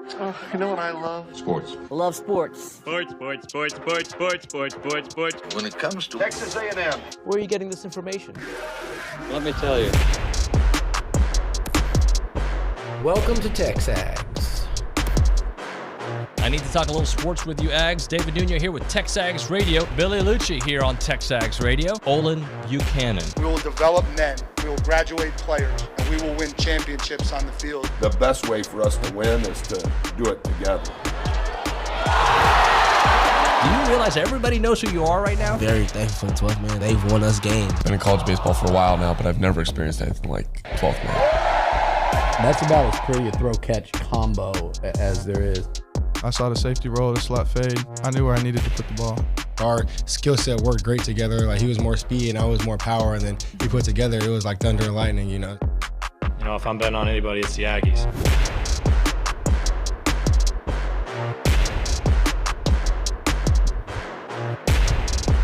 You know what I love? Sports. I love sports. Sports. When it comes to Texas A&M. Where are you getting this information? Let me tell you. Welcome to TexAgs. I need to talk a little sports with you, Ags. David Nuño here with TexAgs Radio. Billy Liucci here on TexAgs Radio. Olin Buchanan. We will develop men. We will graduate players. And we will win championships on the field. The best way for us to win is to do it together. Do you realize everybody knows who you are right now? Very thankful for 12th man. They've won us games. Been in college baseball for a while now, but I've never experienced anything like 12th man. That's about as pretty a throw-catch combo as there is. I saw the safety roll, the slot fade. I knew where I needed to put the ball. Our skill set worked great together. Like, he was more speed and I was more power, and then we put together, it was like thunder and lightning, you know. You know, if I'm betting on anybody, it's the Aggies.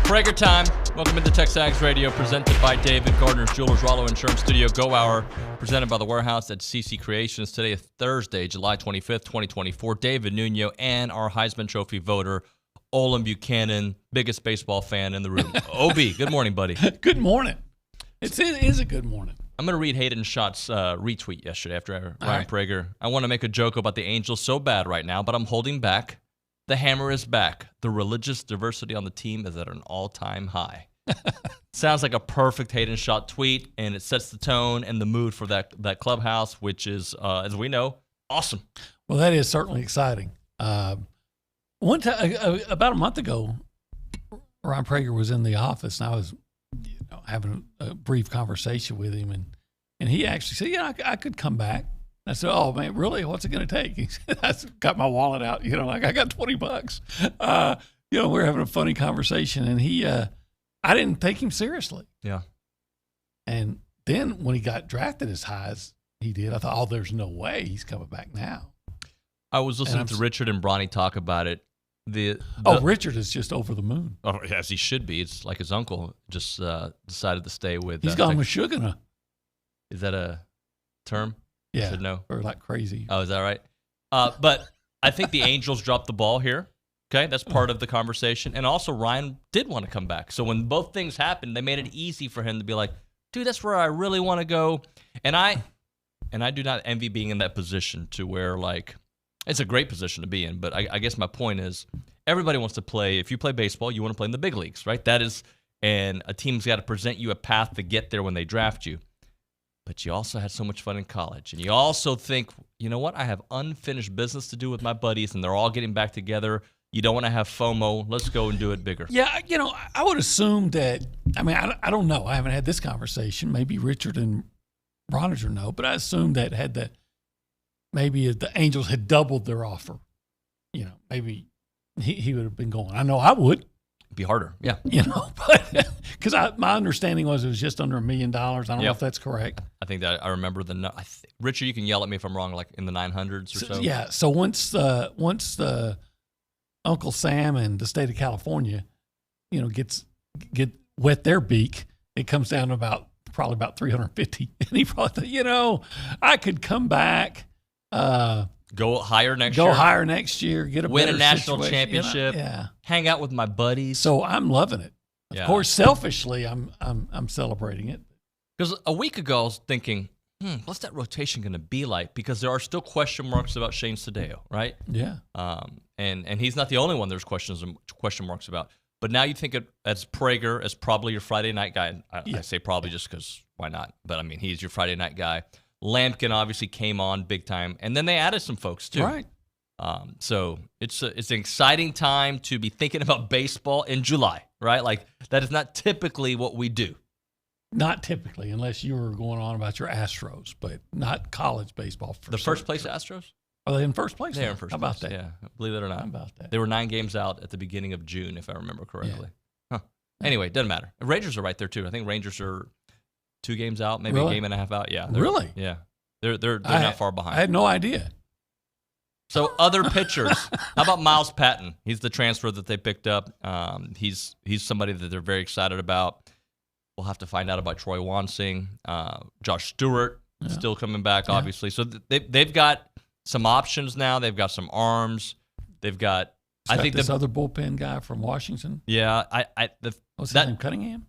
Prager time. Welcome into TexAgs Radio, presented by David Gardner's Jewelers, Rollo Insurance Studio, Go Hour, presented by The Warehouse at CC Creations. Today is Thursday, July 25th, 2024. David Nuño and our Heisman Trophy voter, Olin Buchanan, biggest baseball fan in the room. OB, good morning, buddy. Good morning. It is a good morning. I'm going to read Hayden Schott's retweet yesterday after Ryan Prager. I want to make a joke about the Angels so bad right now, but I'm holding back. The hammer is back. The religious diversity on the team is at an all-time high. Sounds like a perfect Hayden Schott tweet, and it sets the tone and the mood for that clubhouse, which is, as we know, awesome. Well, that is certainly exciting. One time, about a month ago, Ryan Prager was in the office, and I was having a brief conversation with him, and he actually said, "Yeah, I could come back." I said, "Oh man, really? What's it going to take?" He said, "I got my wallet out, like I got $20." We're having a funny conversation, and I didn't take him seriously. Yeah. And then when he got drafted as high as he did, I thought, "Oh, there's no way he's coming back now." I was listening to Richard and Bronny talk about it. Richard is just over the moon. Oh, as he should be. It's like his uncle just decided to stay with. He's gone with Sugar. Is that a term? Yeah. Said no. Or like crazy. Oh, is that right? But I think the Angels dropped the ball here. Okay, that's part of the conversation. And also, Ryan did want to come back. So when both things happened, they made it easy for him to be like, dude, that's where I really want to go. And I do not envy being in that position to where, like, it's a great position to be in. But I guess my point is everybody wants to play. If you play baseball, you want to play in the big leagues, right? And a team's got to present you a path to get there when they draft you. But you also had so much fun in college. And you also think, you know what? I have unfinished business to do with my buddies, and they're all getting back together. You don't want to have FOMO. Let's go and do it bigger. Yeah, I would assume that, I don't know. I haven't had this conversation. Maybe Richard and Brauninger know, but I assume that maybe if the Angels had doubled their offer, maybe he would have been going. I know I would. It'd be harder, yeah. But because my understanding was it was just under $1 million. I don't know if that's correct. I think that I remember Richard, you can yell at me if I'm wrong, like in the 900s or so. Yeah. So once the Uncle Sam and the state of California, get wet their beak, it comes down to probably about 350. And he probably thought, I could come back. Go higher next year. Get win better a national situation, championship. Hang out with my buddies. So I'm loving it. Of course, selfishly, I'm celebrating it. Because a week ago I was thinking, what's that rotation going to be like? Because there are still question marks about Shane Sadeo, right? Yeah. And he's not the only one there's question marks about. But now you think it as Prager as probably your Friday night guy. I say probably just because why not? But he's your Friday night guy. Lampkin obviously came on big time, and then they added some folks too. Right. So it's an exciting time to be thinking about baseball in July, right? Like that is not typically what we do. Not typically, unless you were going on about your Astros, but not college baseball. First place Astros? Are they in first place? They're in first place. How about that? Yeah, believe it or not. How about that? They were 9 games out at the beginning of June, if I remember correctly. Yeah. Huh. Anyway, it doesn't matter. Rangers are right there too. I think Rangers are 2 games out, maybe a game and a half out. Yeah. Really? Yeah. They're not far behind. I had no idea. So other pitchers, how about Miles Patton? He's the transfer that they picked up. He's somebody that they're very excited about. We'll have to find out about Troy Wansing. Josh Stewart still coming back, obviously. So they've got some options now. They've got some arms. They've got. I think this other bullpen guy from Washington. Yeah, what's his name? Cunningham.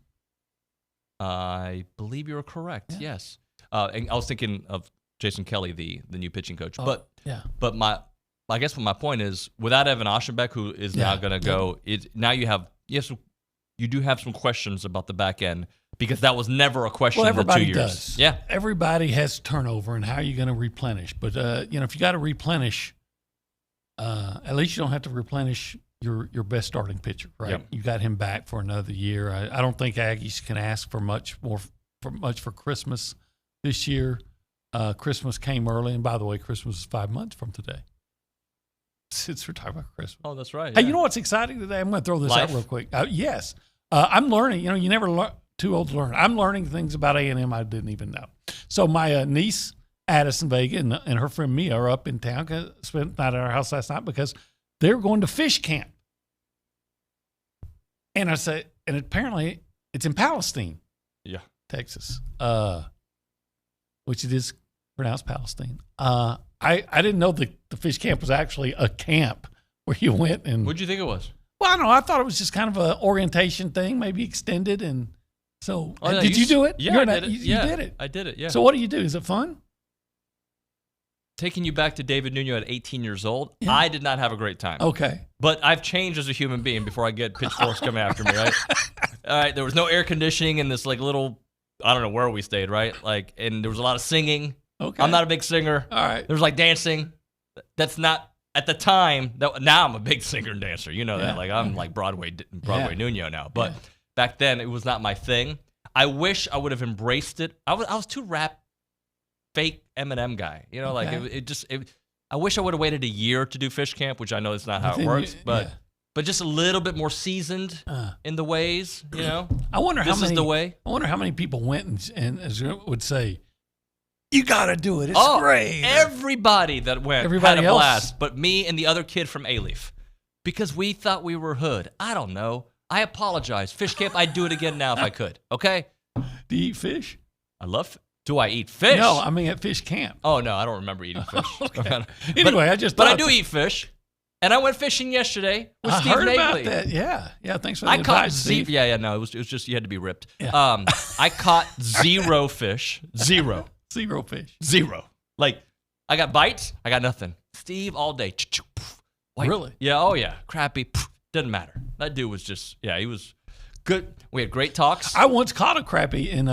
I believe you were correct. Yeah. Yes. And I was thinking of Jason Kelly, the new pitching coach. But I guess what my point is, without Evan Oschenbeck, who is now going to go, now you do have some questions about the back end because that was never a question in the 2 years. Does. Yeah, everybody has turnover, and how are you going to replenish? But if you got to replenish, at least you don't have to replenish your best starting pitcher, right? Yep. You got him back for another year. I don't think Aggies can ask for much for Christmas this year. Christmas came early, and by the way, Christmas is 5 months from today. Since we're talking about Christmas. Oh, that's right. Hey, you know what's exciting today? I'm going to throw this out real quick. Yes. I'm learning. You never too old to learn. I'm learning things about A&M I didn't even know. So my niece, Addison Vega, and her friend Mia are up in town. Spent the night at our house last night because they're going to fish camp. And I say, and apparently it's in Palestine. Yeah. Texas. Which it is pronounced Palestine. I didn't know the fish camp was actually a camp where you went and. What'd you think it was? Well, I don't know. I thought it was just kind of an orientation thing, maybe extended. And so, no, did you do it? Yeah, I did it. You did it. I did it. Yeah. So, what do you do? Is it fun? Taking you back to David Nuño at 18 years old, I did not have a great time. Okay. But I've changed as a human being before I get pitchforks coming after me, right? All right. There was no air conditioning in this little, I don't know where we stayed, right? And there was a lot of singing. Okay. I'm not a big singer. All right. There was dancing. That's not at the time. Now I'm a big singer and dancer. You know that. I'm like Broadway Nuño now. But back then it was not my thing. I wish I would have embraced it. I was too fake Eminem guy. I wish I would have waited a year to do fish camp, which I know is not how it works. But just a little bit more seasoned in the ways. I wonder this is the way. I wonder how many people went and would say, you got to do it. It's great. Everybody that went had a blast, but me and the other kid from A-Leaf. Because we thought we were hood. I don't know. I apologize. Fish camp, I'd do it again now if I could. Okay? Do you eat fish? I love Do I eat fish? No, I mean at fish camp. Oh, no, I don't remember eating fish. Okay. Anyway, I just thought. But I do eat fish. And I went fishing yesterday with Steve heard Nagley. about that. Yeah. Thanks for the advice, Steve. No, it was just you had to be ripped. Yeah. I caught 0 fish. 0. 0 fish. 0. I got bites. I got nothing. Steve all day. Really? Yeah. Oh yeah. Crappie. Doesn't matter. That dude was just. Yeah. He was good. We had great talks. I once caught a crappie in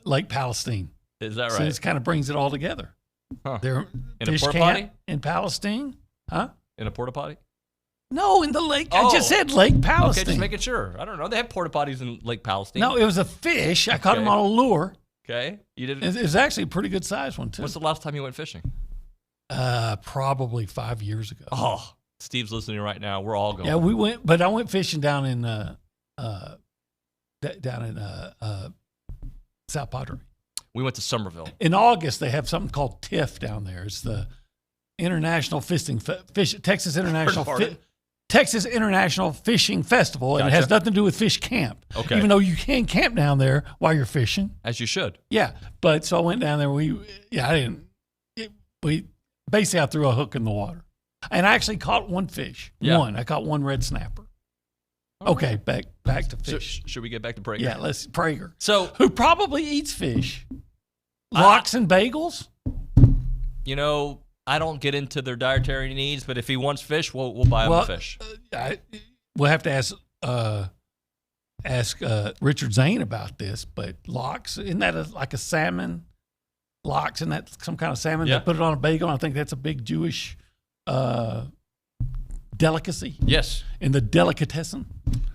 Lake Palestine. Is that right? So it kind of brings it all together. Huh. There in a porta potty in Palestine, huh? In a porta potty? No, in the lake. I just said Lake Palestine. Okay, just making sure. I don't know. They have porta potties in Lake Palestine. No, it was a fish. I caught him on a lure. Okay, you did. It was actually a pretty good size one too. When's the last time you went fishing? Probably 5 years ago. Oh, Steve's listening right now. We're all going. Yeah, we went, but I went fishing down in South Padre. We went to Somerville. In August, they have something called TIFF down there. It's the International Texas International Fishing Festival, and it has nothing to do with fish camp. Okay. Even though you can camp down there while you're fishing. As you should. Yeah. But so I went down there. We basically I threw a hook in the water. And I actually caught one fish. Yeah. I caught one red snapper. Okay, back to fish. Should we get back to Prager? Yeah, let's Prager. So who probably eats fish? Lox and bagels? I don't get into their dietary needs, but if he wants fish, we'll buy him a fish. We'll have to ask Richard Zane about this, but lox, isn't that like a salmon? Lox, isn't that some kind of salmon? Yeah. They put it on a bagel. I think that's a big Jewish delicacy. Yes. In the delicatessen.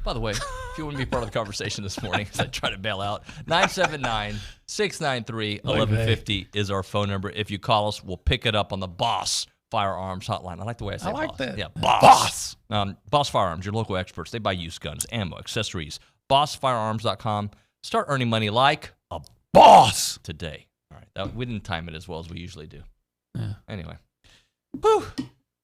By the way, if you want to be part of the conversation this morning, as I try to bail out, 979-693-1150 is our phone number. If you call us, we'll pick it up on the Boss Firearms Hotline. I like the way I say I like boss. that. Yeah, Boss. Boss Firearms, your local experts. They buy used guns, ammo, accessories. BossFirearms.com. Start earning money like a boss today. All right. We didn't time it as well as we usually do. Yeah. Anyway. Whew.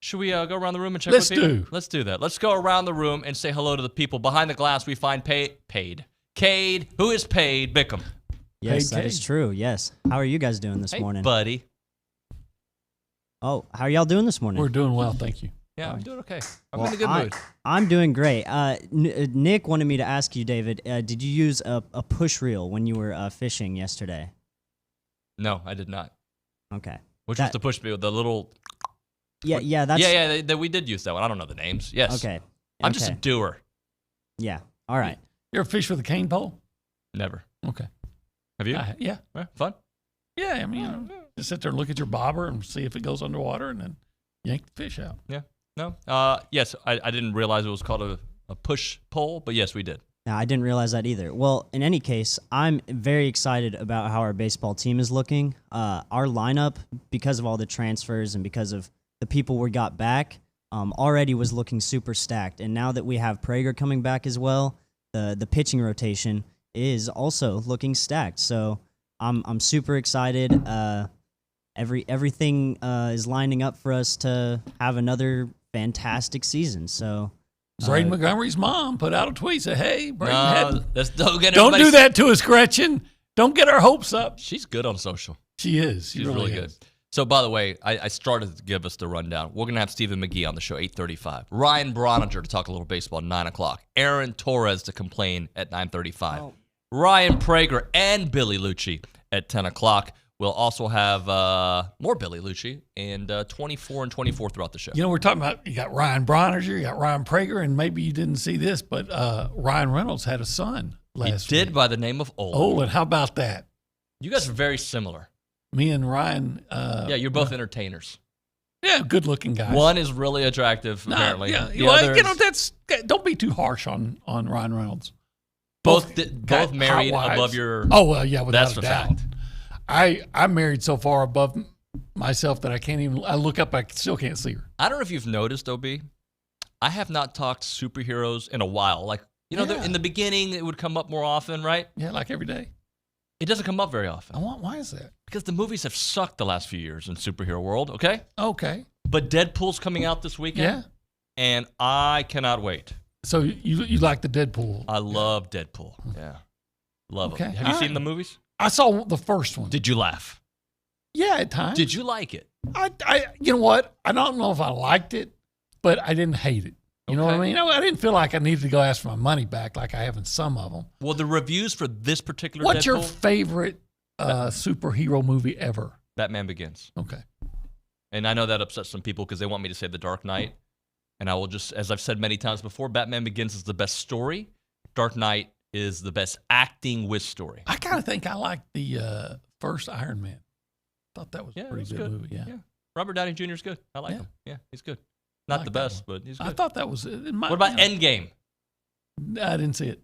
Should we go around the room and check with people? Let's do that. Let's go around the room and say hello to the people. Behind the glass, we find Paid. Cade, who is Paid Bickham. Yes, that is true. Yes. How are you guys doing this morning? Buddy. Oh, how are y'all doing this morning? We're doing well, thank you. Yeah, I'm doing okay. I'm in a good mood. I'm doing great. Nick wanted me to ask you, David, did you use a push reel when you were fishing yesterday? No, I did not. Okay. Which was the push reel, the little... Yeah, that's... Yeah, we did use that one. I don't know the names. Yes. Okay. I'm just a doer. Yeah, all right. You ever fish with a cane pole? Never. Okay. Have you? Yeah. Fun? Yeah, I mean, just sit there and look at your bobber and see if it goes underwater and then yank the fish out. Yeah. No? Yes, I didn't realize it was called a push pole, but yes, we did. No, I didn't realize that either. Well, in any case, I'm very excited about how our baseball team is looking. Our lineup, because of all the transfers and because of the people we got back, already was looking super stacked. And now that we have Prager coming back as well, the pitching rotation is also looking stacked. So I'm super excited. Everything is lining up for us to have another fantastic season. So Braden Montgomery's mom put out a tweet, said, "Hey, Braden, don't do that to us, Gretchen. Don't get our hopes up." She's good on social. She is. She's really good. So, by the way, I started to give us the rundown. We're going to have Stephen McGee on the show, 8:35. Ryan Brauninger to talk a little baseball, 9 o'clock. Aaron Torres to complain at 9:35. Oh. Ryan Prager and Billy Liucci at 10 o'clock. We'll also have more Billy Liucci and 24 and 24 throughout the show. You know, we're talking about, you got Ryan Brauninger, you got Ryan Prager, and maybe you didn't see this, but Ryan Reynolds had a son last week. He did, by the name of Olin. Olin, how about that? You guys are very similar. Me and Ryan. Yeah, you're both entertainers. Yeah, good-looking guys. One is really attractive, apparently. Yeah, the well, other you know, don't be too harsh on Ryan Reynolds. Both married above your... Oh, well, yeah, without a doubt. Fact. I'm married so far above myself that I look up, I still can't see her. I don't know if you've noticed, OB, I have not talked superheroes in a while. Like, you know, in the beginning, it would come up more often, right? Yeah, like every day. It doesn't come up very often. Why is that? Because the movies have sucked the last few years in superhero world, okay? Okay. But Deadpool's coming out this weekend. Yeah. And I cannot wait. So you like the Deadpool? I love Deadpool. Yeah. Love it. Have you seen the movies? I saw the first one. Did you laugh? Yeah, at times. Did you like it? I you know what? I don't know if I liked it, but I didn't hate it. You know what I mean? I didn't feel like I needed to go ask for my money back like I have in some of them. Well, the reviews for this particular What's Deadpool? your favorite superhero movie ever? Batman Begins. Okay. And I know that upsets some people because they want me to say The Dark Knight. And I will just, as I've said many times before, Batman Begins is the best story. Dark Knight is the best acting with story. I kind of think I like the first Iron Man. Thought that was a pretty good movie. Yeah. Robert Downey Jr. is good. I like him. Yeah, he's good. Not the best, but he's good. I thought that was it. What about Endgame? I didn't see it.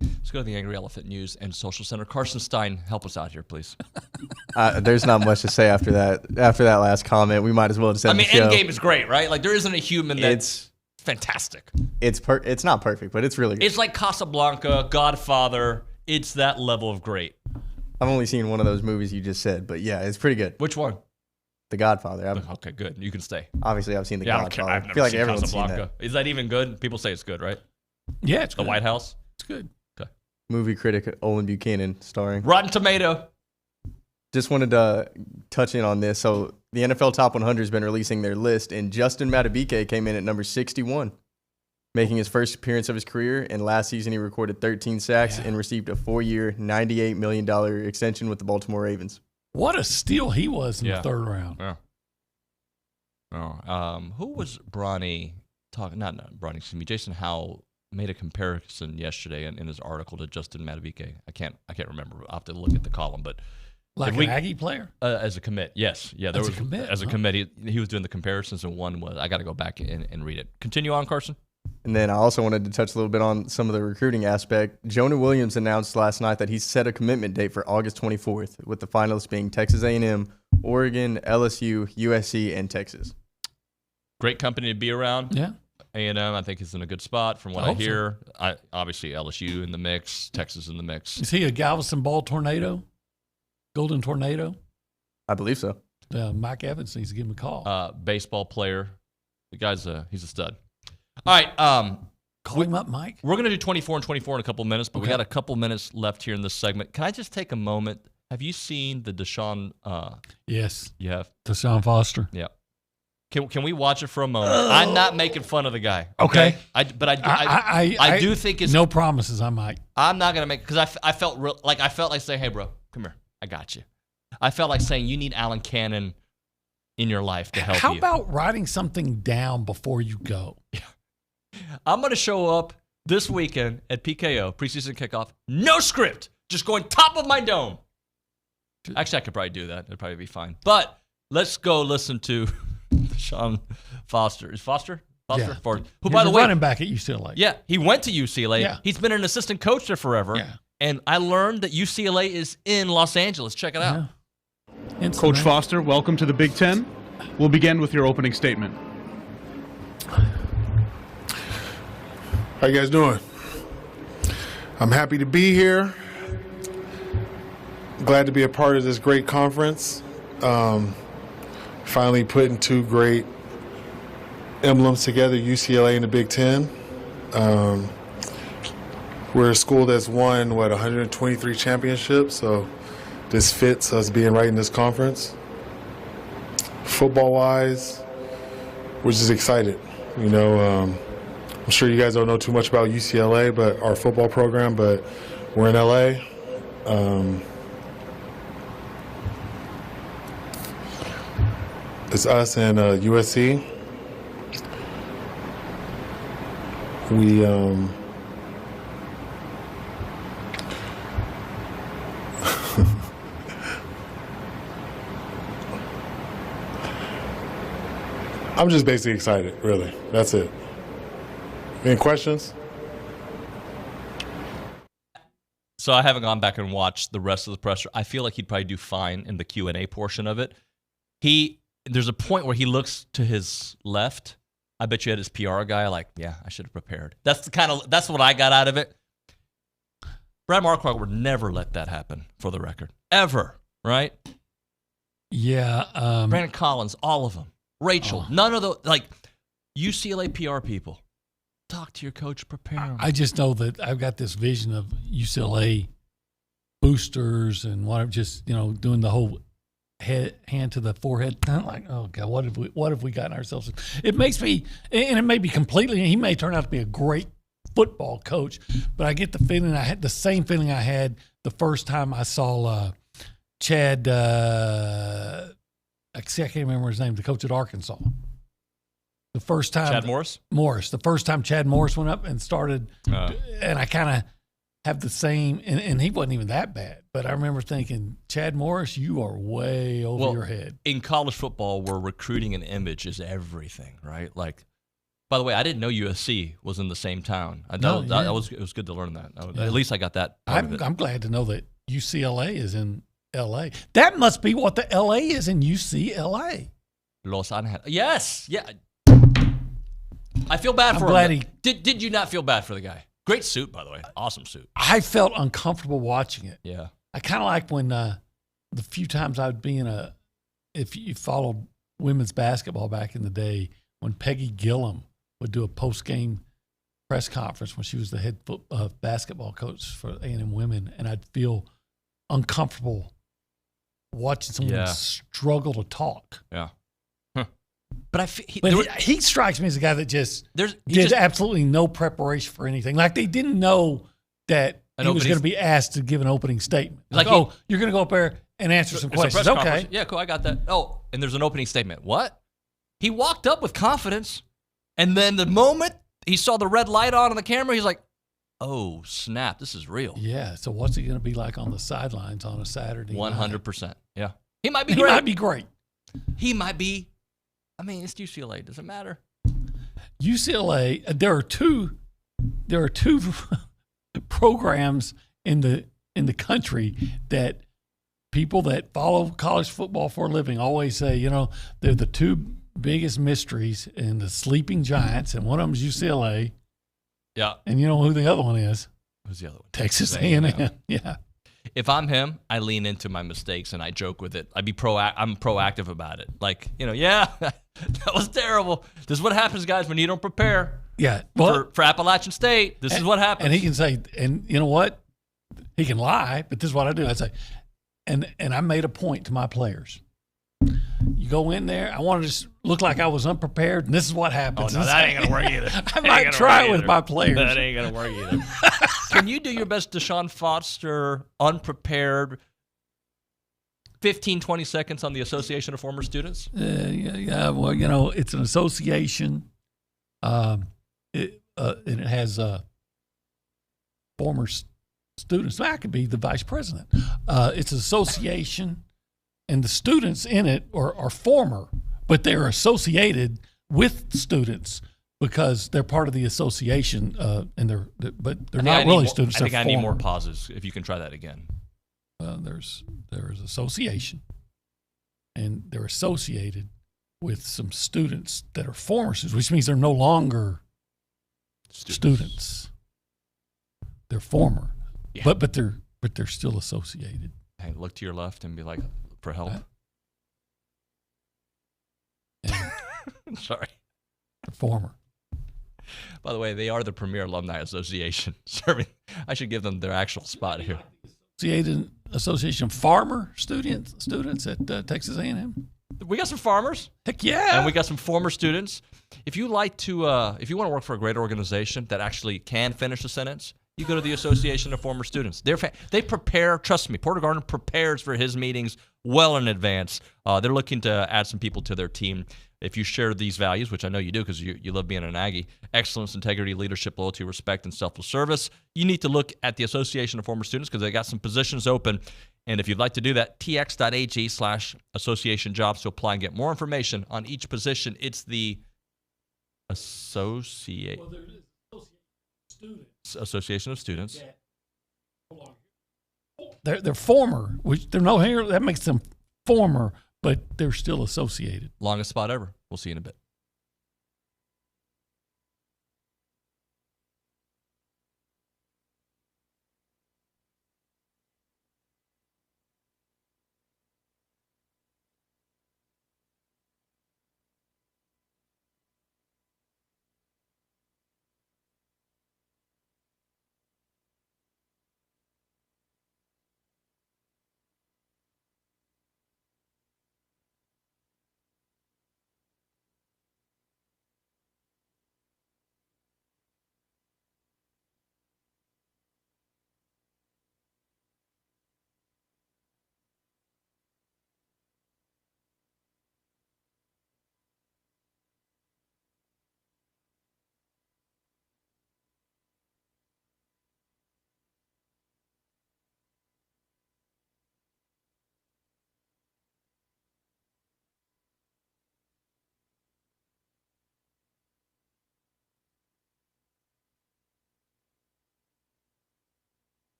Let's go to the Angry Elephant News and Social Center. Carson Stein, help us out here, please. There's not much to say after that. After that last comment, we might as well just end the show. Endgame is great, right? Like, there isn't a human that's fantastic. It's not perfect, but it's really good. It's like Casablanca, Godfather. It's that level of great. I've only seen one of those movies you just said, but yeah, it's pretty good. Which one? The Godfather. Okay, good. You can stay. Obviously, I've seen The Godfather. I've never feel like seen everyone's Casablanca. seen that. Is that even good? People say it's good, right? Yeah, it's good. The White House? It's good. Okay. Movie critic Olin Buchanan starring. Rotten Tomato. Just wanted to touch in on this. So the NFL Top 100 has been releasing their list, and Justin Madubuike came in at number 61, making his first appearance of his career. And last season, he recorded 13 sacks and received a 4-year, $98 million extension with the Baltimore Ravens. What a steal he was in the third round. Yeah. Oh, who was Bronny talking? Not Bronny. Excuse me. Jason Howell made a comparison yesterday in his article to Justin Madubuike. I can't remember. I'll have to look at the column, but like an Aggie player as a commit. Yes, yeah. There as was a commit. As a commit. He was doing the comparisons, and one was I got to go back and read it. Continue on, Carson. And then I also wanted to touch a little bit on some of the recruiting aspect. Jonah Williams announced last night that he set a commitment date for August 24th, with the finalists being Texas A&M, Oregon, LSU, USC, and Texas. Great company to be around. Yeah. A&M, I think, is in a good spot from what I hear. Obviously, LSU in the mix, Texas in the mix. Is he a Galveston Ball tornado? Golden Tornado? I believe so. Mike Evans needs to give him a call. Baseball player. The guy's he's a stud. All right. Call him up, Mike. We're going to do 24 and 24 in a couple minutes, but we got a couple minutes left here in this segment. Can I just take a moment Have you seen the Deshaun? Yes. You have? Deshaun Foster. Yeah. Can we watch it for a moment? I'm not making fun of the guy. Okay. I do think it's no promises. I might. I'm not gonna make because I felt like saying, hey, bro, come here, I got you. I felt like saying you need Alan Cannon in your life to help you. How about writing something down before you go? Yeah. I'm gonna show up this weekend at PKO preseason kickoff. No script, just going top of my dome. Actually, I could probably do that. It'd probably be fine. But let's go listen to Deshaun Foster. Is Foster? Yeah. Who, by the way, running back at UCLA. Yeah, he went to UCLA. Yeah. He's been an assistant coach there forever. Yeah. And I learned that UCLA is in Los Angeles. Check it out. Yeah. Coach Foster, welcome to the Big Ten. We'll begin with your opening statement. How you guys doing? I'm happy to be here. Glad to be a part of this great conference. Finally putting two great emblems together, UCLA and the Big Ten. We're a school that's won, 123 championships, so this fits us being right in this conference. Football-wise, we're just excited. You know, I'm sure you guys don't know too much about UCLA, but our football program, but we're in LA. It's us and USC. We I'm just basically excited, really. That's it. Any questions? So I haven't gone back and watched the rest of the presser. I feel like he'd probably do fine in the Q&A portion of it. There's a point where he looks to his left. I bet you had his PR guy like, yeah, I should have prepared. That's what I got out of it. Brad Marquardt would never let that happen, for the record. Ever, right? Yeah. Brandon Collins, all of them. Rachel, none of those, like, UCLA PR people. Talk to your coach, prepare him. I just know that I've got this vision of UCLA boosters and just doing the whole hand to the forehead. I'm like, oh God, what have we gotten ourselves? It makes me, and it may be completely. He may turn out to be a great football coach, but I get the feeling I had the same feeling I had the first time I saw Chad. I can't remember his name. The coach at Arkansas. The first time Chad Morris? Morris. The first time Chad Morris went up and started, and I kind of have the same, and he wasn't even that bad, but I remember thinking, Chad Morris, you are way over your head. In college football, where recruiting and image is everything, right? Like, by the way, I didn't know USC was in the same town. It was good to learn that. At least I got that part of it. I'm glad to know that UCLA is in L.A. That must be what the L.A. is in UCLA. Los Angeles. Yes. Yeah. I feel bad for him. Did you not feel bad for the guy? Great suit, by the way. Awesome suit. I felt uncomfortable watching it. Yeah. I kind of like when the few times I would be if you followed women's basketball back in the day, when Peggy Gillum would do a post-game press conference when she was the head basketball coach for A&M women, and I'd feel uncomfortable watching someone struggle to talk. Yeah. But he strikes me as a guy that did absolutely no preparation for anything. Like they didn't know that he was going to be asked to give an opening statement. You're going to go up there and answer some questions. Okay. Yeah, cool. I got that. Oh, and there's an opening statement. What? He walked up with confidence, and then the moment he saw the red light on the camera, he's like, oh, snap, this is real. Yeah, so what's he going to be like on the sidelines on a Saturday 100%. night? Yeah. He might be great. He might be. I mean, it's UCLA. Does it matter? UCLA, there are two programs in the country that people that follow college football for a living always say, they're the two biggest mysteries in the sleeping giants, and one of them is UCLA. Yeah. And you know who the other one is? Who's the other one? Texas A&M. Yeah. If I'm him, I lean into my mistakes and I joke with it. I'm proactive about it. Like, that was terrible. This is what happens, guys, when you don't prepare. Yeah. Well, for Appalachian State, this is what happens. And he can say, and you know what? He can lie, but this is what I do. I say, and I made a point to my players. You go in there, I want to just look like I was unprepared, and this is what happens. Oh, no, that ain't going to work either. I might try it with my players. That ain't going to work either. Can you do your best Deshaun Foster, unprepared, 15, 20 seconds on the Association of Former Students? Yeah. Well, you know, it's an association. And it has former students. I could be the vice president. It's an association, and the students in it are former, but they're associated with students because they're part of the association, and they're not really students. I think they're I need former. more pauses. If you can try that again. There's association, and they're associated with some students that are former students, which means they're no longer students. They're former, but they're still associated. Hey, look to your left and be like, for help. Sorry. They're former. By the way, they are the premier alumni association. Serving. I should give them their actual spot here. Association of Farmer students at Texas A&M. We got some farmers. Heck yeah. And we got some former students. If you like to, if you want to work for a great organization that actually can finish a sentence, you go to the Association of Former Students. They prepare, trust me, Porter Gardner prepares for his meetings well in advance. They're looking to add some people to their team. If you share these values, which I know you do because you love being an Aggie, excellence, integrity, leadership, loyalty, respect, and selfless service, you need to look at the Association of Former Students because they got some positions open. And if you'd like to do that, tx.ag/association jobs to apply and get more information on each position. It's the Association of Students. They're former, which they're no here. That makes them former, but they're still associated. Longest spot ever. We'll see you in a bit.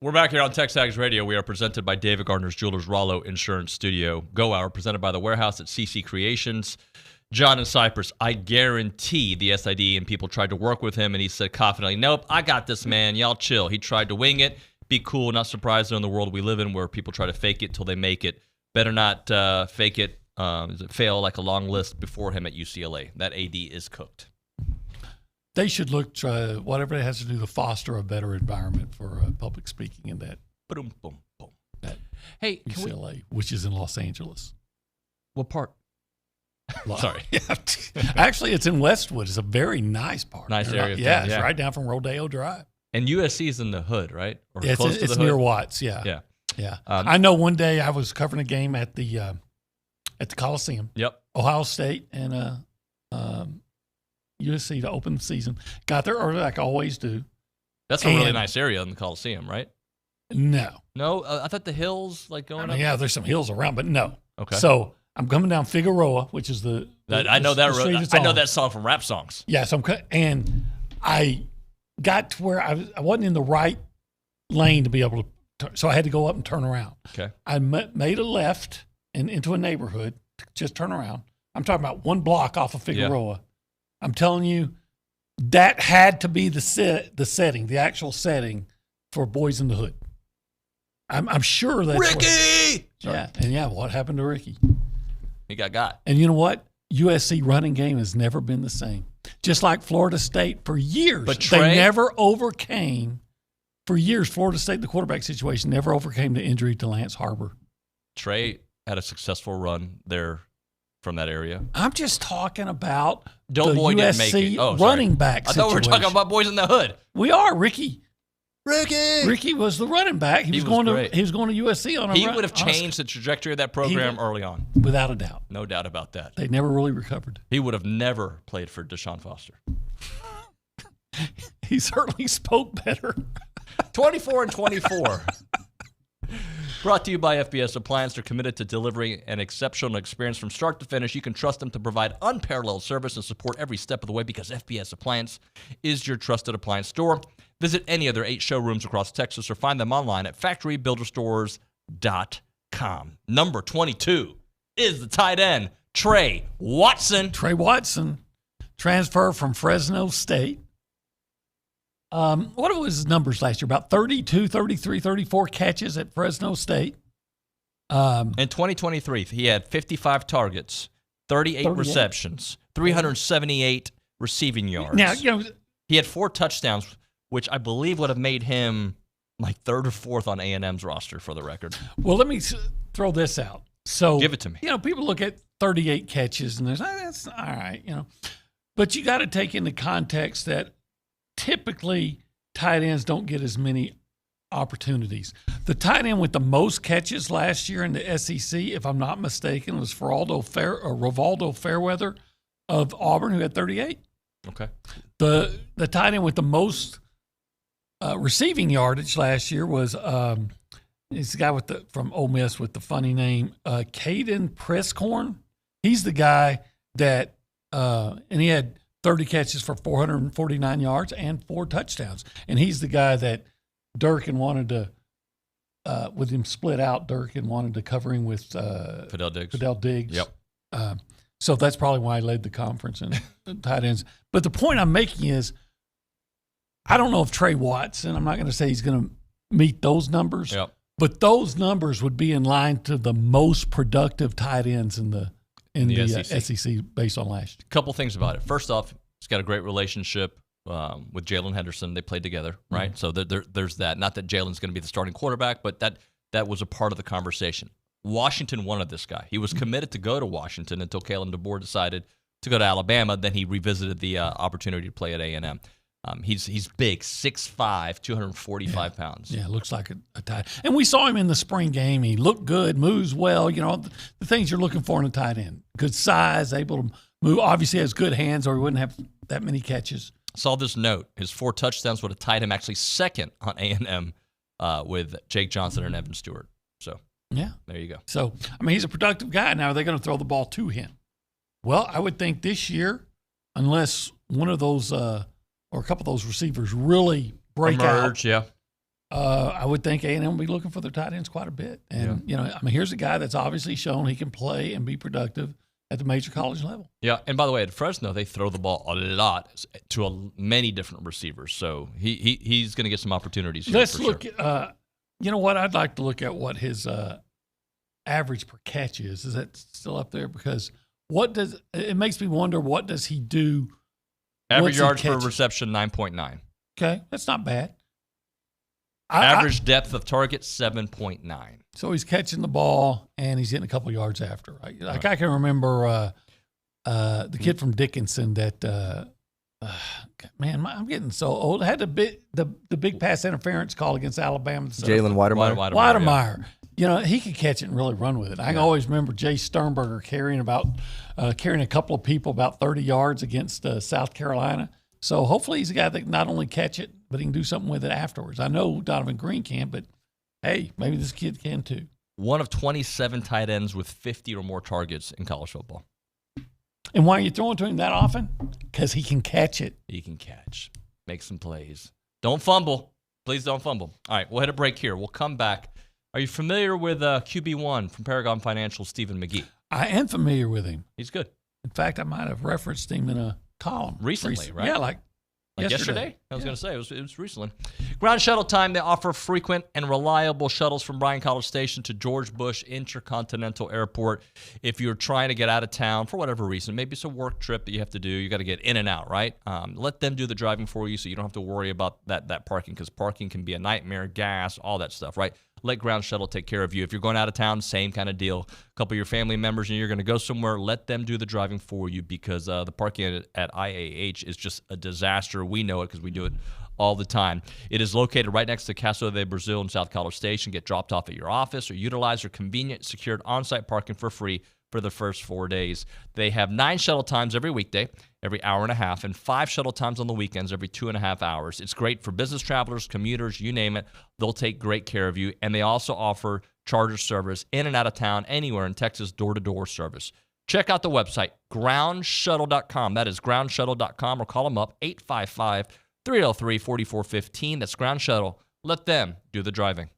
We're back here on TexAgs Radio. We are presented by David Gardner's Jewelers Rollo Insurance Studio. Go Hour, presented by The Warehouse at CC Creations. John in Cyprus, I guarantee the SID and people tried to work with him, and he said confidently, nope, I got this, man. Y'all chill. He tried to wing it. Be cool. Not surprised in the world we live in where people try to fake it till they make it. Better not fake it. Fail like a long list before him at UCLA. That AD is cooked. They should look, whatever it has to do to foster a better environment for public speaking in that. Boom, boom, boom. Hey, UCLA, which is in Los Angeles. What part? Sorry. Actually, it's in Westwood. It's a very nice part. Nice area. Yeah, it's right down from Rodeo Drive. And USC is in the hood, right? Or Yeah, close to it's the hood? near Watts. Yeah. Yeah. I know one day I was covering a game at the Coliseum. Yep. Ohio State and USC to open the season. Got there early, like I always do. That's a really nice area in the Coliseum, right? No. No? I thought the hills, like going up. Yeah, there's some hills around, but no. Okay. So I'm coming down Figueroa, which is I know that road. I know that song from rap songs. Yeah, so and I got to where I wasn't in the right lane to be able to, so I had to go up and turn around. Okay. I made a left and into a neighborhood to just turn around. I'm talking about one block off of Figueroa. Yeah. I'm telling you, that had to be the setting, the actual setting for Boys in the Hood. I'm sure that's Ricky. What happened to Ricky? He got. And you know what? USC running game has never been the same. Just like Florida State for years, but they never overcame. For years, Florida State, the quarterback situation, never overcame the injury to Lance Harbor. Trey had a successful run there from that area. I'm just talking about Doughboy the didn't make it. USC running back situation. I thought we were talking about Boys in the Hood. We are, Ricky. Ricky was the running back. He was going to USC on a He would have changed the trajectory of that program early on. Without a doubt. No doubt about that. They never really recovered. He would have never played for Deshaun Foster. He certainly spoke better. 24-24. Brought to you by FBS Appliance. They're committed to delivering an exceptional experience from start to finish. You can trust them to provide unparalleled service and support every step of the way because FBS Appliance is your trusted appliance store. Visit any of their 8 showrooms across Texas or find them online at factorybuilderstores.com. Number 22 is the tight end, Trey Watson. Trey Watson, transfer from Fresno State. What was his numbers last year? About 32, 33, 34 catches at Fresno State. In 2023, he had 55 targets, 38 receptions, 378 receiving yards. Now, he had 4 touchdowns, which I believe would have made him like 3rd or 4th on A&M's roster for the record. Well, let me throw this out. So give it to me. People look at 38 catches and there's that's all right, but you got to take into context that typically tight ends don't get as many opportunities. The tight end with the most catches last year in the SEC, if I'm not mistaken, was Rivaldo Fairweather of Auburn, who had 38. Okay. The tight end with the most receiving yardage last year was it's the guy from Ole Miss with the funny name, Caden Prescorn. He's the guy that and he had 30 catches for 449 yards and 4 touchdowns. And he's the guy that Durkin wanted to, with him split out, Durkin wanted to cover him with Fidel Diggs. Yep. So that's probably why I led the conference in tight ends. But the point I'm making is, I don't know if Trey Watson, I'm not going to say he's going to meet those numbers, but those numbers would be in line to the most productive tight ends in the SEC based on last year. Couple things about it. First off, he's got a great relationship with Jalen Henderson. They played together, right? Mm-hmm. So there's that. Not that Jalen's going to be the starting quarterback, but that was a part of the conversation. Washington wanted this guy. He was committed to go to Washington until Kalen DeBoer decided to go to Alabama. Then he revisited the opportunity to play at A&M. He's big, 6'5", 245 pounds. Yeah, looks like a tight. And we saw him in the spring game. He looked good, moves well. The things you're looking for in a tight end. Good size, able to move. Obviously has good hands or he wouldn't have that many catches. Saw this note. His 4 touchdowns would have tied him actually second on A&M with Jake Johnson and Evan Stewart. So, yeah, there you go. So, he's a productive guy. Now, are they going to throw the ball to him? Well, I would think this year, unless one of those or a couple of those receivers really break emerge, out. I would think A&M will be looking for their tight ends quite a bit. And, here's a guy that's obviously shown he can play and be productive at the major college level. Yeah, and by the way, at Fresno, they throw the ball a lot to many different receivers. So he's going to get some opportunities here. Let's look at, you know what, I'd like to look at what his average per catch is. Is that still up there? Because it makes me wonder, what does he do? Average yards per reception, 9.9. Okay, that's not bad. Average depth of target, 7.9. So he's catching the ball and he's getting a couple yards after, right? Like I can remember the kid from Dickinson that, man, I'm getting so old. Had the big pass interference call against Alabama. Jalen Weidemeyer. Weidemeyer. Yeah. He could catch it and really run with it. I can always remember Jay Sternberger carrying a couple of people about 30 yards against South Carolina. So hopefully he's a guy that can not only catch it, but he can do something with it afterwards. I know Donovan Green can, but hey, maybe this kid can too. One of 27 tight ends with 50 or more targets in college football. And why are you throwing to him that often? Because he can catch it. He can catch. Make some plays. Don't fumble. Please don't fumble. All right, we'll hit a break here. We'll come back. Are you familiar with QB1 from Paragon Financial, Stephen McGee? I am familiar with him. He's good. In fact, I might have referenced him in a column. Recently, right? Yeah, like yesterday? I was going to say, it was recently. Ground shuttle time, they offer frequent and reliable shuttles from Bryan College Station to George Bush Intercontinental Airport. If you're trying to get out of town for whatever reason, maybe it's a work trip that you have to do, you got to get in and out, right? Let them do the driving for you so you don't have to worry about that parking, because parking can be a nightmare, gas, all that stuff, right? Let Ground Shuttle take care of you. If you're going out of town, same kind of deal. A couple of your family members and you're going to go somewhere, let them do the driving for you, because the parking at IAH is just a disaster. We know it because we do it all the time. It is located right next to Casa de Brazil in South College Station. Get dropped off at your office or utilize their convenient, secured on-site parking for free for the first 4 days. They have 9 shuttle times every weekday, every hour and a half, and 5 shuttle times on the weekends every 2.5 hours. It's great for business travelers, commuters, you name it. They'll take great care of you. And they also offer charter service in and out of town, anywhere in Texas, door-to-door service. Check out the website, groundshuttle.com. That is groundshuttle.com, or call them up, 855-303-4415. That's Ground Shuttle. Let them do the driving.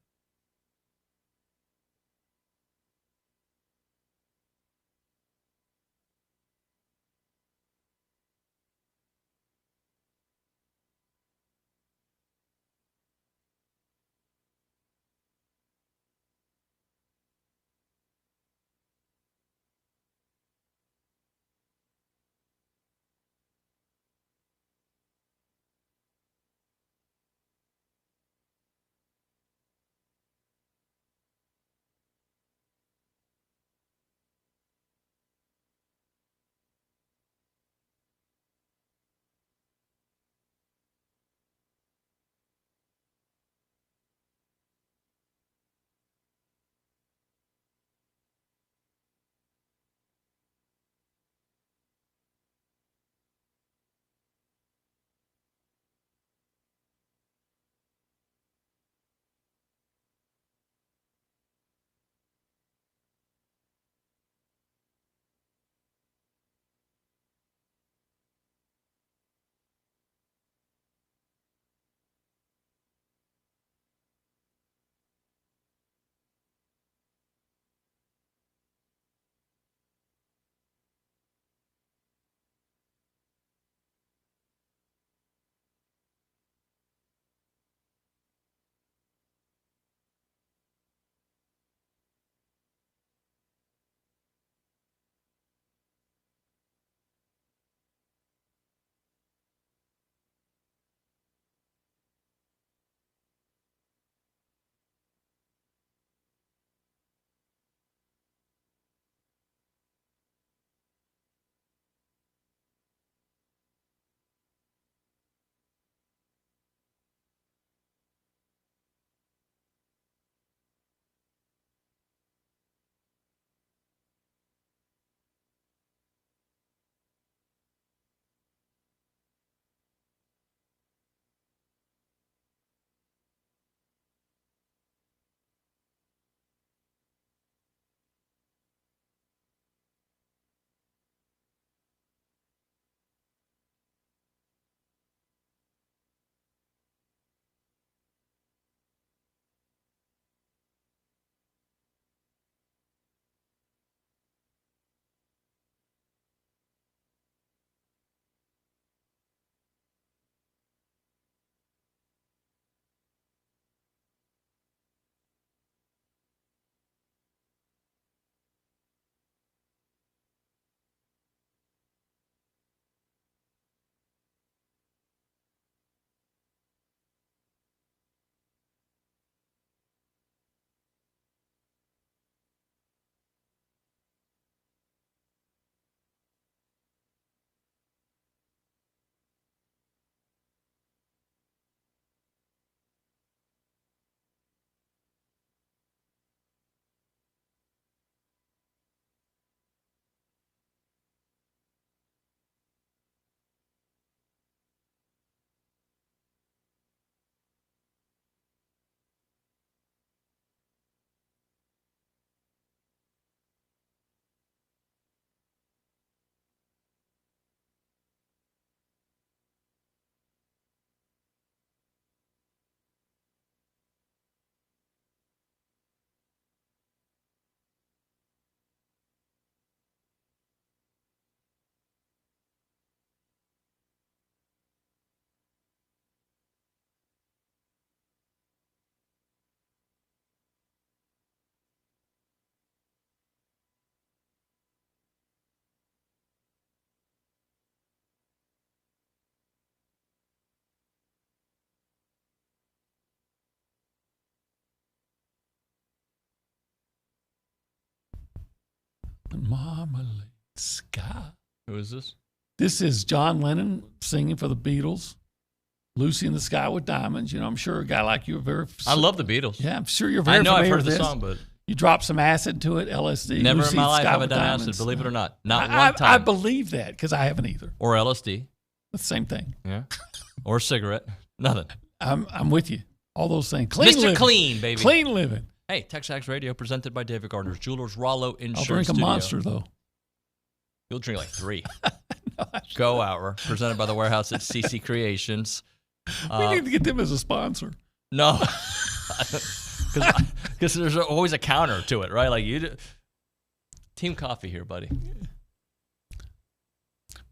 marmalade sky. Who is this? This is John Lennon singing for the Beatles. Lucy in the Sky with Diamonds. You know, I'm sure a guy like you are very. I love the Beatles. Yeah, I'm sure you're very. I know I've familiar heard with the this. song, but you drop some acid to it, LSD. never Lucy in my in the life Sky have I with done Diamonds. acid. Believe it or not, not one I time. believe that because I haven't either. Or LSD. The same thing. Yeah. Or a cigarette. Nothing. I'm with you. All those things. Clean Mr. living. Clean, baby. Clean living. Hey, TexAgs Radio presented by David Gardner's Jewelers, Rollo Insurance I'll drink a Studio. Monster though. You'll drink like 3. Go Hour, presented by the Warehouse at CC Creations. We need to get them as a sponsor. No, because there's always a counter to it, right? Like Team Coffee here, buddy.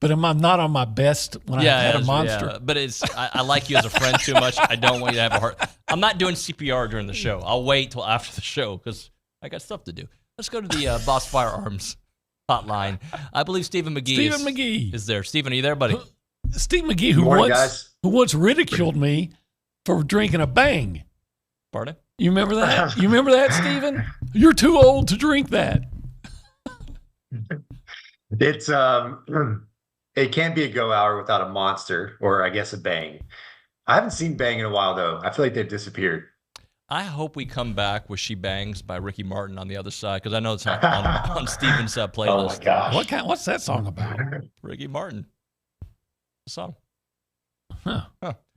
But I'm not on my best when I had a Monster. Yeah, but I like you as a friend too much. I don't want you to have a heart. I'm not doing CPR during the show. I'll wait till after the show because I got stuff to do. Let's go to the Boss Firearms hotline. I believe Stephen McGee is there. Stephen, are you there, buddy? Steve McGee, who once ridiculed me for drinking a Bang. Pardon? You remember that? You remember that, Stephen? You're too old to drink that. It's it can't be a go hour without a Monster or I guess a Bang. I haven't seen Bang in a while though. I feel like they've disappeared. I hope we come back with She Bangs by Ricky Martin on the other side because I know it's on Stephen's playlist. Oh my gosh. What's that song about? Ricky Martin. The song. Huh.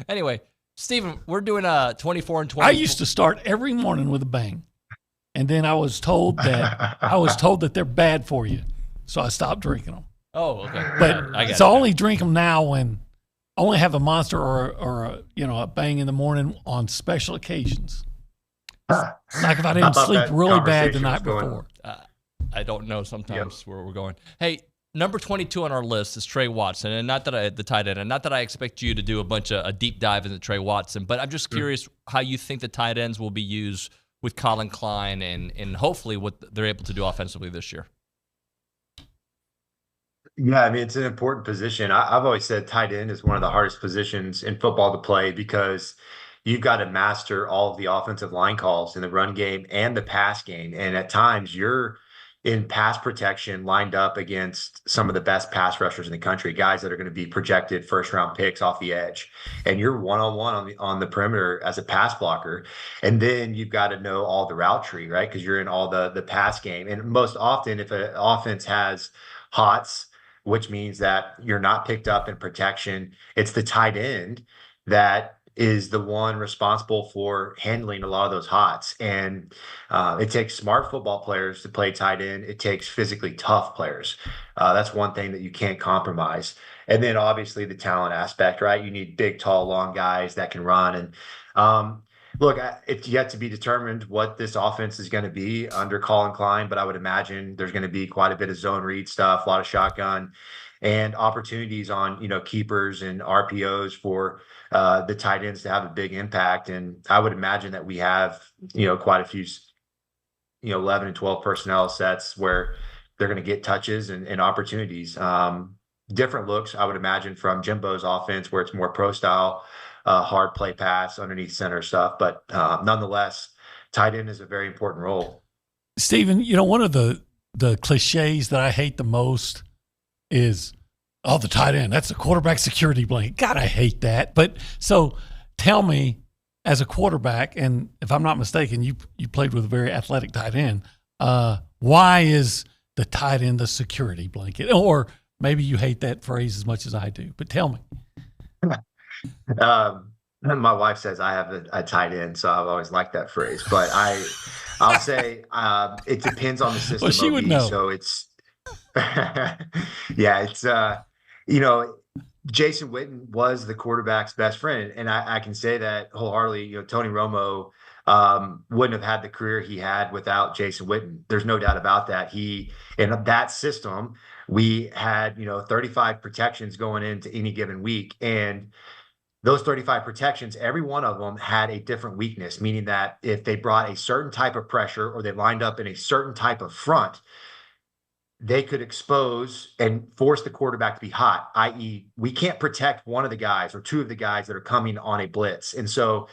Anyway, Stephen, we're doing 24 and 20. I used to start every morning with a Bang, and then I was told that they're bad for you, so I stopped drinking them. Oh, okay. But I so I only drink them now when I only have a Monster or a Bang in the morning on special occasions. Like if I didn't sleep really bad the night before. I don't know sometimes where we're going. Hey, number 22 on our list is Trey Watson, and the tight end, and not that I expect you to do a deep dive into Trey Watson, but I'm just curious how you think the tight ends will be used with Colin Klein and hopefully what they're able to do offensively this year. Yeah, I mean, it's an important position. I've always said tight end is one of the hardest positions in football to play because you've got to master all of the offensive line calls in the run game and the pass game. And at times you're in pass protection lined up against some of the best pass rushers in the country, guys that are going to be projected first-round picks off the edge. And you're one-on-one on the perimeter as a pass blocker. And then you've got to know all the route tree, right? Because you're in all the pass game. And most often if an offense has hots, which means that you're not picked up in protection, it's the tight end that is the one responsible for handling a lot of those hots. And it takes smart football players to play tight end. It takes physically tough players. That's one thing that you can't compromise. And then obviously the talent aspect, right? You need big, tall, long guys that can run. And look, it's yet to be determined what this offense is going to be under Colin Klein, but I would imagine there's going to be quite a bit of zone read stuff, a lot of shotgun, and opportunities on, keepers and RPOs for the tight ends to have a big impact. And I would imagine that we have, quite a few, 11 and 12 personnel sets where they're going to get touches and opportunities. Different looks, I would imagine, from Jimbo's offense where it's more pro style, hard play pass underneath center stuff. But nonetheless, tight end is a very important role. Stephen, one of the cliches that I hate the most is, the tight end, that's a quarterback security blanket. God, I hate that. But so tell me, as a quarterback, and if I'm not mistaken, you played with a very athletic tight end, why is the tight end the security blanket? Or maybe you hate that phrase as much as I do, but tell me. My wife says I have a tight end, so I've always liked that phrase. But I'll say it depends on the system. Well, she would know. So it's it's Jason Witten was the quarterback's best friend, and I can say that wholeheartedly. Tony Romo wouldn't have had the career he had without Jason Witten. There's no doubt about that. In that system, we had 35 protections going into any given week, and those 35 protections, every one of them had a different weakness, meaning that if they brought a certain type of pressure or they lined up in a certain type of front, they could expose and force the quarterback to be hot, i.e. we can't protect one of the guys or two of the guys that are coming on a blitz. And so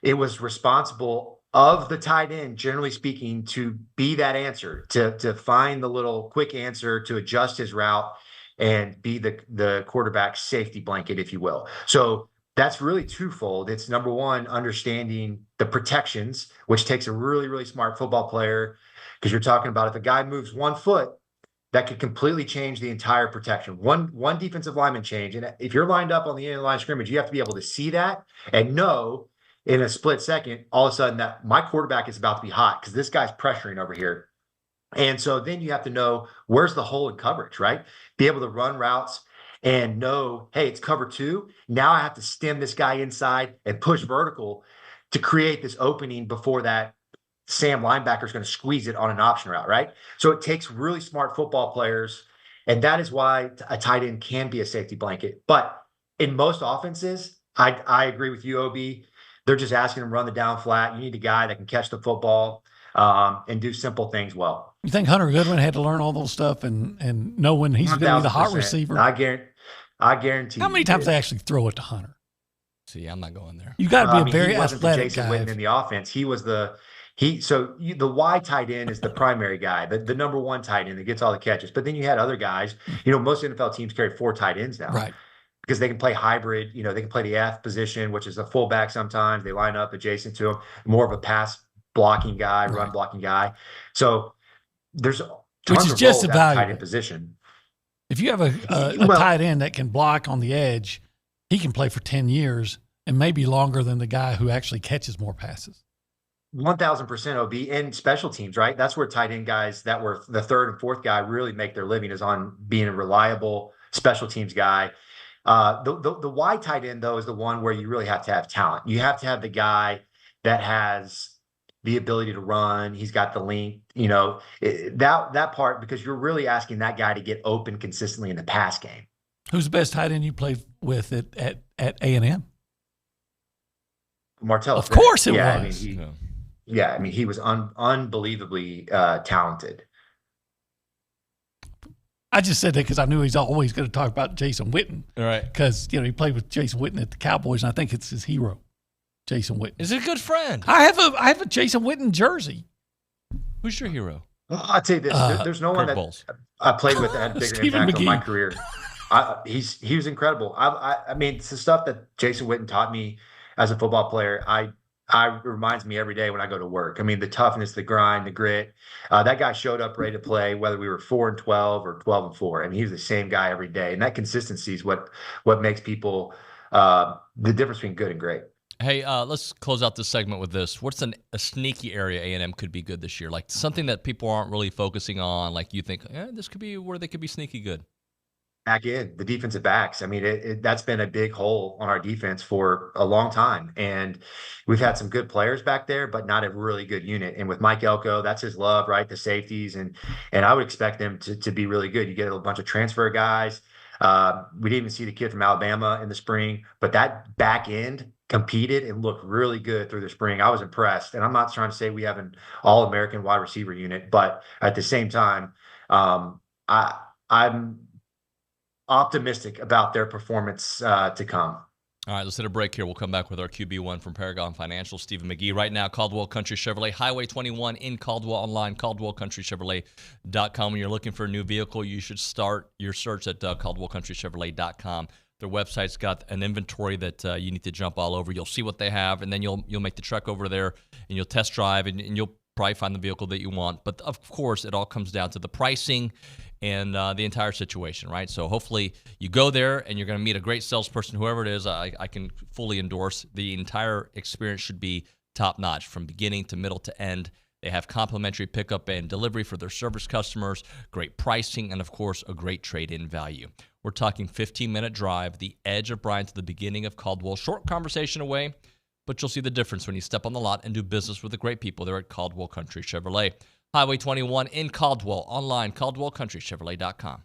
it was responsible of the tight end, generally speaking, to be that answer, to find the little quick answer, to adjust his route and be the quarterback's safety blanket, if you will. So that's really twofold. It's number one, understanding the protections, which takes a really, really smart football player, because you're talking about if a guy moves 1 foot, that could completely change the entire protection. One defensive lineman change. And if you're lined up on the end of the line of scrimmage, you have to be able to see that and know in a split second, all of a sudden that my quarterback is about to be hot because this guy's pressuring over here. And so then you have to know where's the hole in coverage, right? Be able to run routes and know, hey, it's cover 2. Now I have to stem this guy inside and push vertical to create this opening before that Sam linebacker is going to squeeze it on an option route, right? So it takes really smart football players, and that is why a tight end can be a safety blanket. But in most offenses, I agree with you, OB. They're just asking them to run the down flat. You need a guy that can catch the football and do simple things well. You think Hunter Goodwin had to learn all those stuff and know when he's going to be the hot receiver? I guarantee. How many times they actually throw it to Hunter? See, I'm not going there. You got to be a very he wasn't the athletic Jason guy. Witten in the offense. He was the the Y tight end is the primary guy, the number 1 tight end that gets all the catches. But then you had other guys. Most NFL teams carry 4 tight ends now, right? Because they can play hybrid. They can play the F position, which is a fullback. Sometimes they line up adjacent to him, more of a pass blocking guy, run blocking guy. So there's which is just a tight end position. If you have a tight end that can block on the edge, he can play for 10 years and maybe longer than the guy who actually catches more passes. 1,000% OB in special teams, right? That's where tight end guys that were the 3rd and 4th guy really make their living, is on being a reliable special teams guy. The Y tight end, though, is the one where you really have to have talent. You have to have the guy that has the ability to run. He's got the length, that part, because you're really asking that guy to get open consistently in the pass game. Who's the best tight end you played with at A&M? Martellus. Of course it was. He was unbelievably talented. I just said that because I knew he's always going to talk about Jason Witten. All right. Because, he played with Jason Witten at the Cowboys, and I think it's his hero, Jason Witten. Is he a good friend? I have a Jason Witten jersey. Who's your hero? Well, I'll tell you this. There's no one that I played with that had a bigger Stephen impact McGee. on my career. He was incredible. It's the stuff that Jason Witten taught me as a football player. Reminds me every day when I go to work. The toughness, the grind, the grit. That guy showed up ready to play, whether we were 4-12 or 12-4. He was the same guy every day. And that consistency is what makes people the difference between good and great. Hey, let's close out this segment with this. What's a sneaky area A&M could be good this year? Like something that people aren't really focusing on. Like you think, this could be where they could be sneaky good. Back in the defensive backs. That's been a big hole on our defense for a long time. And we've had some good players back there, but not a really good unit. And with Mike Elko, that's his love, right? The safeties. And I would expect them to be really good. You get a bunch of transfer guys. We didn't even see the kid from Alabama in the spring, but that back end competed and looked really good through the spring. I was impressed. And I'm not trying to say we have an all-American wide receiver unit, but at the same time, I'm optimistic about their performance to come. All right, let's hit a break here. We'll come back with our QB1 from Paragon Financial, Stephen McGee. Right now, Caldwell Country Chevrolet, Highway 21 in Caldwell, online, CaldwellCountryChevrolet.com. When you're looking for a new vehicle, you should start your search at CaldwellCountryChevrolet.com. Their website's got an inventory that you need to jump all over. You'll see what they have, and then you'll make the trek over there, and you'll test drive, and you'll probably find the vehicle that you want. But, of course, it all comes down to the pricing and the entire situation, right? So hopefully you go there and you're going to meet a great salesperson, whoever it is. I can fully endorse the entire experience should be top-notch from beginning to middle to end. They have complimentary pickup and delivery for their service customers, great pricing, and, of course, a great trade-in value. We're talking 15-minute drive, the edge of Bryan to the beginning of Caldwell. Short conversation away, but you'll see the difference when you step on the lot and do business with the great people there at Caldwell Country Chevrolet. Highway 21 in Caldwell, online, CaldwellCountryChevrolet.com.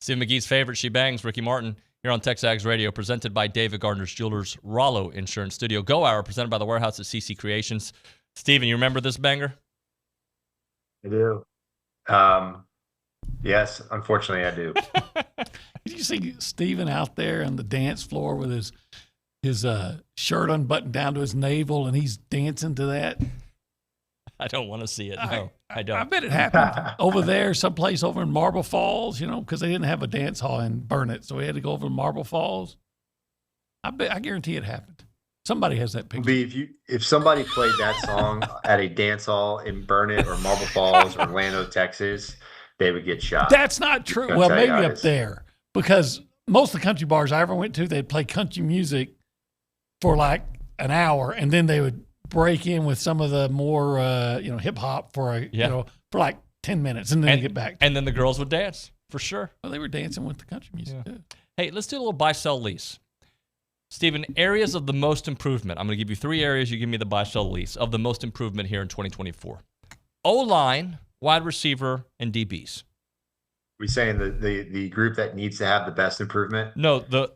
Stephen McGee's favorite, She Bangs, Ricky Martin, here on TexAgs Radio, presented by David Gardner's Jewelers, Rollo Insurance Studio. Go Hour, presented by The Warehouse at CC Creations. Stephen, you remember this banger? I do. Yes, unfortunately, I do. Did you see Stephen out there on the dance floor with his shirt unbuttoned down to his navel, and he's dancing to that? I don't want to see it. No, I don't. I bet it happened over there, someplace over in Marble Falls, because they didn't have a dance hall in Burnett, so we had to go over to Marble Falls. I guarantee it happened. Somebody has that picture. If somebody played that song at a dance hall in Burnett or Marble Falls or Orlando, Texas, they would get shot. That's not true. Well, maybe up there, because most of the country bars I ever went to, they'd play country music for like an hour, and then they would break in with some of the more hip hop for for like 10 minutes, and then they get back. And then the girls would dance for sure. Well, they were dancing with the country music. Yeah. Hey, let's do a little buy, sell, lease. Stephen, areas of the most improvement. I'm going to give you 3 areas. You give me the buy, sell, lease of the most improvement here in 2024. O-line, wide receiver, and DBs. We saying the group that needs to have the best improvement? No, the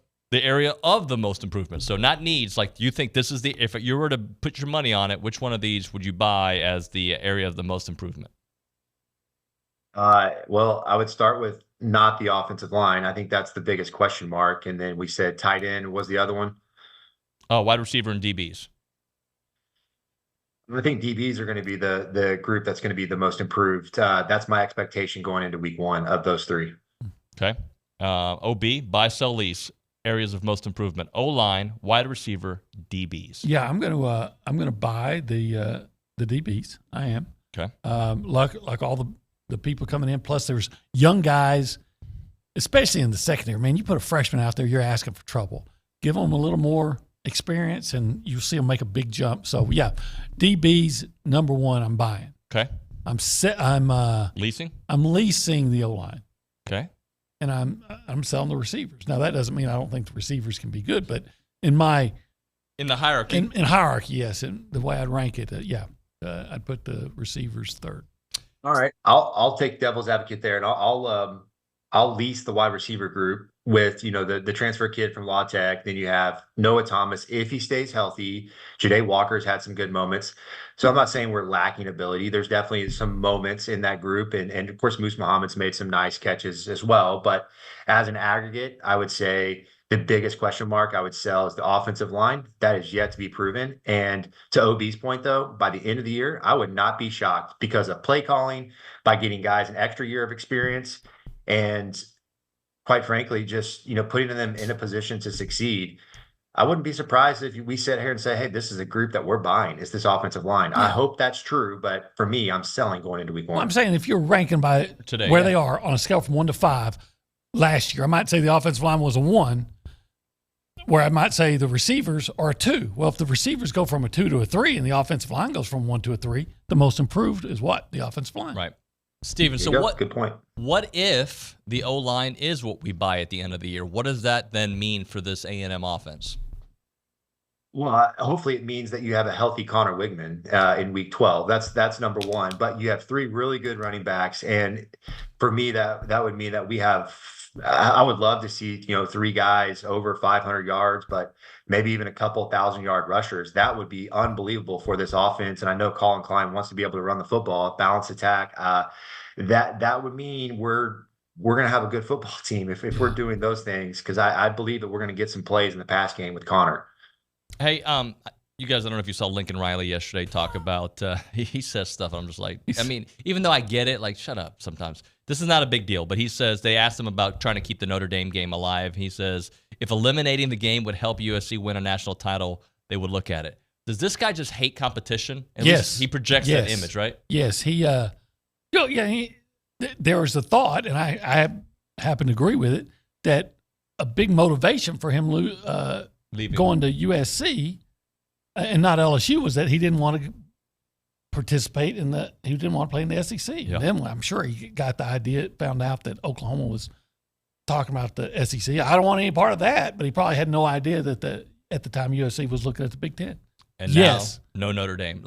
area of the most improvement. So not needs. Like, do you think this is if you were to put your money on it, which one of these would you buy as the area of the most improvement? Well, I would start with not the offensive line. I think that's the biggest question mark. And then we said tight end. What was the other one? Oh, wide receiver and DBs. I think DBs are going to be the group that's going to be the most improved. That's my expectation going into week 1 of those 3. Okay. OB, buy, sell, lease. Areas of most improvement: O-line, wide receiver, DBs. Yeah, I'm gonna buy the DBs. I am. Okay. Like all the people coming in. Plus, there's young guys, especially in the secondary. Man, you put a freshman out there, you're asking for trouble. Give them a little more experience, and you'll see them make a big jump. So yeah, DBs number 1. I'm buying. Okay. I'm leasing. I'm leasing the O-line. Okay. And I'm selling the receivers. Now, that doesn't mean I don't think the receivers can be good, but in the hierarchy. In hierarchy, yes. And the way I'd rank it, I'd put the receivers 3rd. All right. I'll take devil's advocate there, and I'll lease the wide receiver group with, the transfer kid from La Tech. Then you have Noah Thomas, if he stays healthy. Ja'Day Walker's had some good moments. So I'm not saying we're lacking ability. There's definitely some moments in that group. And of course, Moose Muhammad's made some nice catches as well. But as an aggregate, I would say the biggest question mark I would sell is the offensive line. That is yet to be proven. And to OB's point, though, by the end of the year, I would not be shocked because of play calling, by getting guys an extra year of experience, and quite frankly, just putting them in a position to succeed. I wouldn't be surprised if we sit here and say, hey, this is a group that we're buying. It's this offensive line. I hope that's true, but for me, I'm selling going into week 1. Well, I'm saying if you're ranking by today, where they are on a scale from 1 to 5 last year, I might say the offensive line was a 1, where I might say the receivers are a 2. Well, if the receivers go from a 2 to a 3 and the offensive line goes from 1 to a 3, the most improved is what? The offensive line. Right. Stephen, so good point. What if the O-line is what we buy at the end of the year? What does that then mean for this A&M offense? Well, hopefully it means that you have a healthy Connor Wigman in week 12. That's number 1. But you have 3 really good running backs, and for me, that would mean that we have. I would love to see 3 guys over 500 yards, but maybe even a couple 1,000-yard rushers. That would be unbelievable for this offense. And I know Colin Klein wants to be able to run the football, balance attack. That would mean we're going to have a good football team if we're doing those things, because I believe that we're going to get some plays in the pass game with Connor. Hey, you guys, I don't know if you saw Lincoln Riley yesterday talk about, he says stuff, and I'm just like, I mean, even though I get it, like, shut up sometimes. This is not a big deal, but he says they asked him about trying to keep the Notre Dame game alive. He says, if eliminating the game would help USC win a national title, they would look at it. Does this guy just hate competition? At least he projects that image, right? Yes, there was a thought, and I happen to agree with it, that a big motivation for him going to USC and not LSU was that he didn't want to participate he didn't want to play in the SEC. Yep. And then I'm sure he got the idea, found out that Oklahoma was talking about the SEC. I don't want any part of that, but he probably had no idea that at the time USC was looking at the Big Ten. And yes. now, no Notre Dame.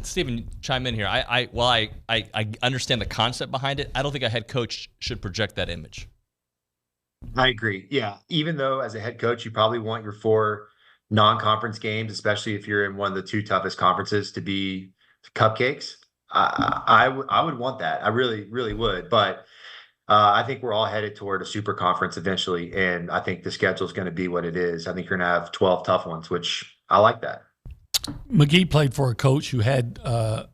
Stephen, chime in here. I understand the concept behind it. I don't think a head coach should project that image. I agree. Yeah. Even though as a head coach, you probably want your 4 non-conference games, especially if you're in one of the 2 toughest conferences, to be cupcakes. I would want that. I really, really would. But I think we're all headed toward a super conference eventually. And I think the schedule is going to be what it is. I think you're going to have 12 tough ones, which I like that. McGee played for a coach who had the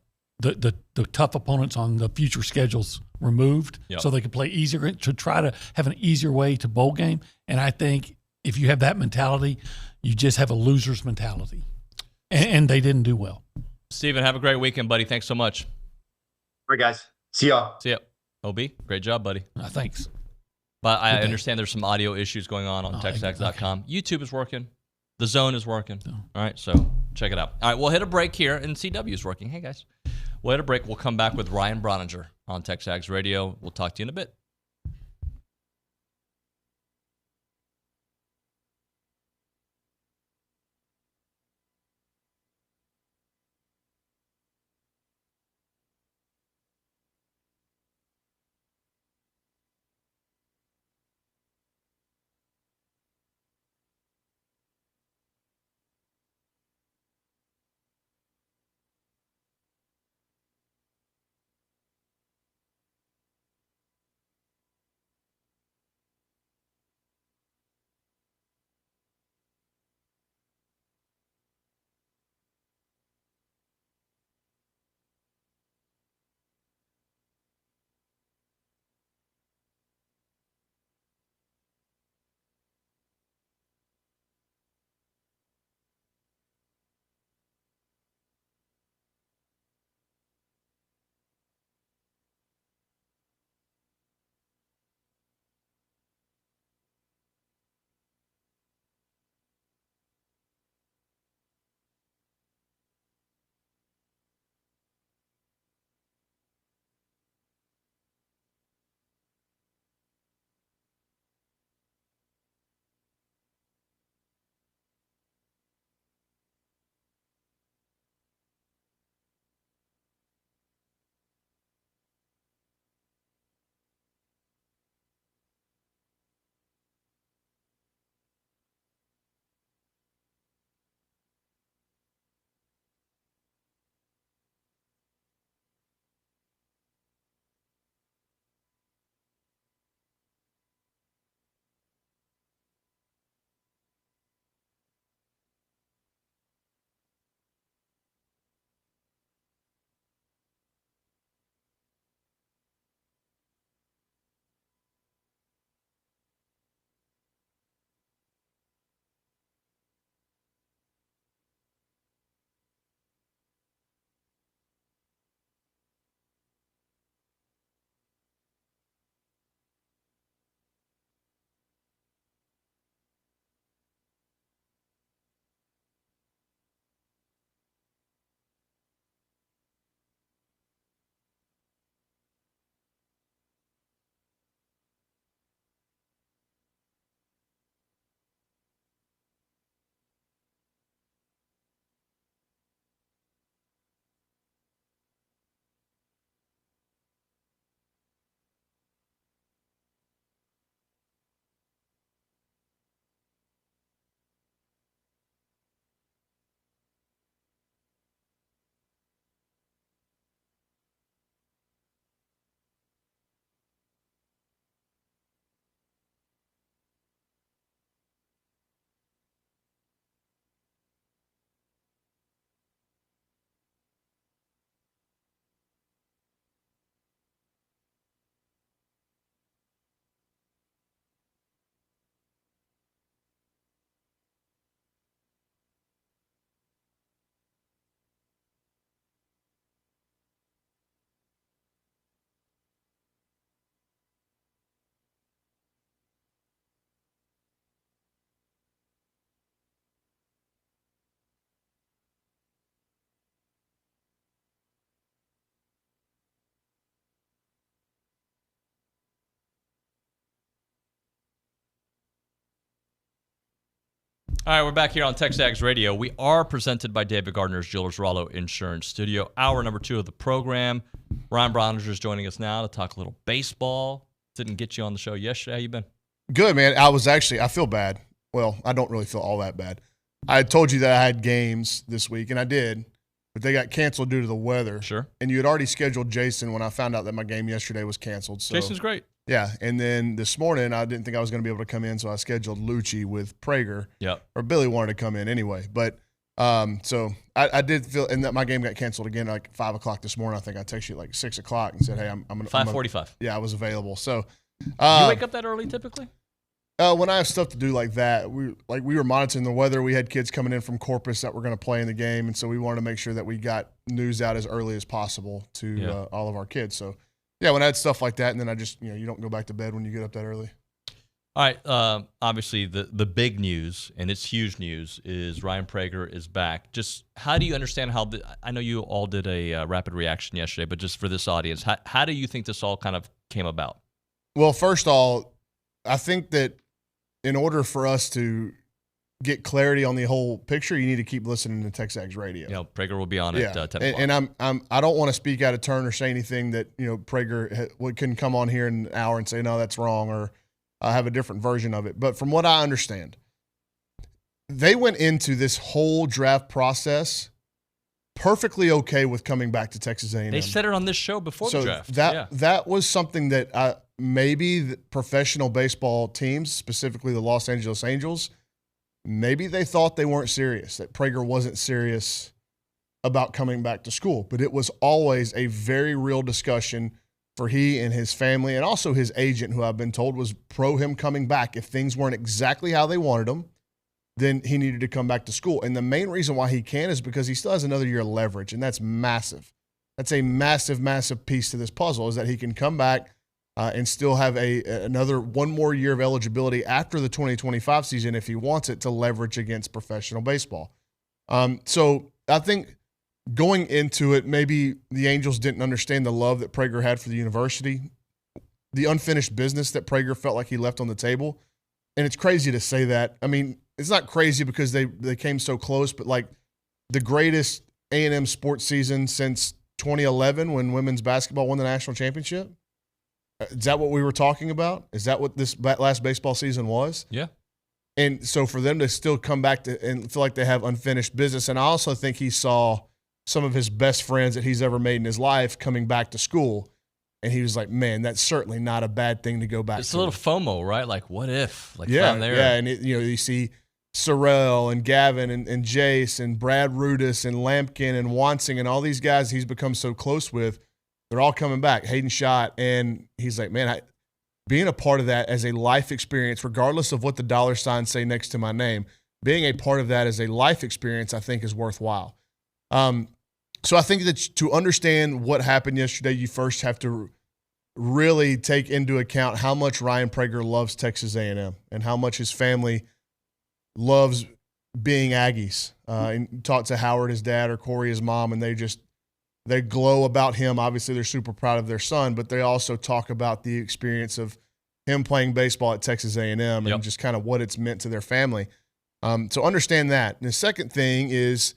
tough opponents on the future schedules removed, so they could play easier, to try to have an easier way to bowl game. And I think if you have that mentality, you just have a loser's mentality. And they didn't do well. Stephen, have a great weekend, buddy. Thanks so much. All right, guys. See y'all. See ya. OB, great job, buddy. Thanks. But I understand there's some audio issues going on TexAgs.com. Okay. YouTube is working. The Zone is working. All right, so check it out. All right, we'll hit a break here, and CW is working. Hey, guys. We'll hit a break. We'll come back with Ryan Brauninger on TexAgs Radio. We'll talk to you in a bit. All right, we're back here on TexAgs Radio. We are presented by David Gardner's Jewelers Rollo Insurance Studio. Hour number 2 of the program. Ryan Brauninger is joining us now to talk a little baseball. Didn't get you on the show yesterday. How you been? Good, man. I feel bad. Well, I don't really feel all that bad. I had told you that I had games this week, and I did, but they got canceled due to the weather. Sure. And you had already scheduled Jason when I found out that my game yesterday was canceled. So, Jason's great. Yeah, and then this morning I didn't think I was going to be able to come in, so I scheduled Liucci with Prager. Yep. Or Billy wanted to come in anyway, but so I did feel, and that my game got canceled again like 5 o'clock this morning. I think I texted you like 6 o'clock and said, "Hey, I'm gonna 5:45." Yeah, I was available. So You wake up that early typically? When I have stuff to do like that, we were monitoring the weather. We had kids coming in from Corpus that were going to play in the game, and so we wanted to make sure that we got news out as early as possible to all of our kids. So. Yeah, when I had stuff like that, and then I just, you don't go back to bed when you get up that early. All right. Obviously, the big news, and it's huge news, is Ryan Prager is back. Just how do you understand I know you all did a rapid reaction yesterday, but just for this audience, how do you think this all kind of came about? Well, first of all, I think that in order for us to get clarity on the whole picture, you need to keep listening to TexAgs Radio. Prager will be on at 10 o'clock. And I don't want to speak out of turn or say anything that Prager can come on here in an hour and say no, that's wrong, or I have a different version of it. But from what I understand, they went into this whole draft process perfectly okay with coming back to Texas A&M. They said it on this show before the draft. That was something that maybe the professional baseball teams, specifically the Los Angeles Angels, maybe they thought they weren't serious, that Prager wasn't serious about coming back to school. But it was always a very real discussion for he and his family, and also his agent, who I've been told was pro him coming back. If things weren't exactly how they wanted them, then he needed to come back to school. And the main reason why he can is because he still has another year of leverage, and that's massive. That's a massive, massive piece to this puzzle, is that he can come back and still have another one more year of eligibility after the 2025 season if he wants it, to leverage against professional baseball. So I think going into it, maybe the Angels didn't understand the love that Prager had for the university, the unfinished business that Prager felt like he left on the table. And it's crazy to say that. I mean, it's not crazy because they came so close, but like the greatest A&M sports season since 2011 when women's basketball won the national championship. Is that what we were talking about? Is that what this last baseball season was? Yeah. And so for them to still come back to and feel like they have unfinished business, and I also think he saw some of his best friends that he's ever made in his life coming back to school, and he was like, man, that's certainly not a bad thing to go back to. It's a little FOMO, right? Like, what if? Like, if yeah, I'm there. yeah, and you see Sorrell and Gavin and Jace and Brad Rudis and Lampkin and Wansing and all these guys he's become so close with. They're all coming back. Hayden Schott, and he's like, man, being a part of that as a life experience, regardless of what the dollar signs say next to my name, being a part of that as a life experience, I think is worthwhile. So I think that to understand what happened yesterday, you first have to really take into account how much Ryan Prager loves Texas A&M and how much his family loves being Aggies. And talked to Howard, his dad, or Corey, his mom, and they glow about him. Obviously, they're super proud of their son, but they also talk about the experience of him playing baseball at Texas A&M and just kind of what it's meant to their family. So understand that. And the second thing is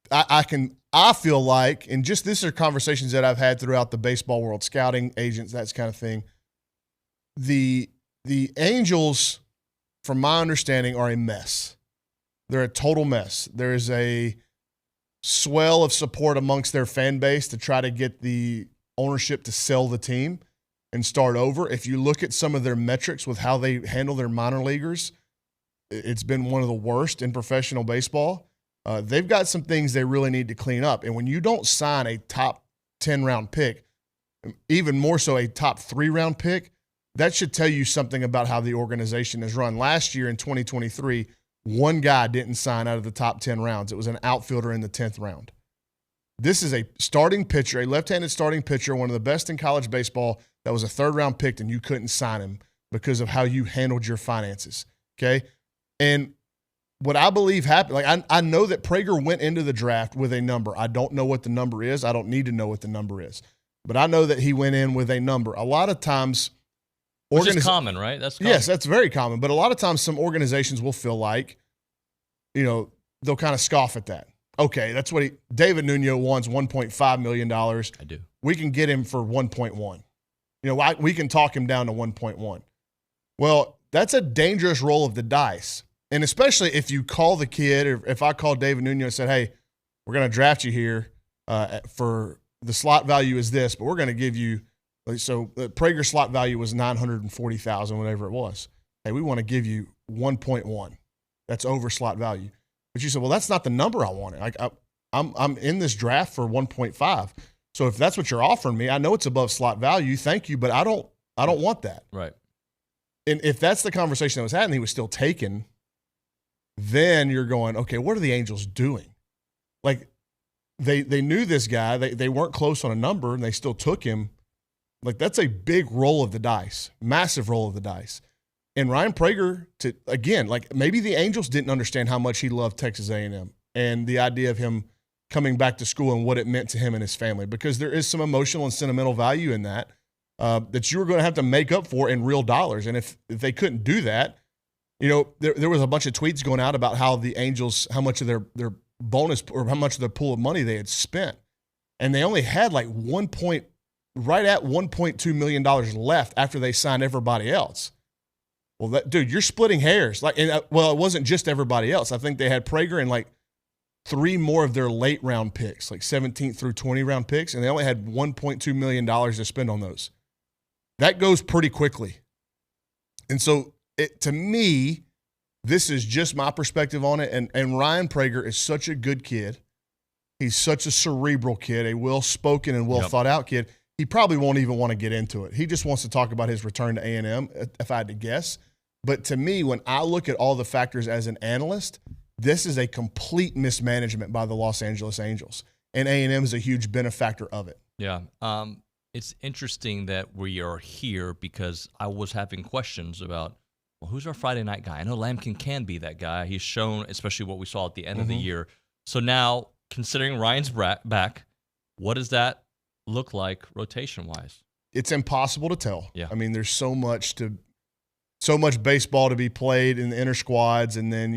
I feel like, and just this are conversations that I've had throughout the baseball world, scouting, agents, that kind of thing. The Angels, from my understanding, are a mess. They're a total mess. There is a swell of support amongst their fan base to try to get the ownership to sell the team and start over. If you look at some of their metrics with how they handle their minor leaguers, it's been one of the worst in professional baseball. They've got some things they really need to clean up. And when you don't sign a top 10 round pick, even more so a top 3 round pick, that should tell you something about how the organization is run. Last year in 2023, one guy didn't sign out of the top 10 rounds. It was an outfielder in the 10th round. This is a starting pitcher, a left-handed starting pitcher, one of the best in college baseball, that was a 3rd-round pick, and you couldn't sign him because of how you handled your finances, okay? And what I believe happened, like I know that Prager went into the draft with a number. I don't know what the number is. I don't need to know what the number is. But I know that he went in with a number. A lot of times Which is common, right? That's common. Yes, that's very common. But a lot of times some organizations will feel like, they'll kind of scoff at that. Okay, that's what David Nuño wants $1.5 million. I do. We can get him for 1.1. We can talk him down to 1.1. Well, that's a dangerous roll of the dice. And especially if you call the kid, or if I called David Nuño and said, hey, we're going to draft you here for the slot value is this, but we're going to give you, so the Prager slot value was $940,000, whatever it was. Hey, we want to give you 1.1. That's over slot value. But you said, well, that's not the number I wanted. Like I'm in this draft for 1.5. So if that's what you're offering me, I know it's above slot value. Thank you, but I don't want that. Right. And if that's the conversation that was had and he was still taken, then you're going, okay, what are the Angels doing? Like they knew this guy. They weren't close on a number and they still took him. Like that's a big roll of the dice, massive roll of the dice. And Ryan Prager, maybe the Angels didn't understand how much he loved Texas A&M and the idea of him coming back to school and what it meant to him and his family, because there is some emotional and sentimental value in that that you were going to have to make up for in real dollars. And if they couldn't do that, there was a bunch of tweets going out about how the Angels, how much of their bonus or how much of their pool of money they had spent. And they only had like right at $1.2 million left after they signed everybody else. Well, dude, you're splitting hairs. It wasn't just everybody else. I think they had Prager and like 3 more of their late round picks, like 17th through 20 round picks, and they only had $1.2 million to spend on those. That goes pretty quickly. And so, to me, this is just my perspective on it. And Ryan Prager is such a good kid. He's such a cerebral kid, a well-spoken and well-thought-out kid. He probably won't even want to get into it. He just wants to talk about his return to A&M, if I had to guess. But to me, when I look at all the factors as an analyst, this is a complete mismanagement by the Los Angeles Angels. And A&M is a huge benefactor of it. Yeah. It's interesting that we are here because I was having questions about, well, who's our Friday night guy? I know Lampkin can be that guy. He's shown, especially what we saw at the end of the year. So now, considering Ryan's back, what does that look like rotation-wise? It's impossible to tell. Yeah. I mean, there's so much baseball to be played in the inter squads, and then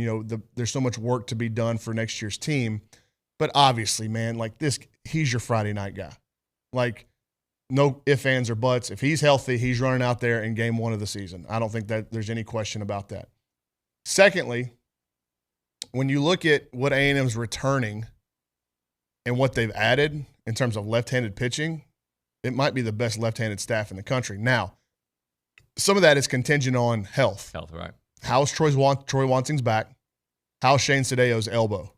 there's so much work to be done for next year's team. But obviously, man, like this, he's your Friday night guy. Like, no ifs, ands, or buts. If he's healthy, he's running out there in game 1 of the season. I don't think that there's any question about that. Secondly, when you look at what A&M's returning and what they've added in terms of left-handed pitching, it might be the best left-handed staff in the country. Now, some of that is contingent on health. Health, right. How's Troy Wanting's back? How's Shane Cedeo's elbow?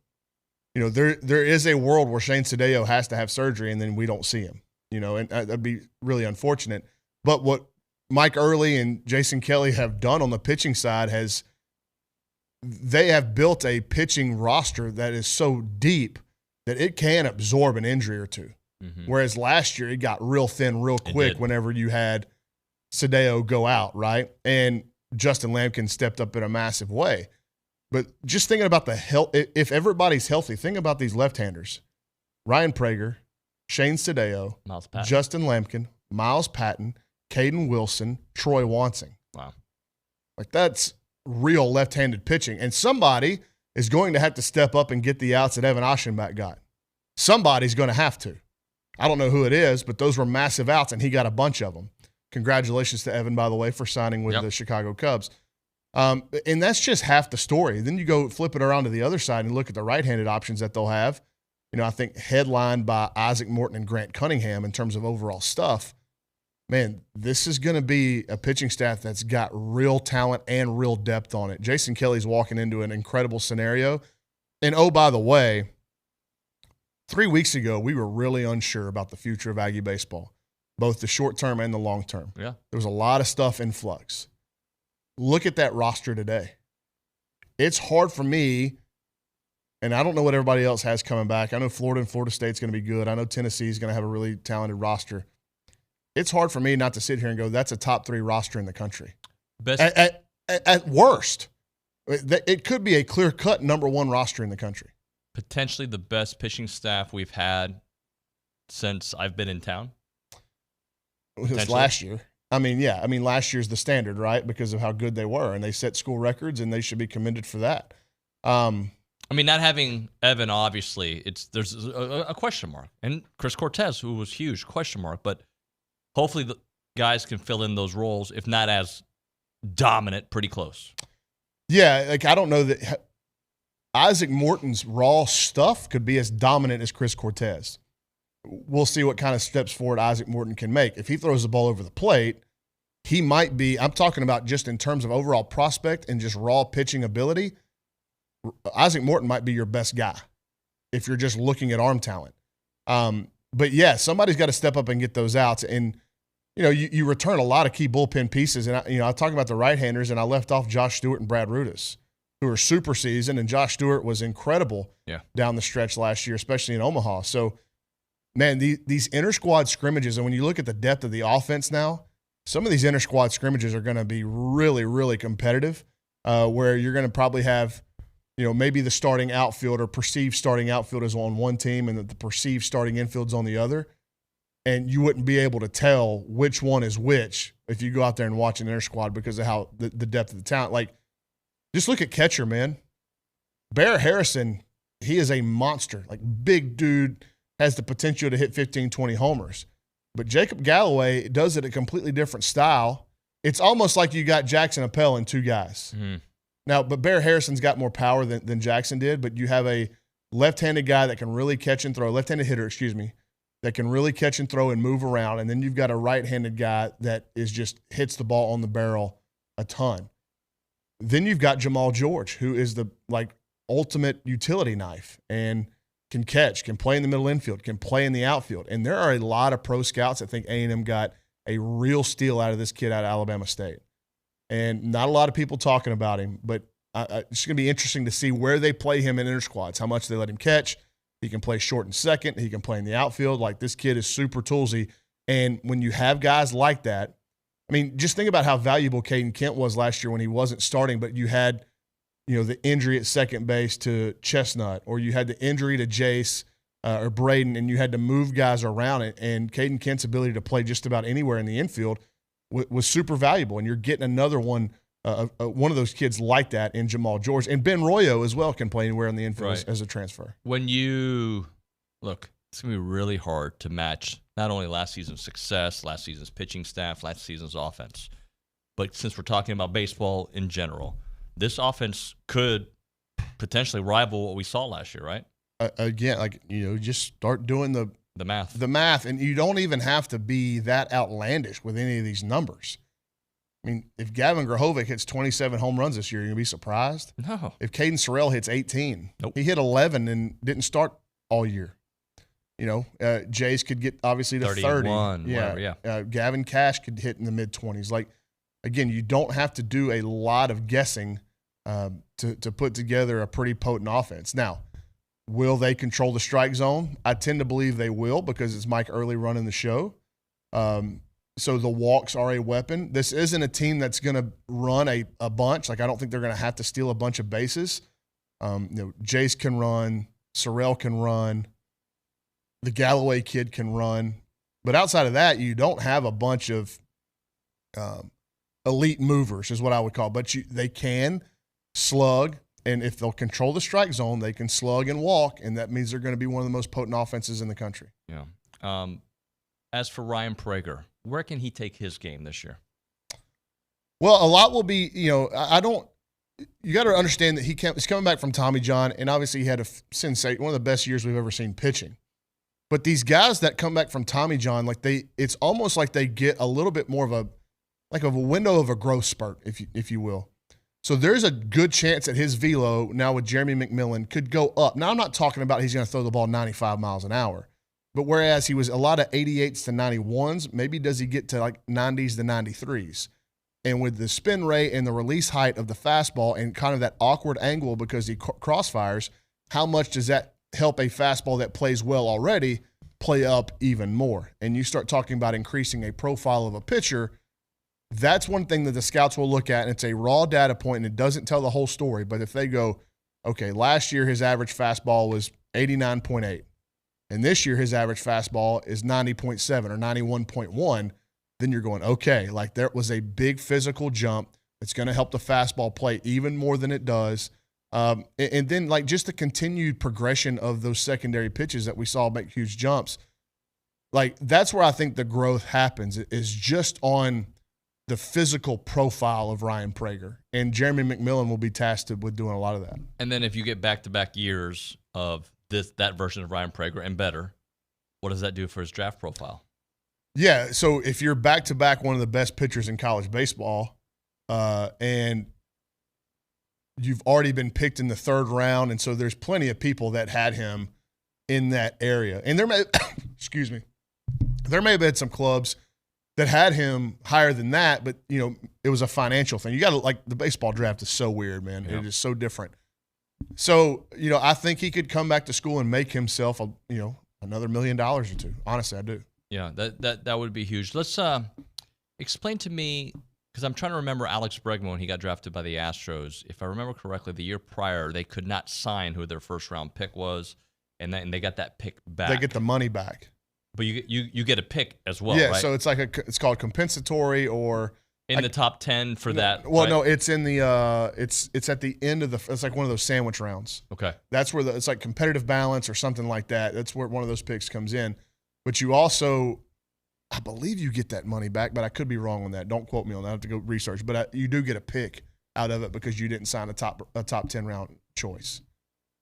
There is a world where Shane Cedeo has to have surgery and then we don't see him. And that'd be really unfortunate. But what Mike Early and Jason Kelly have done on the pitching side they have built a pitching roster that is so deep that it can absorb an injury or two. Mm-hmm. Whereas last year it got real thin real quick whenever you had Cedeo go out, right? And Justin Lampkin stepped up in a massive way. But just thinking about the health, if everybody's healthy, think about these left-handers. Ryan Prager, Shane Cedeo, Justin Lampkin, Miles Patton, Caden Wilson, Troy Wanting. Wow. Like that's real left-handed pitching. And somebody is going to have to step up and get the outs that Evan Aschenbach got. Somebody's going to have to. I don't know who it is, but those were massive outs, and he got a bunch of them. Congratulations to Evan, by the way, for signing with the Chicago Cubs. And that's just half the story. Then you go flip it around to the other side and look at the right-handed options that they'll have. I think headlined by Isaac Morton and Grant Cunningham in terms of overall stuff. Man, this is going to be a pitching staff that's got real talent and real depth on it. Jason Kelly's walking into an incredible scenario. And, oh, by the way, 3 weeks ago, we were really unsure about the future of Aggie baseball, both the short term and the long term. Yeah. There was a lot of stuff in flux. Look at that roster today. It's hard for me, and I don't know what everybody else has coming back. I know Florida and Florida State's going to be good. I know Tennessee's going to have a really talented roster. It's hard for me not to sit here and go, that's a top 3 roster in the country. At worst. It could be a clear-cut number 1 roster in the country. Potentially the best pitching staff we've had since I've been in town. It was last year. I mean, yeah. I mean, last year's the standard, right? Because of how good they were, and they set school records, and they should be commended for that. I mean, not having Evan, obviously, there's a question mark. And Chris Cortez, who was huge, question mark. But hopefully the guys can fill in those roles, if not as dominant, pretty close. Yeah, like I don't know that Isaac Morton's raw stuff could be as dominant as Chris Cortez. We'll see what kind of steps forward Isaac Morton can make. If he throws the ball over the plate, he might be – I'm talking about just in terms of overall prospect and just raw pitching ability. Isaac Morton might be your best guy if you're just looking at arm talent. But, yeah, somebody's got to step up and get those outs. And, you return a lot of key bullpen pieces. And, I talked about the right-handers, and I left off Josh Stewart and Brad Rudis, who are super seasoned. And Josh Stewart was incredible down the stretch last year, especially in Omaha. So, man, these inter-squad scrimmages, and when you look at the depth of the offense now, some of these inter-squad scrimmages are going to be really, really competitive, where you're going to probably have, maybe the starting outfield or perceived starting outfield is on one team and the perceived starting infield's on the other, and you wouldn't be able to tell which one is which if you go out there and watch an inter-squad because of how the depth of the talent. Like, just look at catcher, man. Bear Harrison, he is a monster, like big dude, has the potential to hit 15, 20 homers. But Jacob Galloway does it a completely different style. It's almost like you got Jackson Appel and two guys. Mm-hmm. Now, but Bear Harrison's got more power than Jackson did, but you have a left-handed guy that can really catch and throw, left-handed hitter, that can really catch and throw and move around, and then you've got a right-handed guy that is just hits the ball on the barrel a ton. Then you've got Jamal George, who is the ultimate utility knife and can catch, can play in the middle infield, can play in the outfield. And there are a lot of pro scouts that think A&M got a real steal out of this kid out of Alabama State. And not a lot of people talking about him, but it's going to be interesting to see where they play him in inter-squads, how much they let him catch. He can play short and second. He can play in the outfield. Like, this kid is super toolsy. And when you have guys like that, I mean, just think about how valuable Caden Kent was last year when he wasn't starting, but you had – the injury at second base to Chestnut, or you had the injury to Jace or Braden, and you had to move guys around it. And Caden Kent's ability to play just about anywhere in the infield was super valuable. And you're getting another one of those kids like that in Jamal George. And Ben Royo as well can play anywhere in the infield as a transfer. When you look, it's going to be really hard to match not only last season's success, last season's pitching staff, last season's offense, but since we're talking about baseball in general, this offense could potentially rival what we saw last year, right? Again, just start doing the math. The math, and you don't even have to be that outlandish with any of these numbers. I mean, if Gavin Grahovic hits 27 home runs this year, you're going to be surprised? No. If Caden Sorrell hits 18, nope. He hit 11 and didn't start all year. Jace could get obviously to 31, 30. Yeah. Gavin Cash could hit in the mid-20s. Like, again, you don't have to do a lot of guessing to put together a pretty potent offense. Now, will they control the strike zone? I tend to believe they will because it's Mike Early running the show. So the walks are a weapon. This isn't a team that's going to run a bunch. Like, I don't think they're going to have to steal a bunch of bases. Jace can run. Sorrell can run. The Galloway kid can run. But outside of that, you don't have a bunch of elite movers is what I would call. But they can slug, and if they'll control the strike zone, they can slug and walk, and that means they're going to be one of the most potent offenses in the country. Yeah. As for Ryan Prager, where can he take his game this year? Well, a lot will be, you got to understand that he's coming back from Tommy John, and obviously he had one of the best years we've ever seen pitching. But these guys that come back from Tommy John, it's almost like they get a little bit more of a window of a growth spurt, if you will. So there's a good chance that his velo now with Jeremy McMillan could go up. Now, I'm not talking about he's going to throw the ball 95 miles an hour, but whereas he was a lot of 88s to 91s, maybe does he get to 90s to 93s? And with the spin rate and the release height of the fastball and kind of that awkward angle because he crossfires, how much does that help a fastball that plays well already play up even more? And you start talking about increasing a profile of a pitcher. That's one thing that the scouts will look at, and it's a raw data point, and it doesn't tell the whole story. But if they go, okay, last year his average fastball was 89.8, and this year his average fastball is 90.7 or 91.1, then you're going, okay, like there was a big physical jump. It's going to help the fastball play even more than it does. And then like just the continued progression of those secondary pitches that we saw make huge jumps. Like that's where I think the growth happens, is just on the physical profile of Ryan Prager. And Jeremy McMillan will be tasked with doing a lot of that. And then if you get back-to-back years of that version of Ryan Prager and better, what does that do for his draft profile? Yeah, so if you're back-to-back one of the best pitchers in college baseball, and you've already been picked in the 3rd round, and so there's plenty of people that had him in that area. And there may excuse me. There may have been some clubs that had him higher than that, but you know, it was a financial thing. You got to, like, the baseball draft is so weird, man. Yeah. It is so different. So, you know, I think he could come back to school and make himself another $1 million or two. Honestly, I do. Yeah, that would be huge. Let's explain to me, because I'm trying to remember Alex Bregman when he got drafted by the Astros. If I remember correctly, the year prior, they could not sign who their first-round pick was, and they got that pick back. They get the money back. But you get a pick as well, yeah, right? So it's like it's called compensatory, or in the top 10 for that. Well, right? no, it's in the it's at the end of it's like one of those sandwich rounds. Okay, that's where it's like competitive balance or something like that. That's where one of those picks comes in. But you also, I believe you get that money back, but I could be wrong on that. Don't quote me on that. I have to go research. But you do get a pick out of it because you didn't sign a top 10 round choice.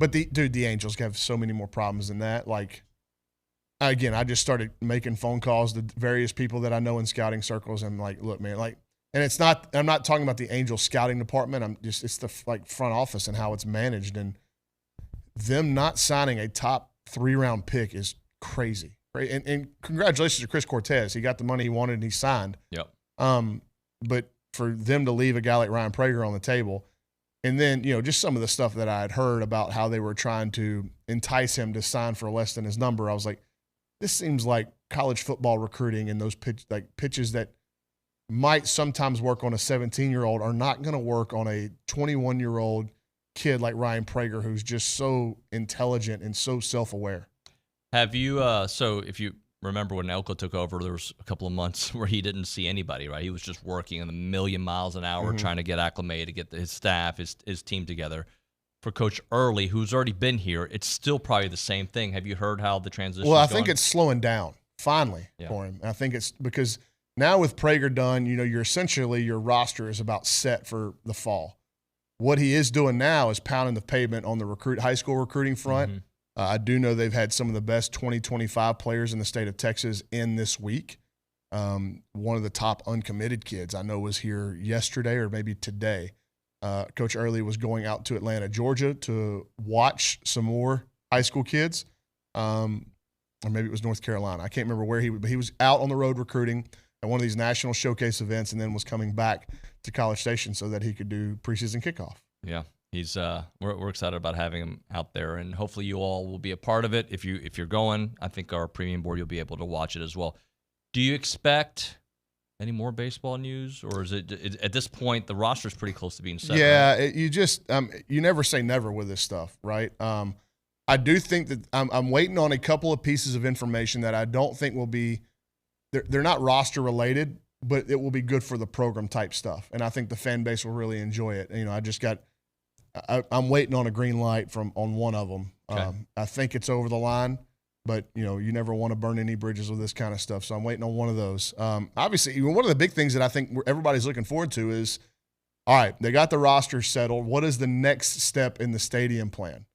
But the Angels have so many more problems than that. Like, again, I just started making phone calls to various people that I know in scouting circles. And like, look, man, like, and it's not, I'm not talking about the Angels scouting department. It's the like front office and how it's managed. And them not signing a top 3-round pick is crazy. Right? And congratulations to Chris Cortez. He got the money he wanted and he signed. Yep. But for them to leave a guy like Ryan Prager on the table, and then, you know, just some of the stuff that I had heard about how they were trying to entice him to sign for less than his number, I was like, this seems like college football recruiting, and those pitches that might sometimes work on a 17-year-old are not going to work on a 21-year-old kid like Ryan Prager, who's just so intelligent and so self-aware. Have you so if you remember when Elko took over, there was a couple of months where he didn't see anybody, right? He was just working at 1,000,000 miles an hour trying to get acclimated, get his staff, his team together. For Coach Early, who's already been here, it's still probably the same thing. Have you heard how the transition Well, I is going? think it's slowing down, finally, for him. And I think it's because now with Prager done, you know, your roster is about set for the fall. What he is doing now is pounding the pavement on the high school recruiting front. I do know they've had some of the best 2025 players in the state of Texas in this week. One of the top uncommitted kids I know was here yesterday or maybe today. Coach Early was going out to Atlanta, Georgia to watch some more high school kids. Or maybe it was North Carolina. I can't remember where but he was out on the road recruiting at one of these national showcase events and then was coming back to College Station so that he could do preseason kickoff. Yeah. He's we're excited about having him out there, and hopefully you all will be a part of it. If you're going, I think our premium board, you'll be able to watch it as well. Do you expect any more baseball news, or is it at this point the roster is pretty close to being set? Yeah, right? You just you never say never with this stuff, right? I do think that I'm waiting on a couple of pieces of information that I don't think will be they're not roster related, but it will be good for the program type stuff, and I think the fan base will really enjoy it. You know, I'm waiting on a green light on one of them. Okay. I think it's over the line, but you know, you never want to burn any bridges with this kind of stuff. So I'm waiting on one of those. Obviously, one of the big things that I think everybody's looking forward to is, all right, they got the roster settled. What is the next step in the stadium plan?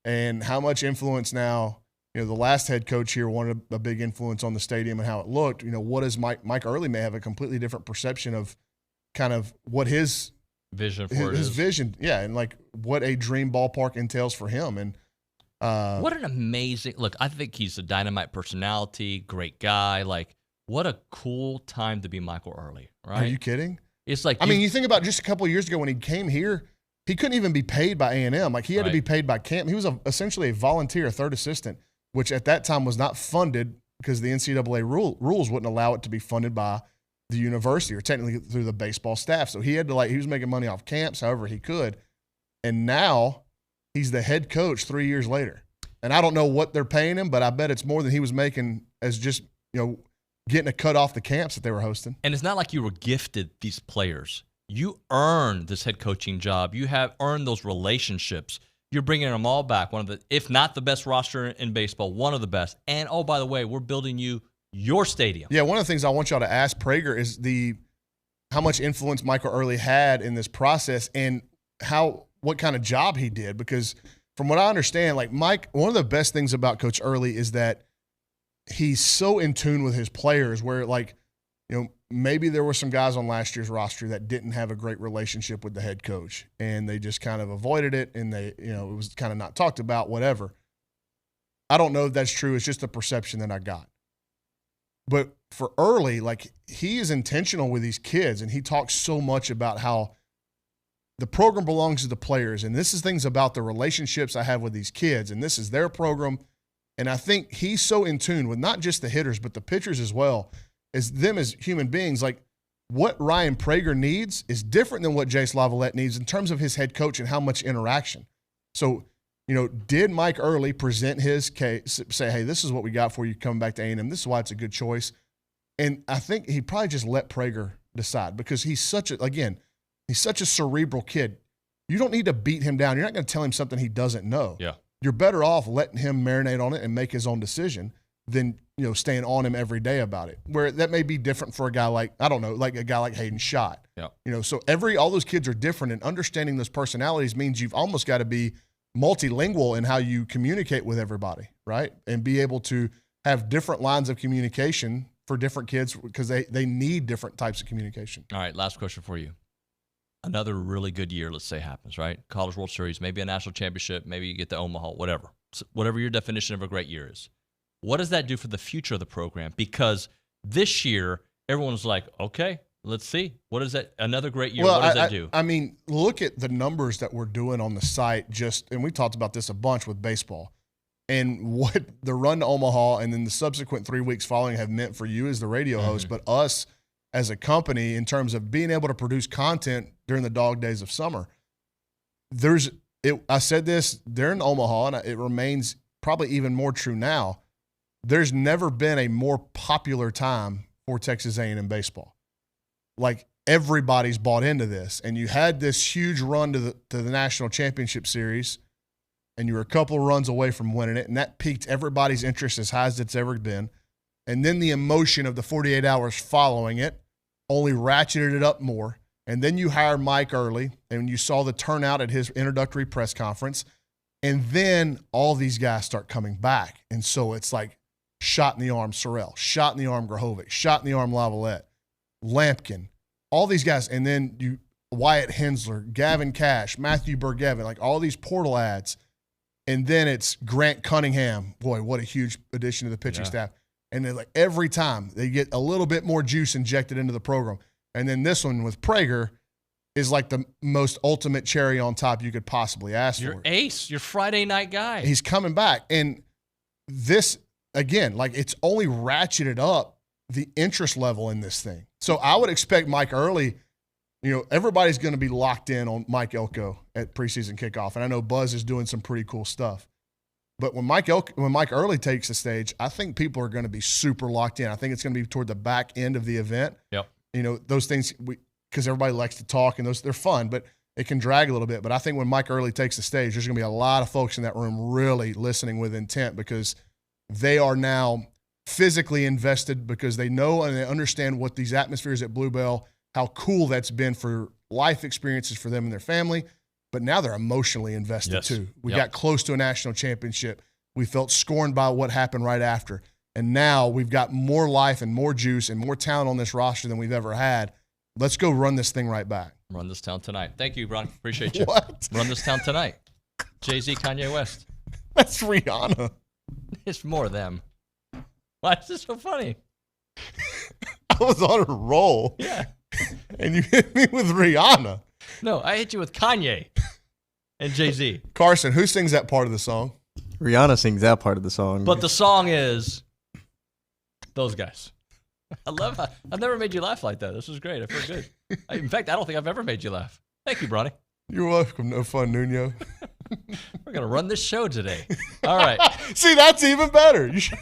And how much influence now, you know, the last head coach here wanted a big influence on the stadium and how it looked. You know, what is Mike Early may have a completely different perception of kind of what his vision for his vision, yeah, and like what a dream ballpark entails for him. And what an amazing look! I think he's a dynamite personality, great guy. Like, what a cool time to be Michael Early, right? Are you kidding? It's like, I mean, you think about just a couple of years ago when he came here, he couldn't even be paid by A&M. Like, he had to be paid by camp. He was essentially a volunteer, third assistant, which at that time was not funded because the NCAA rules wouldn't allow it to be funded by the university or technically through the baseball staff. So he had to he was making money off camps however he could. And now he's the head coach 3 years later. And I don't know what they're paying him, but I bet it's more than he was making as just, you know, getting a cut off the camps that they were hosting. And it's not like you were gifted these players. You earned this head coaching job. You have earned those relationships. You're bringing them all back. One of the, if not the best roster in baseball, one of the best. And, oh, by the way, we're building you your stadium. Yeah, one of the things I want y'all to ask Prager is how much influence Michael Early had in this process and what kind of job he did. Because from what I understand, like Mike, one of the best things about Coach Early is that he's so in tune with his players where, like, you know, maybe there were some guys on last year's roster that didn't have a great relationship with the head coach and they just kind of avoided it and they, you know, it was kind of not talked about, whatever. I don't know if that's true. It's just a perception that I got. But for Early, like, he is intentional with these kids and he talks so much about how the program belongs to the players. And this is things about the relationships I have with these kids. And this is their program. And I think he's so in tune with not just the hitters, but the pitchers as well, as them as human beings. Like, what Ryan Prager needs is different than what Jace Lavalette needs in terms of his head coach and how much interaction. So, you know, did Mike Early present his case, say, hey, this is what we got for you coming back to A&M. This is why it's a good choice. And I think he probably just let Prager decide because he's such a cerebral kid. You don't need to beat him down. You're not going to tell him something he doesn't know. Yeah. You're better off letting him marinate on it and make his own decision than, you know, staying on him every day about it. Where that may be different for a guy like, I don't know, like a guy like Hayden Schott. Yeah. You know, so all those kids are different, and understanding those personalities means you've almost got to be multilingual in how you communicate with everybody, right? And be able to have different lines of communication for different kids because they need different types of communication. All right, last question for you. Another really good year, let's say, happens, right? College World Series, maybe a national championship, maybe you get to Omaha, whatever. So whatever your definition of a great year is. What does that do for the future of the program? Because this year, everyone's like, okay, let's see. What is that? Another great year. Well, what does that do? I mean, look at the numbers that we're doing on the site and we talked about this a bunch with baseball, and what the run to Omaha and then the subsequent 3 weeks following have meant for you as the radio host, but us as a company in terms of being able to produce content during the dog days of summer. I said this during Omaha, and it remains probably even more true now. There's never been a more popular time for Texas A&M baseball. Like, everybody's bought into this, and you had this huge run to the national championship series, and you were a couple of runs away from winning it, and that piqued everybody's interest as high as it's ever been. And then the emotion of the 48 hours following it only ratcheted it up more. And then you hired Mike Early, and you saw the turnout at his introductory press conference, and then all these guys start coming back. And so it's like shot in the arm Sorrell, shot in the arm Grahovic, shot in the arm Lavalette, Lampkin, all these guys. And then Wyatt Hensler, Gavin Cash, Matthew Burgevin, like all these portal ads. And then it's Grant Cunningham. Boy, what a huge addition to the pitching staff. And then, like, every time they get a little bit more juice injected into the program. And then this one with Prager is like the most ultimate cherry on top you could possibly ask for. Your ace, your Friday night guy. He's coming back. And this, again, like, it's only ratcheted up the interest level in this thing. So I would expect Mike Early, you know, everybody's going to be locked in on Mike Elko at preseason kickoff. And I know Buzz is doing some pretty cool stuff. But when Mike Early takes the stage, I think people are going to be super locked in. I think it's going to be toward the back end of the event. Yep. You know, those things, because everybody likes to talk, and they're fun, but it can drag a little bit. But I think when Mike Early takes the stage, there's going to be a lot of folks in that room really listening with intent, because they are now physically invested, because they know and they understand what these atmospheres at Bluebell, how cool that's been for life experiences for them and their family. But now they're emotionally invested too. We got close to a national championship. We felt scorned by what happened right after. And now we've got more life and more juice and more talent on this roster than we've ever had. Let's go run this thing right back. Run this town tonight. Thank you, Bron. Appreciate you. What? Run this town tonight. Jay-Z, Kanye West. That's Rihanna. It's more them. Why is this so funny? I was on a roll. Yeah. And you hit me with Rihanna. No, I hit you with Kanye and Jay-Z. Carson, who sings that part of the song? Rihanna sings that part of the song. But the song is those guys. I love how I've never made you laugh like that. This was great. I feel good. In fact, I don't think I've ever made you laugh. Thank you, Bronny. You're welcome. No fun, Nuño. We're going to run this show today. All right. See, that's even better. You should...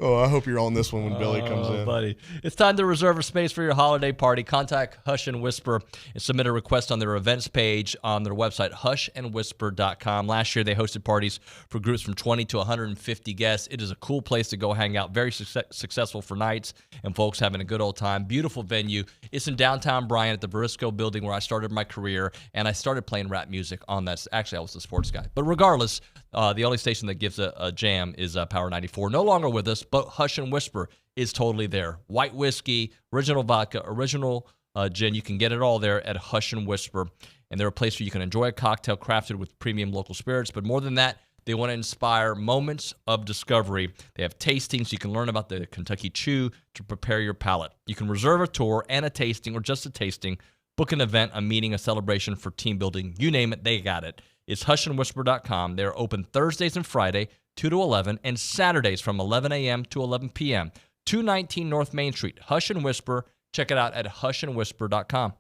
Oh, I hope you're on this one when Billy comes in. Buddy. It's time to reserve a space for your holiday party. Contact Hush and Whisper and submit a request on their events page on their website, hushandwhisper.com. Last year, they hosted parties for groups from 20 to 150 guests. It is a cool place to go hang out. Very successful for nights and folks having a good old time. Beautiful venue. It's in downtown Bryan at the Barisco building where I started my career, and I started playing rap music on that. Actually, I was the sports guy. But regardless, the only station that gives a jam is Power 94. No longer with us, but Hush and Whisper is totally there. White whiskey, original vodka, original gin. You can get it all there at Hush and Whisper. And they're a place where you can enjoy a cocktail crafted with premium local spirits. But more than that, they want to inspire moments of discovery. They have tastings. You can learn about the Kentucky Chew to prepare your palate. You can reserve a tour and a tasting or just a tasting. Book an event, a meeting, a celebration for team building. You name it, they got it. It's hushandwhisper.com. They're open Thursdays and Friday, 2 to 11, and Saturdays from 11 a.m. to 11 p.m. 219 North Main Street. Hush and Whisper. Check it out at hushandwhisper.com.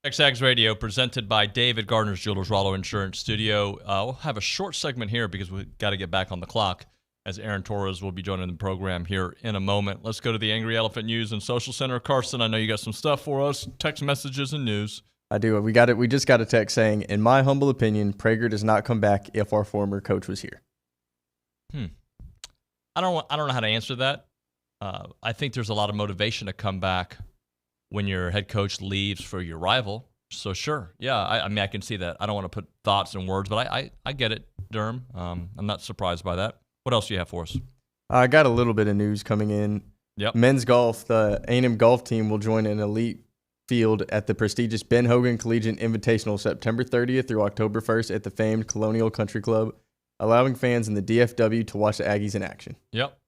TexAgs Radio, presented by David Gardner's Jewelers, Rollo Insurance Studio. We'll have a short segment here because we've got to get back on the clock, as Aaron Torres will be joining the program here in a moment. Let's go to the Angry Elephant News and Social Center. Carson, I know you got some stuff for us, text messages and news. I do. We just got a text saying, in my humble opinion, Prager does not come back if our former coach was here. I don't know how to answer that. I think there's a lot of motivation to come back when your head coach leaves for your rival. So sure, yeah. I mean, I can see that. I don't want to put thoughts in words, but I get it, Durham. I'm not surprised by that. What else do you have for us? I got a little bit of news coming in. Yep. Men's golf, the A&M golf team will join an elite field at the prestigious Ben Hogan Collegiate Invitational September 30th through October 1st at the famed Colonial Country Club, allowing fans in the DFW to watch the Aggies in action. Yep.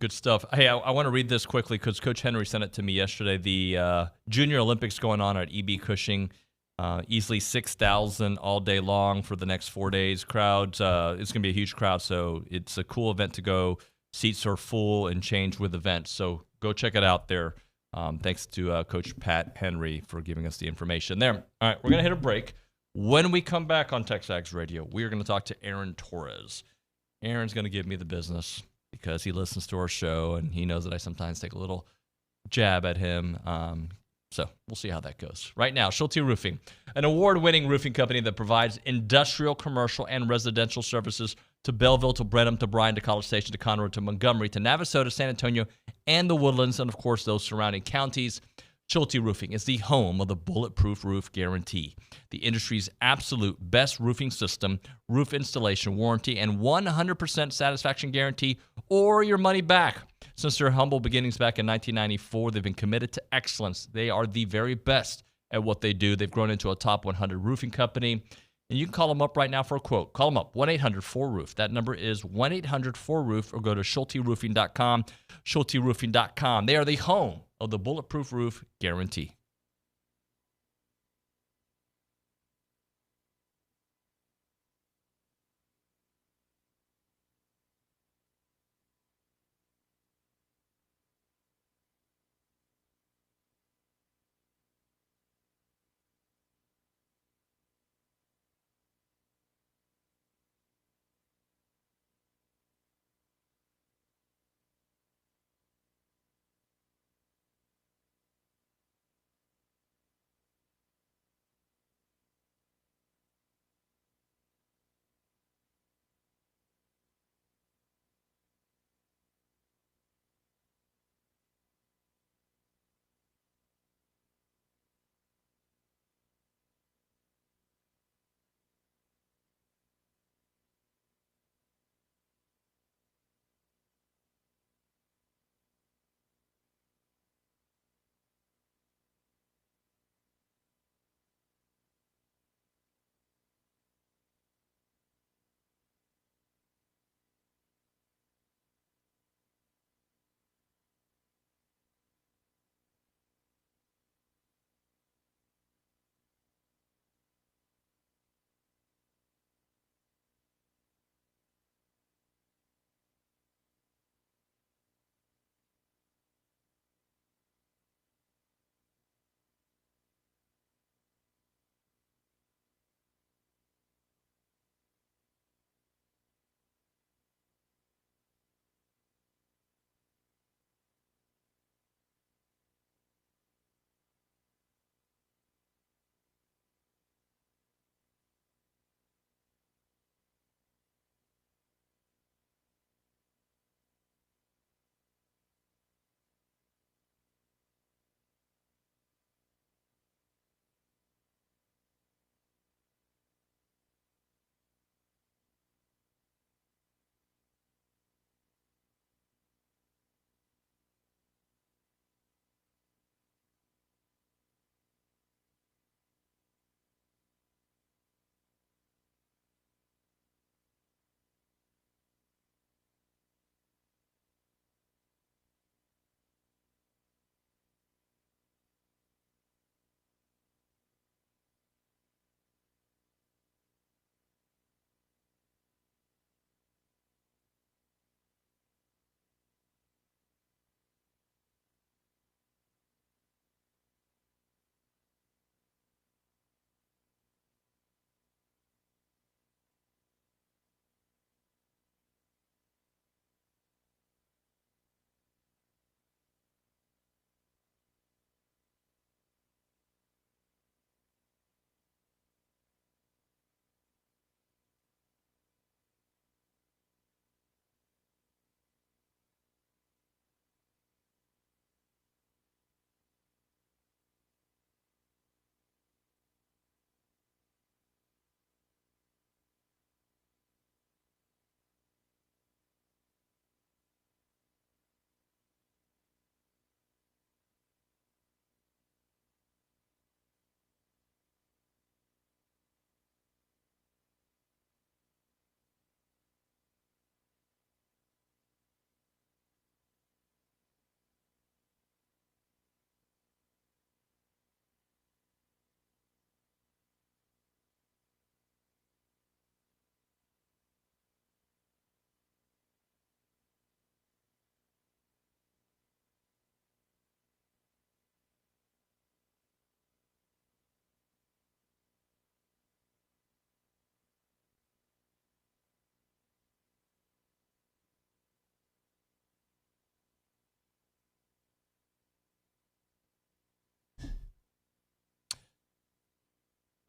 Good stuff. Hey, I want to read this quickly because Coach Henry sent it to me yesterday. The Junior Olympics going on at EB Cushing, easily 6,000 all day long for the next 4 days. Crowds, it's going to be a huge crowd, so it's a cool event to go. Seats are full and change with events, so go check it out there. Thanks to Coach Pat Henry for giving us the information there. All right, we're going to hit a break. When we come back on TexAgs Radio, we are going to talk to Aaron Torres. Aaron's going to give me the business because he listens to our show and he knows that I sometimes take a little jab at him. So we'll see how that goes. Right now, Schulte Roofing, an award-winning roofing company that provides industrial, commercial, and residential services to Belleville, to Brenham, to Bryan, to College Station, to Conroe, to Montgomery, to Navasota, San Antonio, and the Woodlands, and of course those surrounding counties. Schulte Roofing is the home of the Bulletproof Roof Guarantee, the industry's absolute best roofing system, roof installation warranty, and 100% satisfaction guarantee, or your money back. Since their humble beginnings back in 1994, they've been committed to excellence. They are the very best at what they do. They've grown into a top 100 roofing company. And you can call them up right now for a quote. Call them up, 1-800-4ROOF. That number is 1-800-4ROOF, or go to SchulteRoofing.com, SchulteRoofing.com. They are the home of the Bulletproof Roof Guarantee.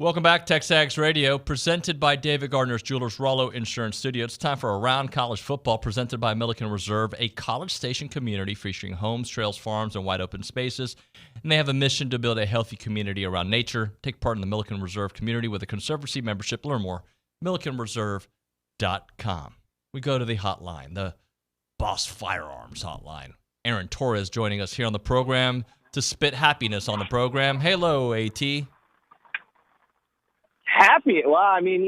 Welcome back, TexAgs Radio, presented by David Gardner's Jewelers Rollo Insurance Studio. It's time for Around College Football, presented by Milliken Reserve, a College Station community featuring homes, trails, farms, and wide open spaces. And they have a mission to build a healthy community around nature. Take part in the Milliken Reserve community with a Conservancy membership. Learn more, millikenreserve.com. We go to the hotline, the Boss Firearms hotline. Aaron Torres joining us here on the program to spit happiness on the program. Hello, AT. Happy. Well, I mean,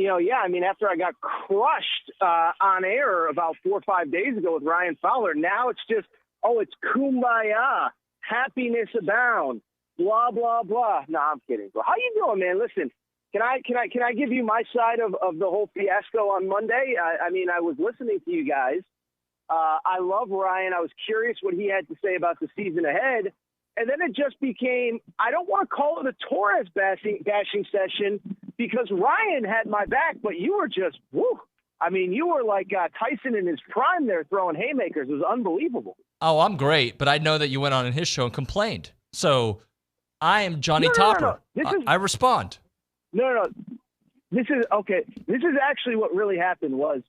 after I got crushed on air about 4 or 5 days ago with Ryan Fowler, now it's just, it's kumbaya, happiness abound, blah, blah, blah. No, I'm kidding. How you doing, man? Listen, can I give you my side of the whole fiasco on Monday? I was listening to you guys. I love Ryan. I was curious what he had to say about the season ahead. And then it just became, I don't want to call it a Torres bashing session because Ryan had my back, but you were just, woo. I mean, you were like Tyson in his prime there throwing haymakers. It was unbelievable. Oh, I'm great, but I know that you went on in his show and complained. So I am Johnny Topper. No. I respond. No. This is, okay. This is actually what really happened was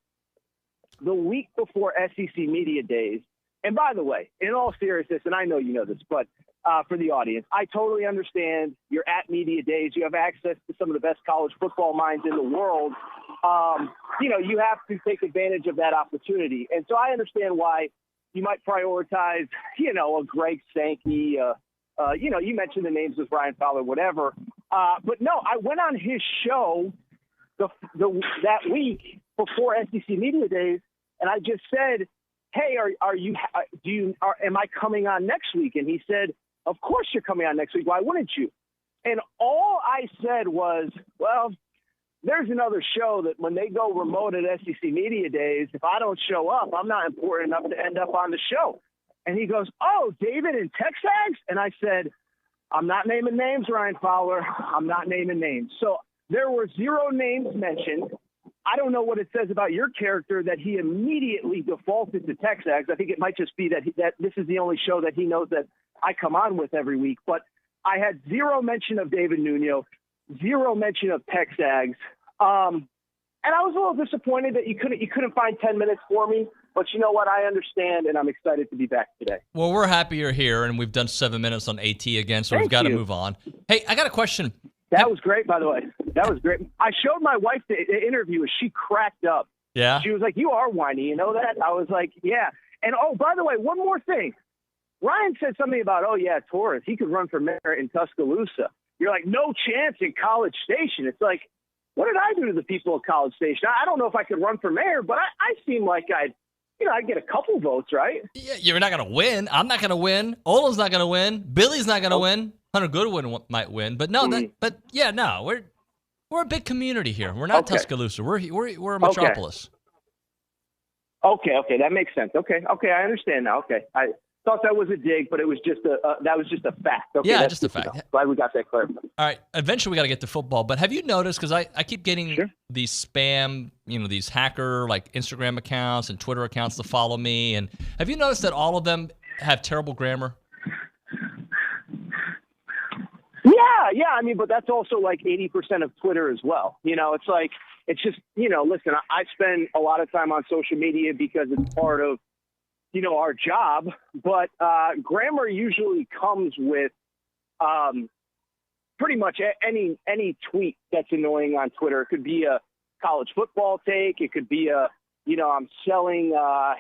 the week before SEC Media Days. And by the way, in all seriousness, and I know you know this, but for the audience, I totally understand you're at Media Days. You have access to some of the best college football minds in the world. You have to take advantage of that opportunity. And so I understand why you might prioritize, a Greg Sankey, you mentioned the names of Ryan Fowler, whatever. But no, I went on his show that week before SEC Media Days, and I just said, hey, am I coming on next week? And he said, of course you're coming on next week. Why wouldn't you? And all I said was, well, there's another show that when they go remote at SEC Media Days, if I don't show up, I'm not important enough to end up on the show. And he goes, oh, David and TexAgs? And I said, I'm not naming names, Ryan Fowler. I'm not naming names. So there were 0 names mentioned. I don't know what it says about your character that he immediately defaulted to TexAgs. I think it might just be that this is the only show that he knows that I come on with every week. But I had 0 mention of David Nuño, 0 mention of TexAgs. And I was a little disappointed that you couldn't find 10 minutes for me. But you know what? I understand, and I'm excited to be back today. Well, we're happy you're here, and we've done 7 minutes on AT again, so we've got to move on. Hey, I got a question. That was great, by the way. That was great. I showed my wife the interview, and she cracked up. Yeah? She was like, you are whiny, you know that? I was like, yeah. And, by the way, one more thing. Ryan said something about, Torres, he could run for mayor in Tuscaloosa. You're like, no chance in College Station. It's like, what did I do to the people of College Station? I don't know if I could run for mayor, but I seem like I'd get a couple votes, right? Yeah, you're not going to win. I'm not going to win. Olin's not going to win. Billy's not going to win. Hunter Goodwin might win. But no, we're a big community here. We're not Tuscaloosa. We're a metropolis. Okay, that makes sense. Okay, I understand now. Okay, I thought that was a dig, but it was just a fact. Okay, yeah, just a fact. Glad we got that clarified. All right, eventually we got to get to football. But have you noticed? Because I keep getting these spam, these hacker like Instagram accounts and Twitter accounts to follow me. And have you noticed that all of them have terrible grammar? Yeah. I mean, but that's also like 80% of Twitter as well. It's like, it's just, listen, I spend a lot of time on social media because it's part of, our job. But grammar usually comes with pretty much any tweet that's annoying on Twitter. It could be a college football take. It could be I'm selling,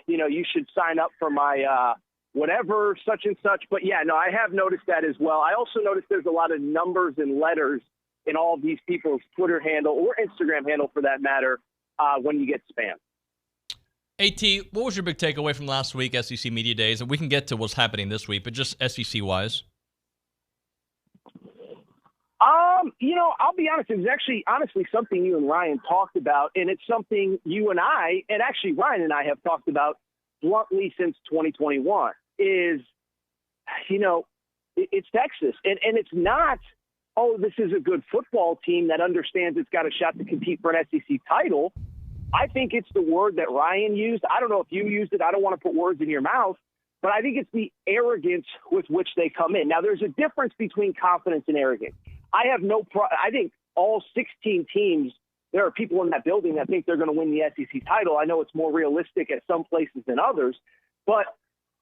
you should sign up for my whatever, such and such. But yeah, no, I have noticed that as well. I also noticed there's a lot of numbers and letters in all of these people's Twitter handle or Instagram handle for that matter when you get spam. AT, what was your big takeaway from last week, SEC Media Days? And we can get to what's happening this week, but just SEC-wise. I'll be honest. It was actually honestly something you and Ryan talked about, and it's something you and I, and actually Ryan and I have talked about bluntly since 2021 is, it's Texas. And it's not, this is a good football team that understands it's got a shot to compete for an SEC title. I think it's the word that Ryan used. I don't know if you used it. I don't want to put words in your mouth, but I think it's the arrogance with which they come in. Now, there's a difference between confidence and arrogance. I have I think all 16 teams, there are people in that building that think they're going to win the SEC title. I know it's more realistic at some places than others, but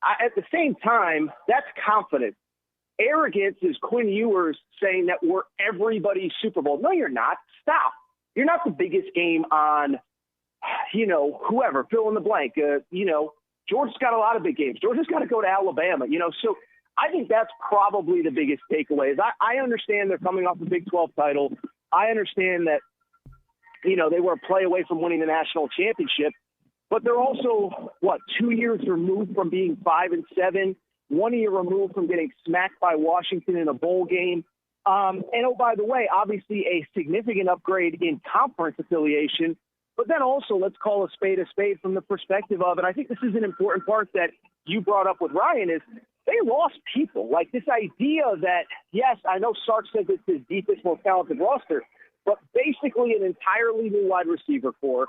at the same time, that's confidence. Arrogance is Quinn Ewers saying that we're everybody's Super Bowl. No, you're not. Stop. You're not the biggest game on, whoever, fill in the blank. Georgia's got a lot of big games. Georgia's got to go to Alabama, so I think that's probably the biggest takeaway. Is I understand they're coming off the Big 12 title. I understand that, they were a play away from winning the national championship, but they're also, 2 years removed from being 5-7, 1 year removed from getting smacked by Washington in a bowl game. And oh, by the way, obviously a significant upgrade in conference affiliation, but then also let's call a spade from the perspective of, and I think this is an important part that you brought up with Ryan, is they lost people. Like this idea that, yes, I know Sark said this is the deepest, most talented roster, but basically an entirely new wide receiver core.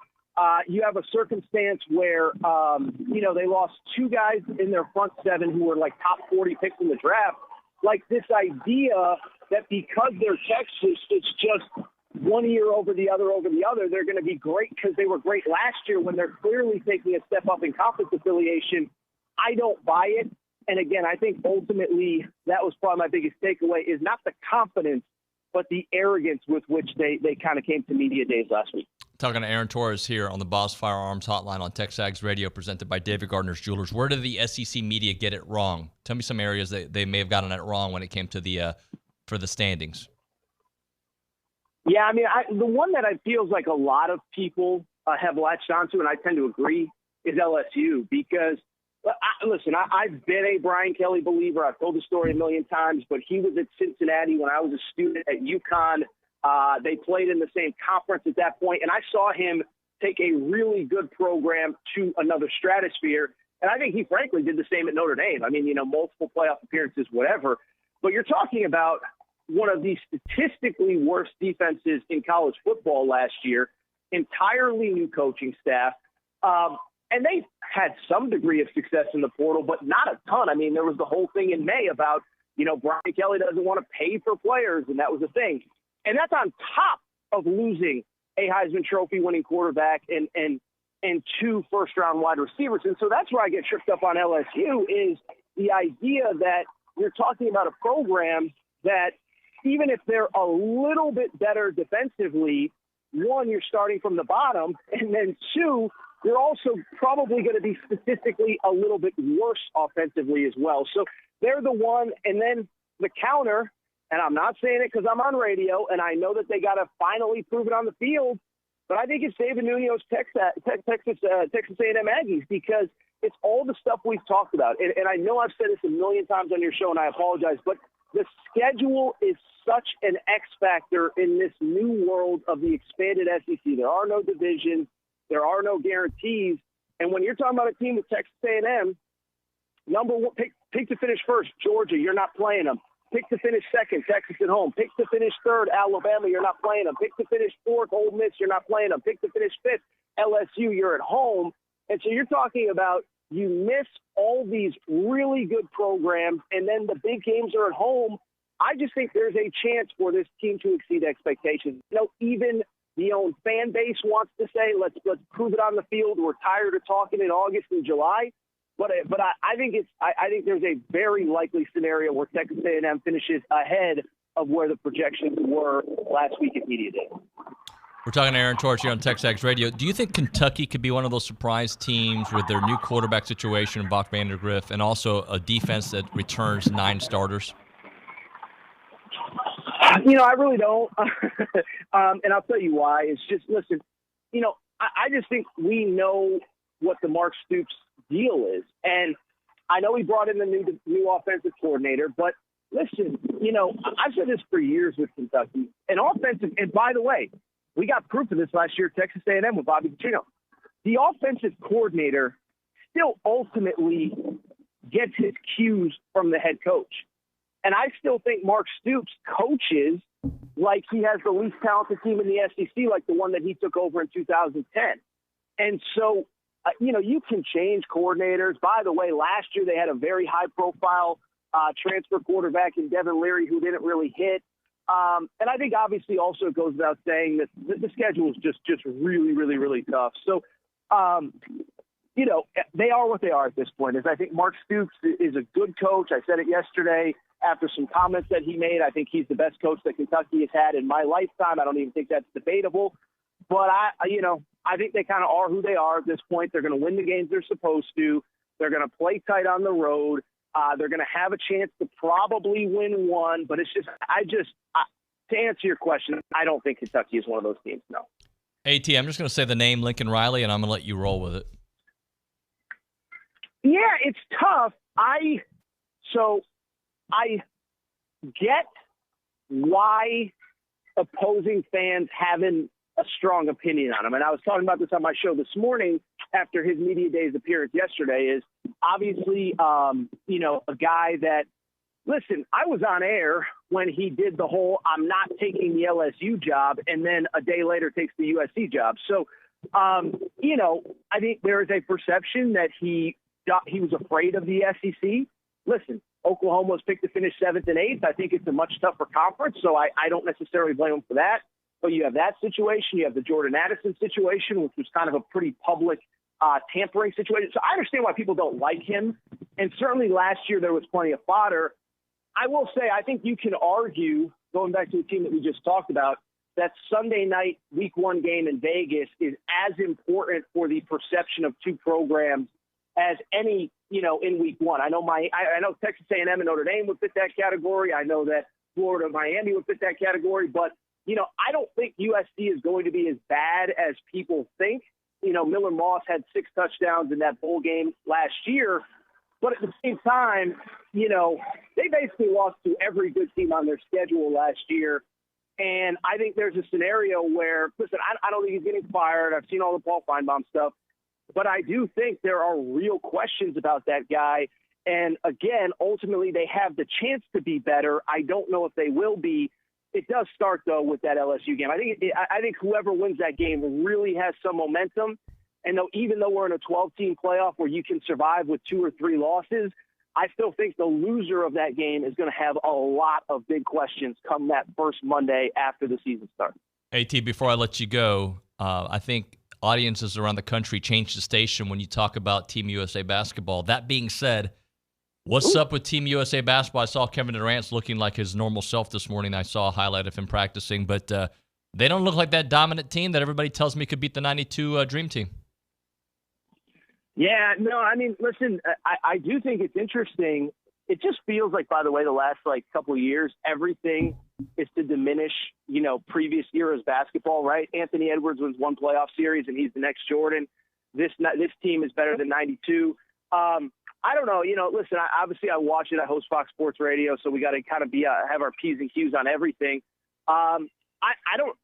You have a circumstance where, they lost two guys in their front seven who were like top 40 picks in the draft. Like this idea that because they're Texas, it's just 1 year over the other, they're going to be great because they were great last year when they're clearly taking a step up in conference affiliation. I don't buy it. And again, I think ultimately that was probably my biggest takeaway is not the confidence, but the arrogance with which they kind of came to media days last week. Talking to Aaron Torres here on the Boss Firearms Hotline on TexAgs Radio, presented by David Gardner's Jewelers. Where did the SEC media get it wrong? Tell me some areas that they may have gotten it wrong when it came to the for the standings. Yeah, I mean, the one that I feels like a lot of people have latched onto, and I tend to agree, is LSU because. I've been a Brian Kelly believer. I've told the story a million times, but he was at Cincinnati when I was a student at UConn. They played in the same conference at that point, and I saw him take a really good program to another stratosphere. And I think he frankly did the same at Notre Dame. I mean, multiple playoff appearances, whatever. But you're talking about one of the statistically worst defenses in college football last year, entirely new coaching staff. And they had some degree of success in the portal, but not a ton. I mean, there was the whole thing in May about, Brian Kelly doesn't want to pay for players, and that was the thing. And that's on top of losing a Heisman Trophy winning quarterback and two first-round wide receivers. And so that's where I get tripped up on LSU is the idea that you're talking about a program that even if they're a little bit better defensively, one, you're starting from the bottom, and then two, you're also probably going to be statistically a little bit worse offensively as well. So they're the one. And then the counter, and I'm not saying it because I'm on radio, and I know that they got to finally prove it on the field, but I think it's David Nuño's Texas A&M Aggies because it's all the stuff we've talked about. And I know I've said this a million times on your show, and I apologize, but the schedule is such an X factor in this new world of the expanded SEC. There are no divisions. There are no guarantees. And when you're talking about a team with Texas A&M, number one, pick to finish first, Georgia, you're not playing them. Pick to finish second, Texas at home. Pick to finish third, Alabama, you're not playing them. Pick to finish fourth, Ole Miss, you're not playing them. Pick to finish fifth, LSU, you're at home. And so you're talking about you miss all these really good programs, and then the big games are at home. I just think there's a chance for this team to exceed expectations. Even the own fan base wants to say, let's prove it on the field. We're tired of talking in August and July. But I think there's a very likely scenario where Texas A&M finishes ahead of where the projections were last week at Media Day. We're talking to Aaron Torres here on TexAgs Radio. Do you think Kentucky could be one of those surprise teams with their new quarterback situation, Bach Vandergriff, and also a defense that returns 9 starters? I really don't. And I'll tell you why. It's just, listen, I just think we know what the Mark Stoops deal is. And I know he brought in the new offensive coordinator, but listen, I've said this for years with Kentucky. And by the way, we got proof of this last year at Texas A&M with Bobby Petrino. The offensive coordinator still ultimately gets his cues from the head coach. And I still think Mark Stoops coaches like he has the least talented team in the SEC, like the one that he took over in 2010. And so, you can change coordinators. By the way, last year they had a very high-profile transfer quarterback in Devin Leary who didn't really hit. And I think obviously also it goes without saying that the schedule is just really, really, really tough. So, you know, they are what they are at this point. I think Mark Stoops is a good coach. I said it yesterday after some comments that he made. I think he's the best coach that Kentucky has had in my lifetime. I don't even think that's debatable. But, I think they kind of are who they are at this point. They're going to win the games they're supposed to. They're going to play tight on the road. They're going to have a chance to probably win one. But it's just to answer your question, I don't think Kentucky is one of those teams, no. AT, I'm just going to say the name Lincoln Riley, and I'm going to let you roll with it. Yeah, it's tough. I get why opposing fans having a strong opinion on him. And I was talking about this on my show this morning after his media days appearance yesterday. Is obviously, a guy that, listen, I was on air when he did the whole I'm not taking the LSU job, and then a day later takes the USC job. So, I think there is a perception that he was afraid of the SEC. Listen, Oklahoma was picked to finish 7th and 8th. I think it's a much tougher conference, so I don't necessarily blame him for that. But you have that situation. You have the Jordan Addison situation, which was kind of a pretty public tampering situation. So I understand why people don't like him. And certainly last year there was plenty of fodder. I will say I think you can argue, going back to the team that we just talked about, that Sunday night week 1 game in Vegas is as important for the perception of two programs as any, in week 1. I know I know Texas A&M and Notre Dame would fit that category. I know that Florida and Miami would fit that category. But, I don't think USC is going to be as bad as people think. Miller Moss had 6 touchdowns in that bowl game last year. But at the same time, they basically lost to every good team on their schedule last year. And I think there's a scenario where, listen, I don't think he's getting fired. I've seen all the Paul Feinbaum stuff. But I do think there are real questions about that guy. And, again, ultimately they have the chance to be better. I don't know if they will be. It does start, though, with that LSU game. I think whoever wins that game really has some momentum. And even though we're in a 12-team playoff where you can survive with 2 or 3 losses, I still think the loser of that game is going to have a lot of big questions come that first Monday after the season starts. AT, before I let you go, I think audiences around the country change the station when you talk about Team USA basketball. That being said, what's up with Team USA basketball? I saw Kevin Durant's looking like his normal self this morning. I saw a highlight of him practicing, but they don't look like that dominant team that everybody tells me could beat the 92 Dream Team. Yeah, no, I mean, listen, I do think it's interesting. It just feels like, by the way, the last couple of years, everything is to diminish, previous era's basketball, right? Anthony Edwards wins 1 playoff series and he's the next Jordan. This team is better than 92. I don't know. Listen, obviously I watch it. I host Fox Sports Radio, so we got to kind of have our P's and Q's on everything. I don't,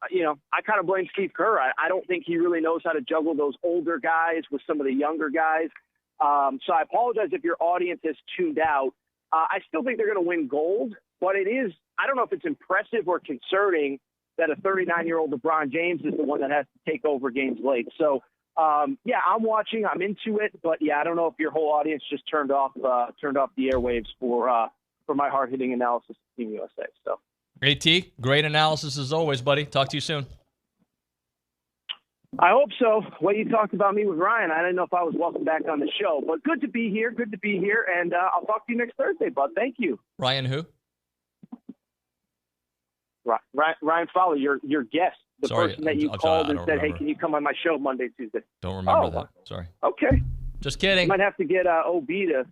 I kind of blame Steve Kerr. I don't think he really knows how to juggle those older guys with some of the younger guys. So I apologize if your audience has tuned out. I still think they're going to win gold, but I don't know if it's impressive or concerning that a 39-year-old LeBron James is the one that has to take over games late. So, I'm watching. I'm into it, but I don't know if your whole audience just turned off the airwaves for my hard-hitting analysis of Team USA. So. AT, great analysis as always, buddy. Talk to you soon. I hope so. Well, you talked about me with Ryan. I didn't know if I was welcome back on the show, but good to be here. And I'll talk to you next Thursday, bud. Thank you. Ryan who? Ryan Fowler, your guest, the person that you called and said, hey, can you come on my show Monday, Tuesday? Don't remember that. Sorry. Okay. Just kidding. You might have to get OB to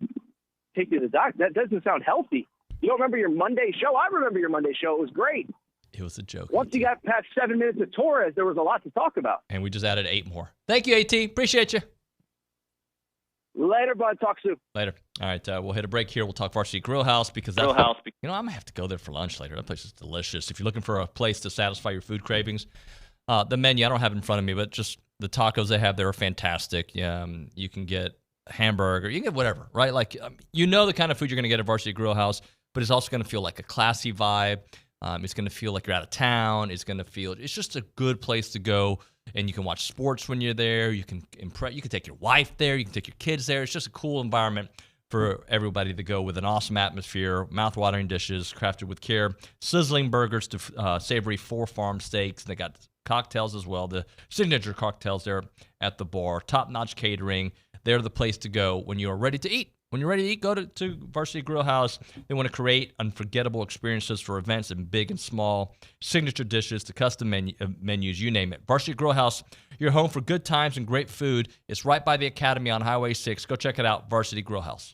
take you to the doc. That doesn't sound healthy. You don't remember your Monday show? I remember your Monday show. It was great. It was a joke. Once you got past 7 minutes of Torres, there was a lot to talk about. And we just added 8 more. Thank you, AT. Appreciate you. Later, bud. Talk soon. Later. All right, we'll hit a break here. We'll talk Varsity Grill House because that's I'm going to have to go there for lunch later. That place is delicious. If you're looking for a place to satisfy your food cravings, the menu, I don't have it in front of me, but just the tacos they have there are fantastic. You can get a hamburger. You can get whatever, right? The kind of food you're going to get at Varsity Grill House, but it's also going to feel like a classy vibe. It's going to feel like you're out of town. It's just a good place to go, and you can watch sports when you're there. You can take your wife there. You can take your kids there. It's just a cool environment. for everybody to go with an awesome atmosphere, mouth-watering dishes crafted with care, sizzling burgers to savory 4-farm steaks. They got cocktails as well, the signature cocktails there at the bar, top-notch catering. They're the place to go when you are ready to eat. When you're ready to eat, go to Varsity Grill House. They want to create unforgettable experiences for events and big and small, signature dishes to custom menus, you name it. Varsity Grill House, your home for good times and great food. It's right by the Academy on Highway 6. Go check it out, Varsity Grill House.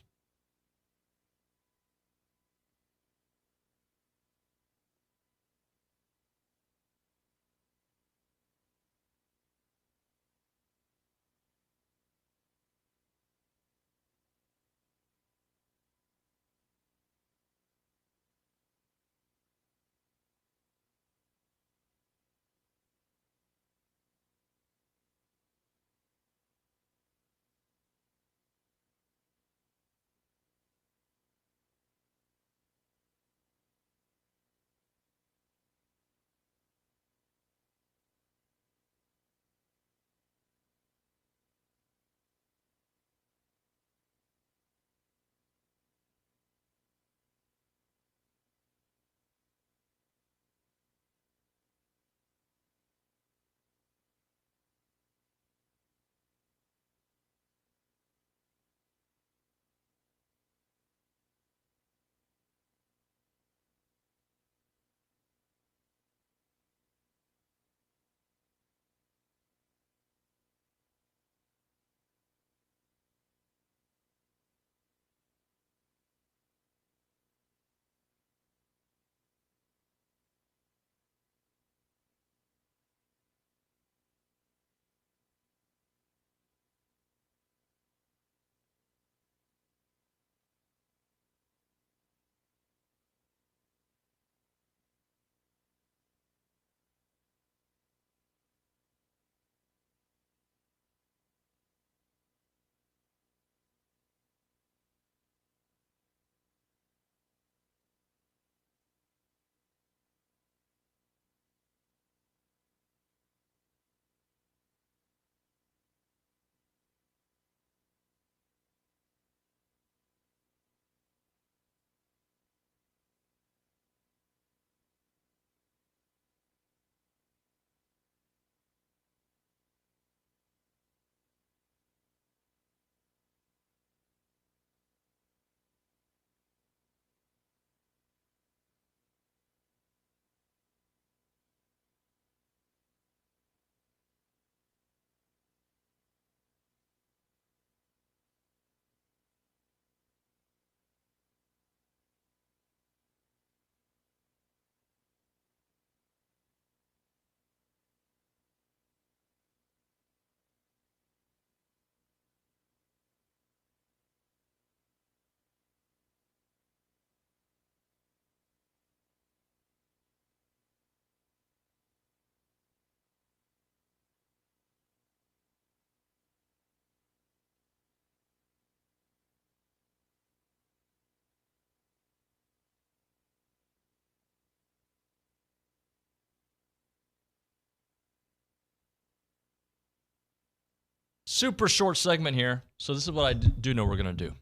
Super short segment here. So this is what I do know we're going to do.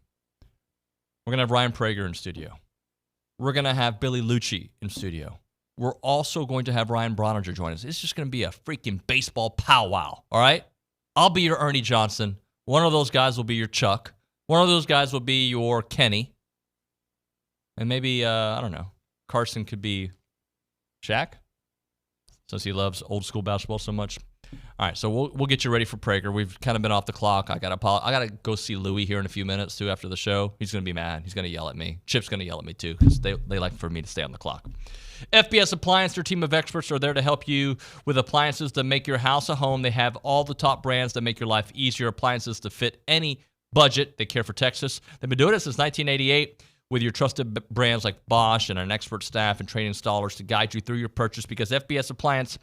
We're going to have Ryan Prager in studio. We're going to have Billy Liucci in studio. We're also going to have Ryan Brauninger join us. It's just going to be a freaking baseball powwow, all right? I'll be your Ernie Johnson. One of those guys will be your Chuck. One of those guys will be your Kenny. And maybe, I don't know, Carson could be Shaq, since he loves old school basketball so much. All right, so we'll get you ready for Prager. We've kind of been off the clock. I gotta go see Louie here in a few minutes too after the show. He's gonna be mad. He's gonna yell at me. Chip's gonna yell at me too because they like for me to stay on the clock. FBS Appliance, their team of experts are there to help you with appliances that make your house a home. They have all the top brands that make your life easier. Appliances to fit any budget. They care for Texas. They've been doing it since 1988. With your trusted brands like Bosch and an expert staff and trained installers to guide you through your purchase, because FBS Appliance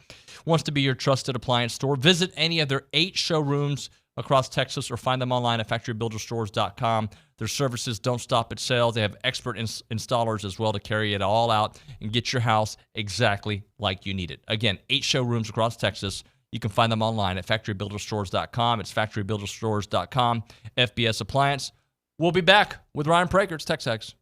wants to be your trusted appliance store. Visit any of their 8 showrooms across Texas or find them online at factorybuilderstores.com. Their services don't stop at sales. They have expert installers as well to carry it all out and get your house exactly like you need it. Again, 8 showrooms across Texas. You can find them online at factorybuilderstores.com. It's factorybuilderstores.com. FBS Appliance. We'll be back with Ryan Prager. It's TexAgs.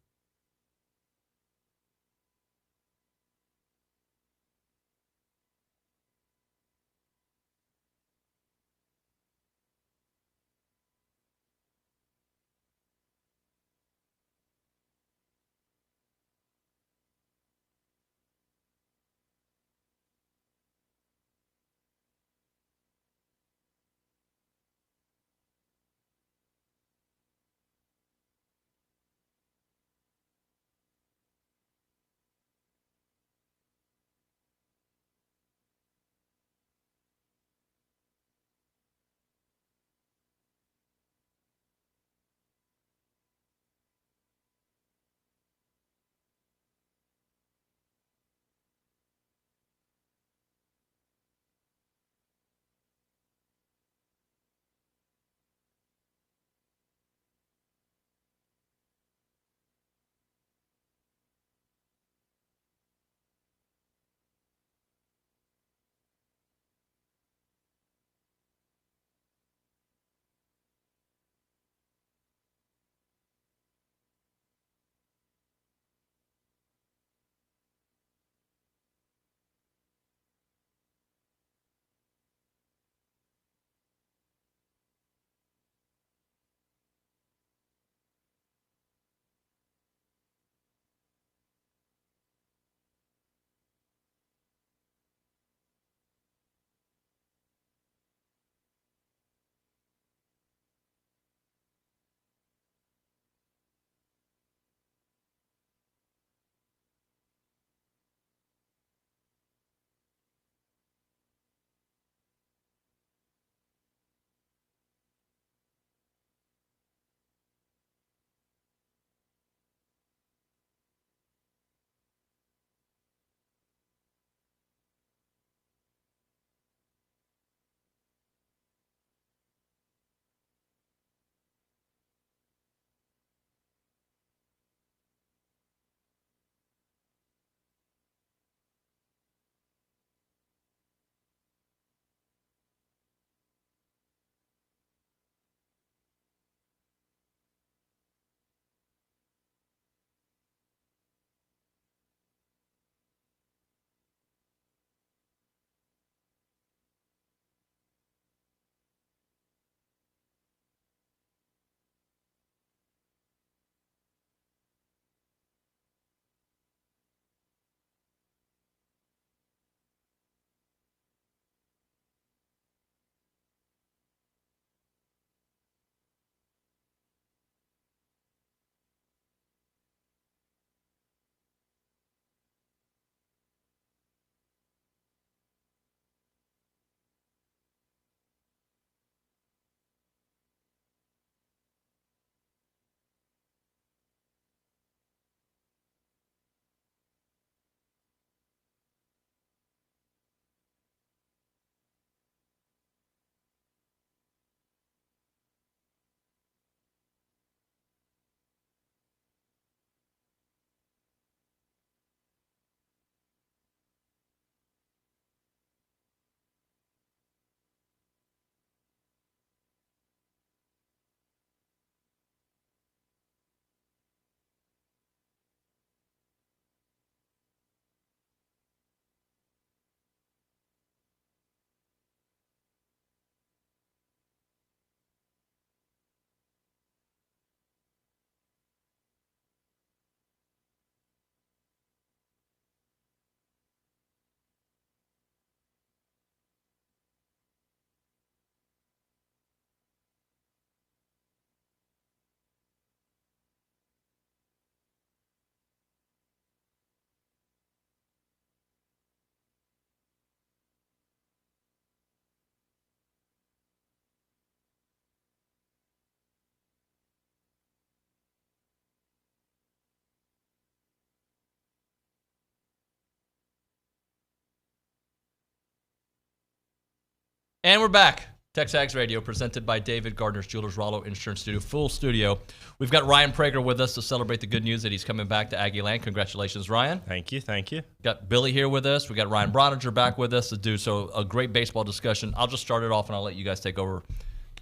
And we're back. TexAgs Radio, presented by David Gardner's Jewelers, Rollo Insurance Studio, full studio. We've got Ryan Prager with us to celebrate the good news that he's coming back to Aggieland. Congratulations, Ryan. Thank you, thank you. Got Billy here with us. We got Ryan Brauninger back with us to do a great baseball discussion. I'll just start it off and I'll let you guys take over.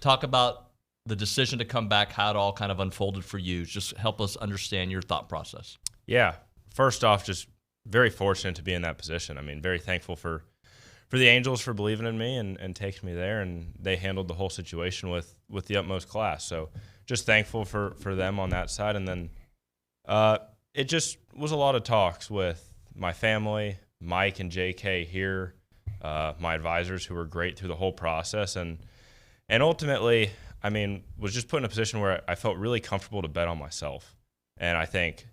Talk about the decision to come back, how it all kind of unfolded for you. Just help us understand your thought process. Yeah. First off, just very fortunate to be in that position. I mean, very thankful for the Angels for believing in me and taking me there, and they handled the whole situation with the utmost class. So just thankful for them on that side. And then it just was a lot of talks with my family, Mike and JK here, my advisors who were great through the whole process. And ultimately, I mean, was just put in a position where I felt really comfortable to bet on myself. And I think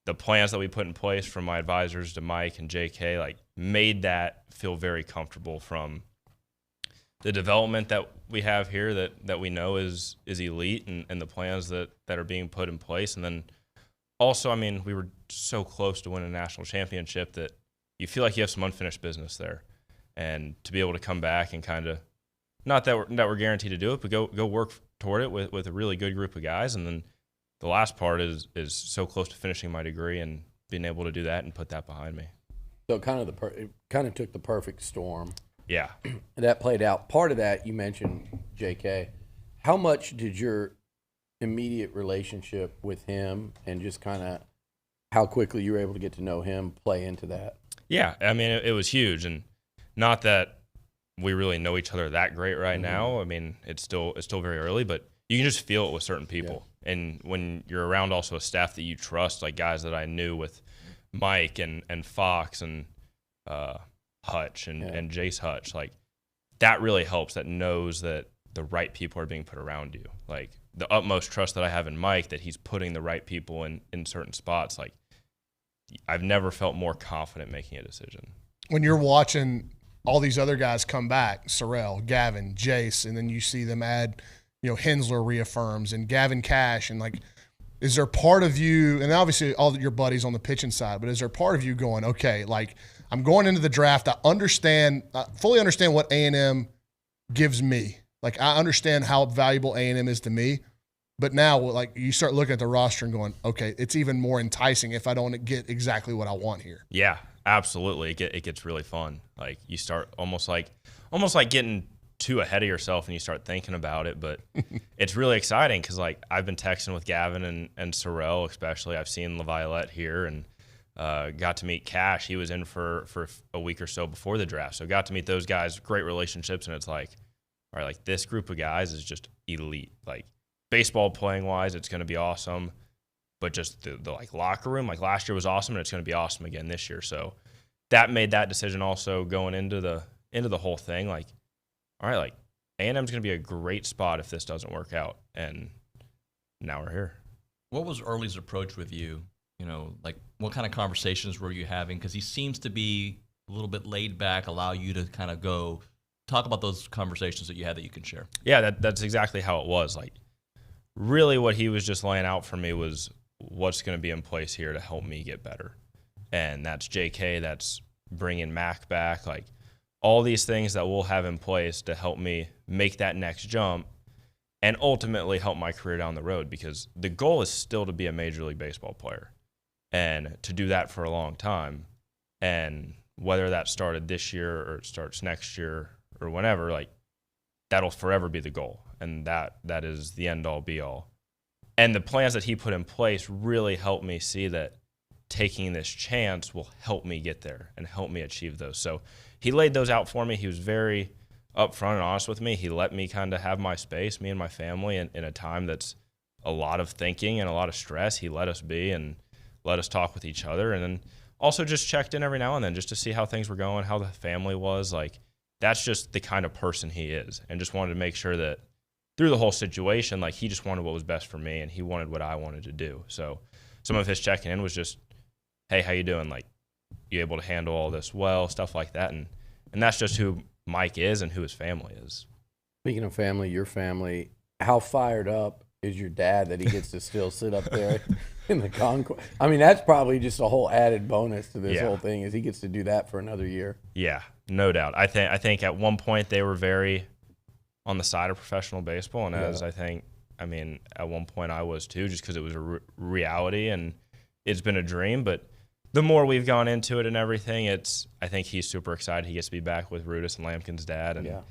the plans that we put in place from my advisors to Mike and JK, like, made that feel very comfortable, from the development that we have here that we know is elite, and the plans that are being put in place. And then also, I mean, we were so close to winning a national championship that you feel like you have some unfinished business there. And to be able to come back and kind of, not that we're guaranteed to do it, but go work toward it with a really good group of guys. And then the last part is so close to finishing my degree and being able to do that and put that behind me. So it kind of took the perfect storm. Yeah. That played out. Part of that, you mentioned JK. How much did your immediate relationship with him and just kind of how quickly you were able to get to know him play into that? Yeah, I mean, it was huge. And not that we really know each other that great right now. I mean, it's still very early, but you can just feel it with certain people. Yeah. And when you're around also a staff that you trust, like guys that I knew with Mike and Fox and Hutch and Jace Hutch, like, that really helps, that knows that the right people are being put around you. Like, the utmost trust that I have in Mike, that he's putting the right people in certain spots. Like, I've never felt more confident making a decision. When you're watching all these other guys come back, Sorrell, Gavin, Jace, and then you see them add, Hensler reaffirms and Gavin Cash, and like, is there part of you, and obviously all your buddies on the pitching side, but is there part of you going, okay, like, I'm going into the draft, I fully understand what A&M gives me. Like, I understand how valuable A&M is to me, but now, like, you start looking at the roster and going, okay, it's even more enticing if I don't get exactly what I want here. Yeah, absolutely. It gets really fun. Like, you start almost like getting too ahead of yourself and you start thinking about it, but it's really exciting because, like, I've been texting with Gavin and Sorrell especially. I've seen LaViolette here and got to meet Cash. He was in for a week or so before the draft, so got to meet those guys, great relationships, and it's like, all right, like, this group of guys is just elite. Like, baseball playing wise, it's going to be awesome, but just the like locker room, like, last year was awesome and it's going to be awesome again this year. So that made that decision also going into the whole thing, like, all right, like, A&M's going to be a great spot if this doesn't work out, and now we're here. What was Early's approach with you? Like, what kind of conversations were you having? Because he seems to be a little bit laid back, allow you to kind of go talk about those conversations that you had that you can share. Yeah, that's exactly how it was. Like, really what he was just laying out for me was what's going to be in place here to help me get better. And that's JK, that's bringing Mac back, like, all these things that we'll have in place to help me make that next jump and ultimately help my career down the road, because the goal is still to be a Major League Baseball player and to do that for a long time. And whether that started this year or it starts next year or whenever, like, that'll forever be the goal. And that is the end all be all. And the plans that he put in place really helped me see that taking this chance will help me get there and help me achieve those. So he laid those out for me. He was very upfront and honest with me. He let me kind of have my space, me and my family, in a time that's a lot of thinking and a lot of stress. He let us be and let us talk with each other, and then also just checked in every now and then just to see how things were going, how the family was. Like, that's just the kind of person he is, and just wanted to make sure that through the whole situation, like, he just wanted what was best for me, and he wanted what I wanted to do. So some of his checking in was just, hey, how you doing? Like, you able to handle all this well, stuff like that. And that's just who Mike is and who his family is. Speaking of family, your family, how fired up is your dad that he gets to still sit up there in the concourse? I mean, that's probably just a whole added bonus to this whole thing, is he gets to do that for another year. Yeah, no doubt. I think at one point they were very on the side of professional baseball, and as I mean, at one point I was too, just because it was a reality and it's been a dream. But the more we've gone into it and everything, I think he's super excited. He gets to be back with Rudis and Lampkin's dad. And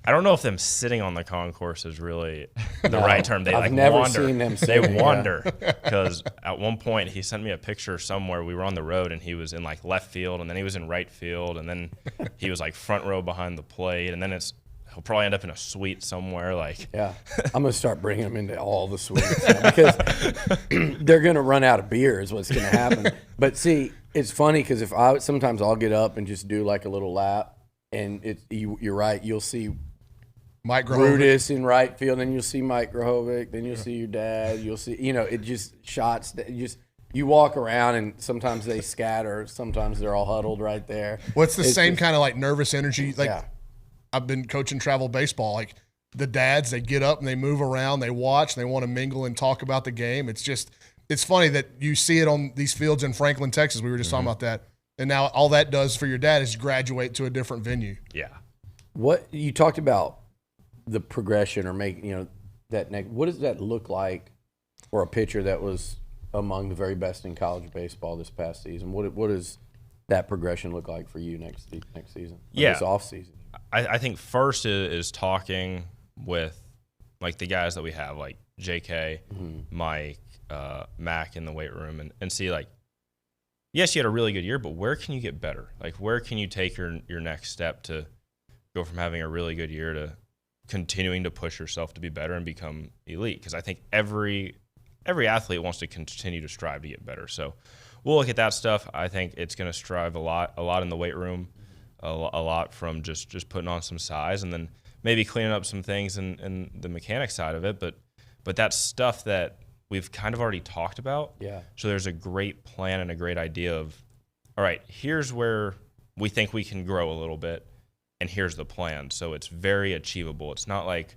I don't know if them sitting on the concourse is really the right term. They I've like never wander. seen them They sitting, wander because at one point he sent me a picture somewhere. We were on the road and he was in like left field, and then he was in right field, and then he was like front row behind the plate, and then he'll probably end up in a suite somewhere. Like, yeah, I'm gonna start bringing them into all the suites now because they're gonna run out of beer. Is what's gonna happen. But see, it's funny because sometimes I'll get up and just do like a little lap, and you're right. You'll see Mike Grohovic Rudis in right field, then you'll see Mike Grohovic, then you'll see your dad. You'll see, it just shots. You walk around and sometimes they scatter. Sometimes they're all huddled right there. Well, it's the same kind of like nervous energy. Like, I've been coaching travel baseball. Like the dads, they get up and they move around, they watch, and they want to mingle and talk about the game. It's funny that you see it on these fields in Franklin, Texas. We were just talking about that. And now all that does for your dad is graduate to a different venue. Yeah. What you talked about the progression or making, what does that look like for a pitcher that was among the very best in college baseball this past season? What does that progression look like for you next season? This off season? I think first is talking with like the guys that we have, like JK, Mike, Mac in the weight room, and see like, yes, you had a really good year, but where can you get better? Like, where can you take your next step to go from having a really good year to continuing to push yourself to be better and become elite? Because I think every athlete wants to continue to strive to get better. So we'll look at that stuff. I think it's going to strive a lot in the weight room, a lot from just putting on some size, and then maybe cleaning up some things in the mechanic side of it. But that's stuff that we've kind of already talked about. Yeah. So there's a great plan and a great idea of, all right, here's where we think we can grow a little bit, and here's the plan. So it's very achievable. It's not like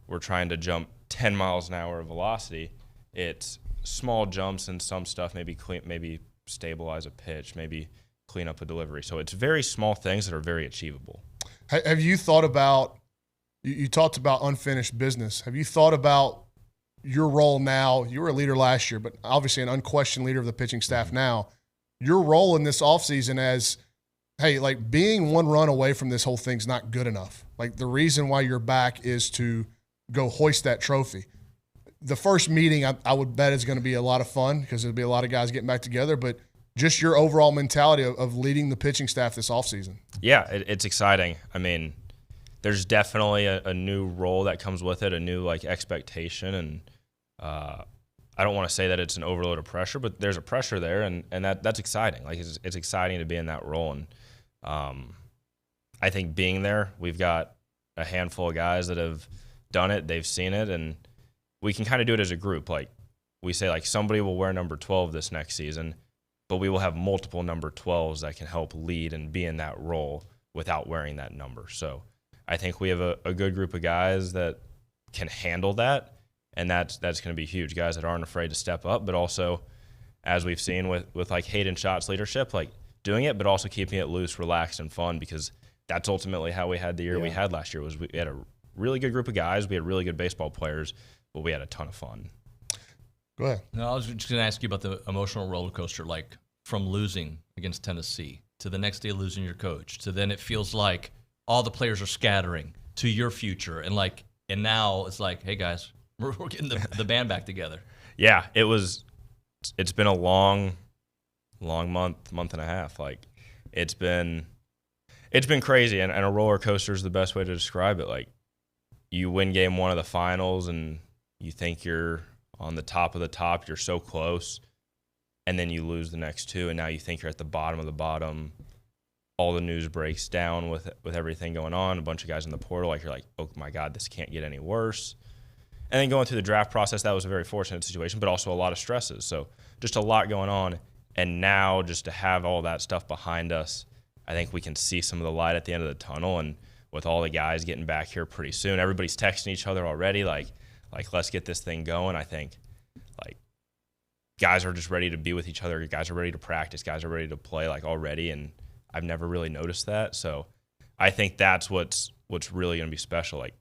we're trying to jump 10 miles an hour of velocity. It's small jumps and some stuff, maybe stabilize a pitch, maybe clean up a delivery. So it's very small things that are very achievable. Have you thought about, you talked about unfinished business. Have you thought about your role now? You were a leader last year, but obviously an unquestioned leader of the pitching staff now. Your role in this offseason as, hey, like being one run away from this whole thing's not good enough. Like the reason why you're back is to go hoist that trophy. The first meeting I would bet is going to be a lot of fun because there'll be a lot of guys getting back together, but just your overall mentality of leading the pitching staff this offseason. Yeah, it's exciting. I mean, there's definitely a new role that comes with it, a new like expectation, and I don't want to say that it's an overload of pressure, but there's a pressure there, and that's exciting. Like it's exciting to be in that role, and I think being there, we've got a handful of guys that have done it, they've seen it, and we can kind of do it as a group. Like we say, like somebody will wear number 12 this next season, but we will have multiple number 12s that can help lead and be in that role without wearing that number. So I think we have a good group of guys that can handle that, and that's going to be huge. Guys that aren't afraid to step up, but also, as we've seen with like Hayden Schott's leadership, like doing it, but also keeping it loose, relaxed, and fun, because that's ultimately how we had the year we had last year. Was we had a really good group of guys, we had really good baseball players, but we had a ton of fun. Go ahead. No, I was just going to ask you about the emotional roller coaster, like from losing against Tennessee to the next day losing your coach to then it feels like all the players are scattering to your future, and now it's like, hey guys, we're getting the band back together. Yeah, it's been a long month and a half. Like it's been crazy, and a roller coaster is the best way to describe it. Like you win game one of the finals and you think you're on the top of the top, you're so close, and then you lose the next two, and now you think you're at the bottom of the bottom. All the news breaks down with everything going on, a bunch of guys in the portal, like you're like, oh my God, this can't get any worse. And then going through the draft process, that was a very fortunate situation, but also a lot of stresses. So just a lot going on. And now just to have all that stuff behind us, I think we can see some of the light at the end of the tunnel. And with all the guys getting back here pretty soon, everybody's texting each other already, like let's get this thing going. I think like guys are just ready to be with each other. Guys are ready to practice. Guys are ready to play like already. And I've never really noticed that. So I think that's what's really going to be special. Like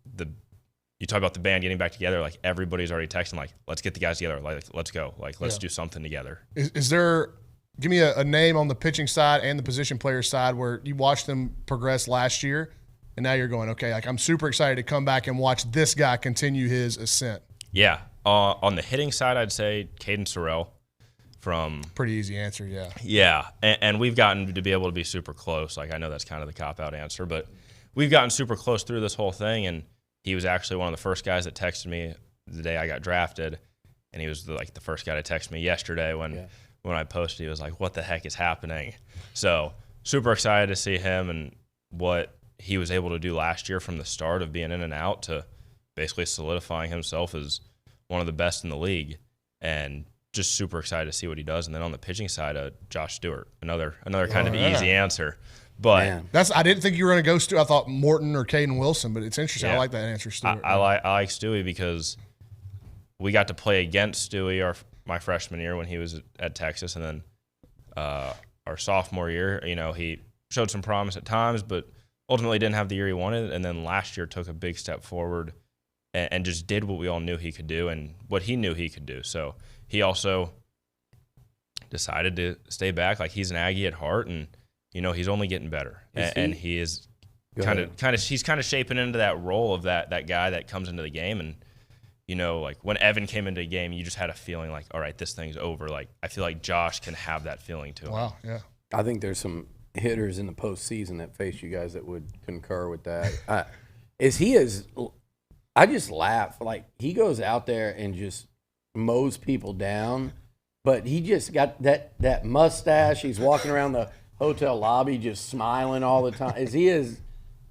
you talk about the band getting back together, like everybody's already texting, like, let's get the guys together. Like, let's go. Like, let's do something together. Is there give me a name on the pitching side and the position player side where you watched them progress last year, and now you're going, okay, like I'm super excited to come back and watch this guy continue his ascent. Yeah. On the hitting side, I'd say Caden Sorrell from – pretty easy answer, yeah. Yeah, and we've gotten to be able to be super close. Like, I know that's kind of the cop-out answer, but we've gotten super close through this whole thing, and he was actually one of the first guys that texted me the day I got drafted, and he was the first guy to text me yesterday when I posted. He was like, what the heck is happening? So super excited to see him and what he was able to do last year from the start of being in and out to basically solidifying himself as one of the best in the league, and just super excited to see what he does. And then on the pitching side, Josh Stewart, another kind of easy answer. But I didn't think you were going to go Stewart. I thought Morton or Caden Wilson, but it's interesting. Yeah. I like that answer, Stewart. I like Stewie because we got to play against Stewie my freshman year when he was at Texas, and then our sophomore year, he showed some promise at times, but ultimately didn't have the year he wanted. And then last year took a big step forward and just did what we all knew he could do and what he knew he could do. So he also decided to stay back. Like, he's an Aggie at heart, and he's only getting better. And he is he's kind of shaping into that role of that guy that comes into the game. And like when Evan came into a game, you just had a feeling like, all right, this thing's over. Like, I feel like Josh can have that feeling to him. Wow, yeah. I think there's some hitters in the postseason that face you guys that would concur with that. I just laugh. Like, he goes out there and just mows people down, but he just got that mustache. He's walking around the hotel lobby just smiling all the time. Is he as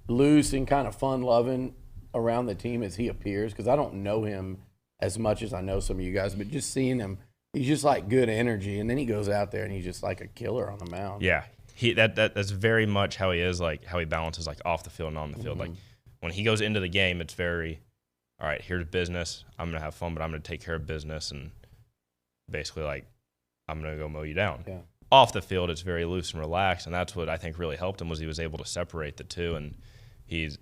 loose and kind of fun-loving around the team as he appears? Because I don't know him as much as I know some of you guys, but just seeing him, he's just like good energy, and then he goes out there and he's just like a killer on the mound. Yeah, that's very much how he is, like how he balances like off the field and on the field. Like, when he goes into the game, it's very, all right, here's business. I'm going to have fun, but I'm going to take care of business, and basically, like, I'm going to go mow you down. Yeah. Off the field, it's very loose and relaxed, and that's what I think really helped him was he was able to separate the two, and he's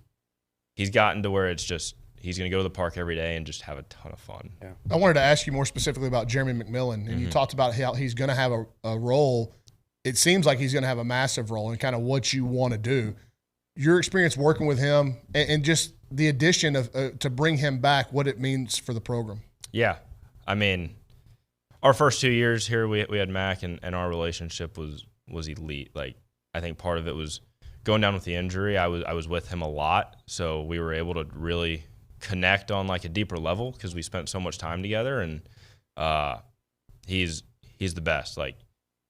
gotten to where it's just he's going to go to the park every day and just have a ton of fun. Yeah. I wanted to ask you more specifically about Jeremy McMillan, and you talked about how he's going to have a role. It seems like he's going to have a massive role in kind of what you want to do. Your experience working with him and just the addition of to bring him back, what it means for the program. Yeah. I mean, our first 2 years here, we had Mac, and our relationship was elite. Like, I think part of it was going down with the injury. I was with him a lot, so we were able to really connect on like a deeper level because we spent so much time together. And he's the best. Like,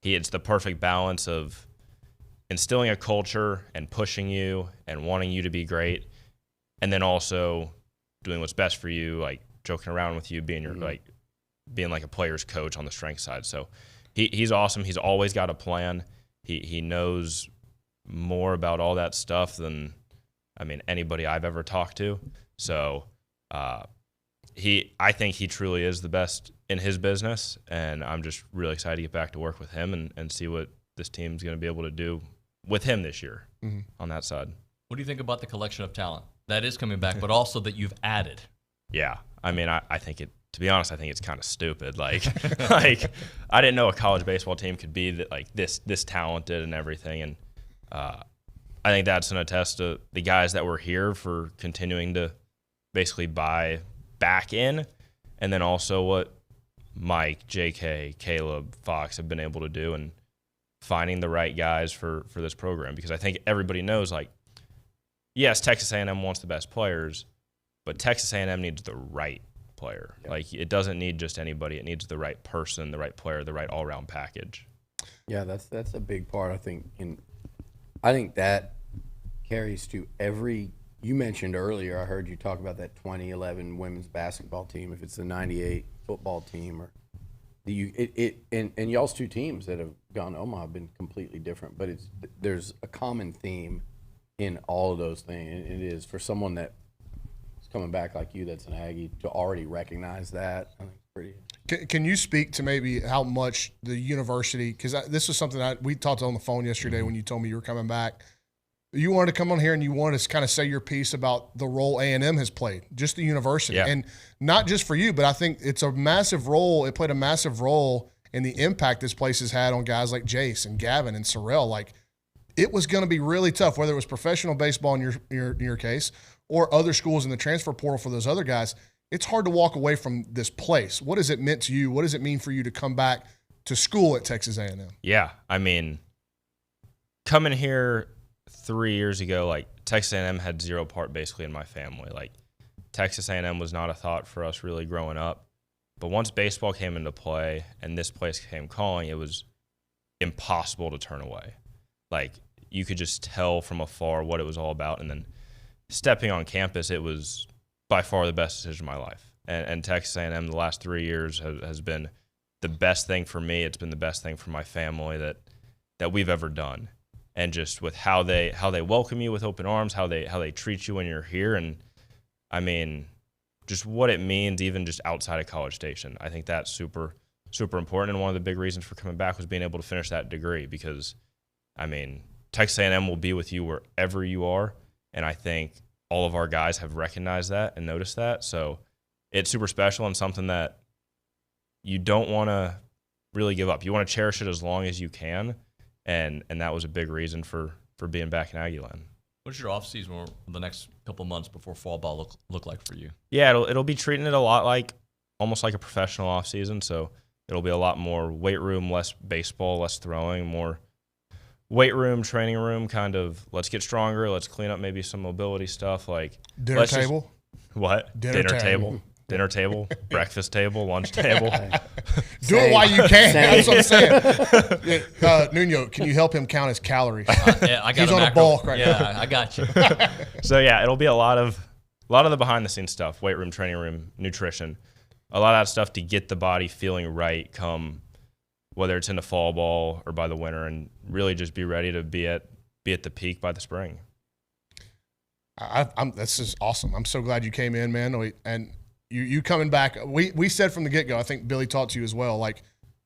it's the perfect balance of instilling a culture and pushing you and wanting you to be great, and then also doing what's best for you, like joking around with you, being being like a player's coach on the strength side. So he's awesome. He's always got a plan. He knows more about all that stuff than anybody I've ever talked to. So I think he truly is the best in his business, and I'm just really excited to get back to work with him and see what this team's going to be able to do with him this year on that side. What do you think about the collection of talent that is coming back, but also that you've added? Yeah, I think it. To be honest, I think it's kind of stupid. Like I didn't know a college baseball team could be this talented and everything. And I think that's an attest to the guys that were here for continuing to basically buy back in, and then also what Mike, JK, Caleb, Fox have been able to do and finding the right guys for this program. Because I think everybody knows, like, yes, Texas A&M wants the best players, but Texas A&M needs the right player. Yep. Like, it doesn't need just anybody. It needs the right person, the right player, the right all-around package. Yeah, that's a big part, I think. I think that carries to every – you mentioned earlier, I heard you talk about that 2011 women's basketball team, if it's the 98 football team, or and y'all's two teams that have gone to Omaha have been completely different, but there's a common theme in all of those things. It is for someone that coming back like you, that's an Aggie, to already recognize that. I think it's pretty. Can you speak to maybe how much the university, because this was something we talked on the phone yesterday when you told me you were coming back. You wanted to come on here and you wanted to kind of say your piece about the role A&M has played, just the university. Yeah. And not just for you, but I think it's a massive role. It played a massive role and the impact this place has had on guys like Jace and Gavin and Sorrell. Like, it was going to be really tough, whether it was professional baseball in your case or other schools in the transfer portal for those other guys. It's hard to walk away from this place. What has it meant to you? What does it mean for you to come back to school at Texas A&M? Yeah, I mean, coming here 3 years ago, like, Texas A&M had zero part basically in my family. Like, Texas A&M was not a thought for us really growing up. But once baseball came into play and this place came calling, it was impossible to turn away. Like, you could just tell from afar what it was all about. And then stepping on campus, it was by far the best decision of my life. And Texas A&M the last 3 years has been the best thing for me. It's been the best thing for my family that we've ever done. And just with how they welcome you with open arms, how they treat you when you're here, and I mean, just what it means even just outside of College Station. I think that's super, super important. And one of the big reasons for coming back was being able to finish that degree because, I mean, Texas A&M will be with you wherever you are. And I think all of our guys have recognized that and noticed that. So it's super special and something that you don't want to really give up. You want to cherish it as long as you can. And that was a big reason for being back in Aggieland. What's your off season or the next couple months before fall ball look like for you? Yeah, it'll be treating it a lot like almost like a professional off season. So it'll be a lot more weight room, less baseball, less throwing, more weight room, training room, kind of let's get stronger, let's clean up maybe some mobility stuff like dinner table. What? Dinner table. Dinner table, breakfast table, lunch table. Do it while you can. That's what I'm saying. Nuño, can you help him count his calories? Yeah, I got He's on a bulk right now. Yeah, I got you. So yeah, it'll be a lot of the behind the scenes stuff, weight room, training room, nutrition, a lot of that stuff to get the body feeling right come whether it's in the fall ball or by the winter, and really just be ready to be at the peak by the spring. This is awesome. I'm so glad you came in, man. And you coming back. We said from the get-go, I think Billy talked to you as well, like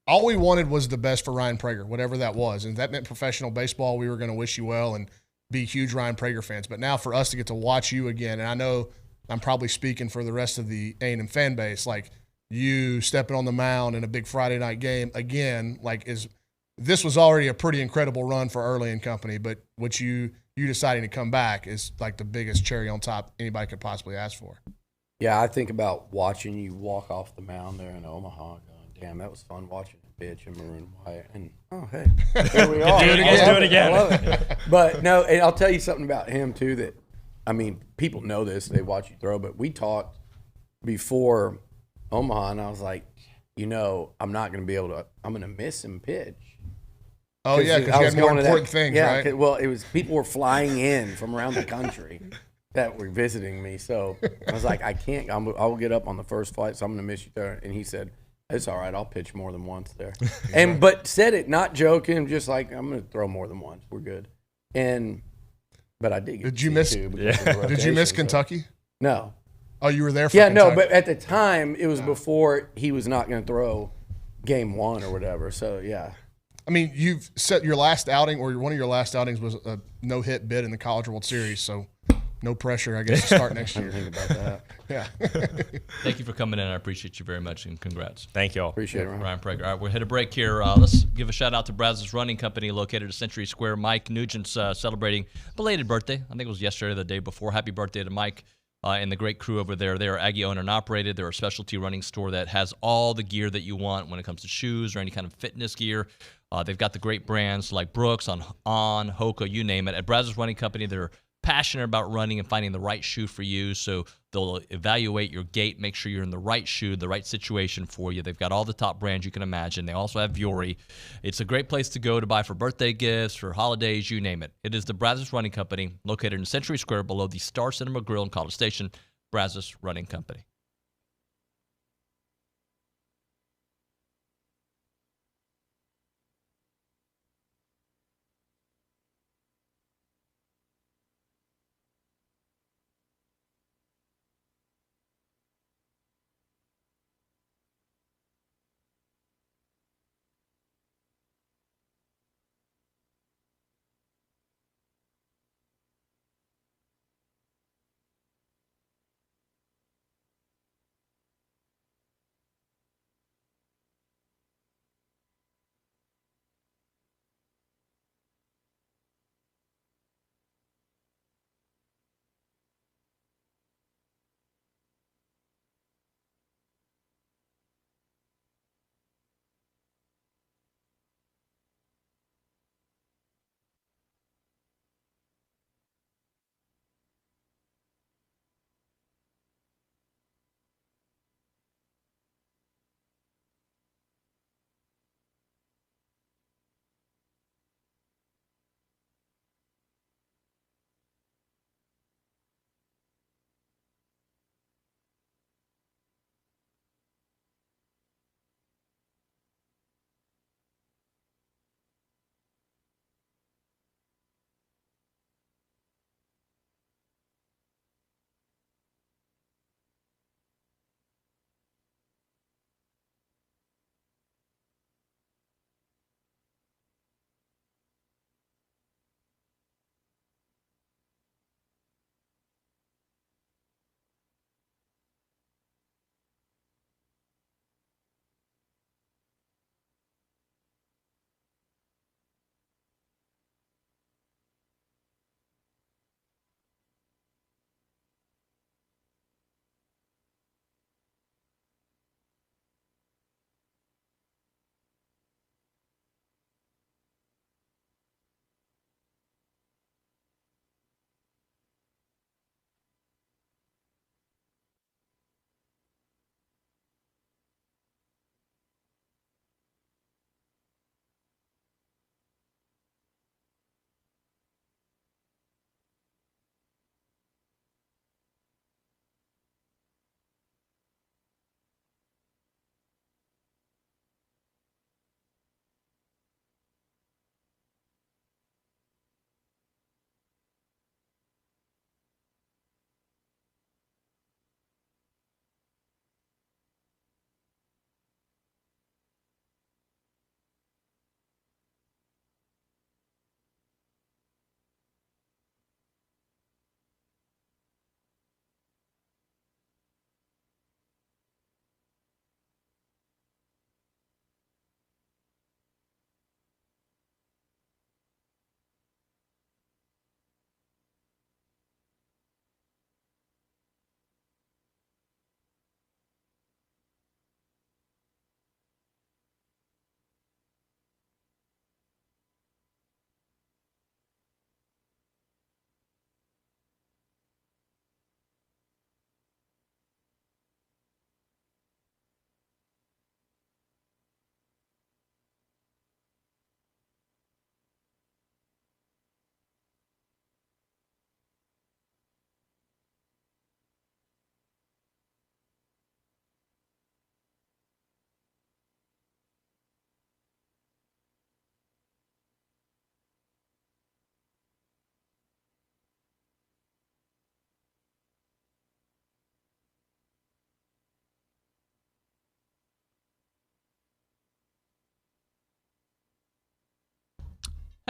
all we wanted was the best for Ryan Prager, whatever that was. And if that meant professional baseball, we were going to wish you well and be huge Ryan Prager fans. But now for us to get to watch you again, and I know I'm probably speaking for the rest of the A&M fan base, like you stepping on the mound in a big Friday night game again, this was already a pretty incredible run for Early and company, but what you deciding to come back is like the biggest cherry on top anybody could possibly ask for. Yeah, I think about watching you walk off the mound there in Omaha, going, damn, that was fun watching a bitch in maroon and white. And, oh, hey, there we are. Let's do it again. I love it. But, no, and I'll tell you something about him, too, that, I mean, people know this. They watch you throw. But we talked before Omaha, and I was like, I'm not going to be able to – I'm going to miss him pitch. Oh, yeah, because you had more important things, right? Yeah, well, it was people were flying in from around the country that were visiting me. So I was like, I can't. I will get up on the first flight, so I'm going to miss you there. And he said, it's all right. I'll pitch more than once there. But said it, not joking, just like, I'm going to throw more than once. We're good. But I did. Did you miss Kentucky? No. Oh, you were there for Kentucky? No, but at the time, it was before he was not going to throw game one or whatever. So, yeah. I mean, you've set your last outing, or one of your last outings was a no-hit bid in the College World Series, so no pressure, I guess, to start next year. Think about that. Yeah. Thank you for coming in. I appreciate you very much, and congrats. Thank you all. Appreciate it, Ryan Prager. All right, we'll hit a break here. Let's give a shout-out to Brazos Running Company located at Century Square. Mike Nugent's celebrating belated birthday. I think it was yesterday or the day before. Happy birthday to Mike. And the great crew over there. They are Aggie owned and operated. They're a specialty running store that has all the gear that you want when it comes to shoes or any kind of fitness gear. They've got the great brands like Brooks, On, Hoka, you name it. At Brazos Running Company, they're passionate about running and finding the right shoe for you. So they'll evaluate your gait, make sure you're in the right shoe, the right situation for you. They've got all the top brands you can imagine. They also have Vuori. It's a great place to go to buy for birthday gifts, for holidays, you name it. It is the Brazos Running Company, located in Century Square below the Star Cinema Grill in College Station. Brazos Running Company.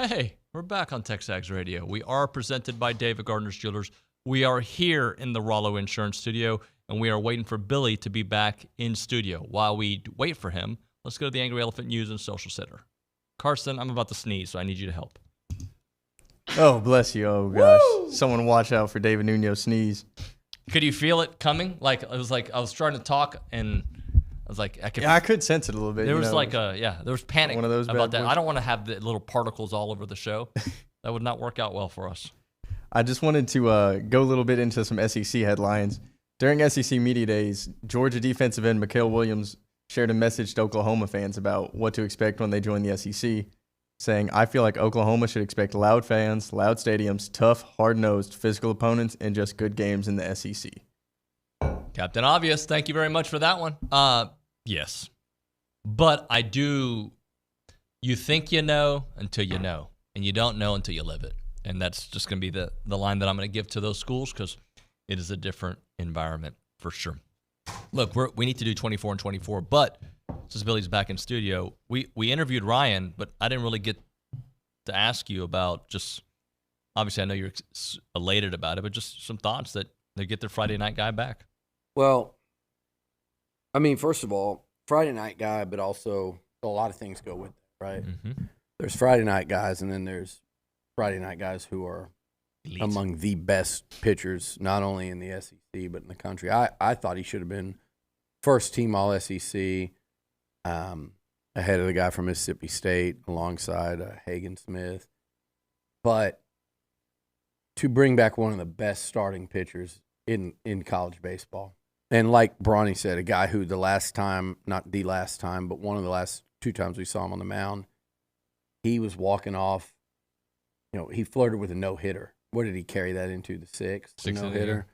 Hey, we're back on TexAgs Radio. We are presented by David Gardner's Jewelers. We are here in the Rollo Insurance Studio, and we are waiting for Billy to be back in studio. While we wait for him, let's go to the Angry Elephant News and Social Center. Carson, I'm about to sneeze, so I need you to help. Oh, bless you. Oh, gosh. Woo! Someone watch out for David Nuño sneeze. Could you feel it coming? Like, it was like I was trying to talk, and I was like, I could sense it a little bit. There was there was panic one of those about that. boys. I don't want to have the little particles all over the show. That would not work out well for us. I just wanted to go a little bit into some SEC headlines. During SEC Media Days, Georgia defensive end Mikael Williams shared a message to Oklahoma fans about what to expect when they join the SEC, saying, I feel like Oklahoma should expect loud fans, loud stadiums, tough, hard-nosed, physical opponents, and just good games in the SEC. Captain Obvious, thank you very much for that one. Yes. But I do, you think you know until you know, and you don't know until you live it. And that's just going to be the line that I'm going to give to those schools because it is a different environment for sure. Look, we need to do 24 and 24, but since Billy's back in studio, we interviewed Ryan, but I didn't really get to ask you about just, obviously I know you're elated about it, but just some thoughts that they get their Friday night guy back. Well, I mean, first of all, Friday night guy, but also a lot of things go with it, right? Mm-hmm. There's Friday night guys, and then there's Friday night guys who are elite, among the best pitchers, not only in the SEC, but in the country. I thought he should have been first team all SEC, ahead of the guy from Mississippi State, alongside Hagen Smith. But to bring back one of the best starting pitchers in college baseball, and like Bronny said, a guy who the last time, not the last time, but one of the last 2 times we saw him on the mound, he was walking off. You know, he flirted with a no-hitter. What did he carry that into? The sixth no-hitter?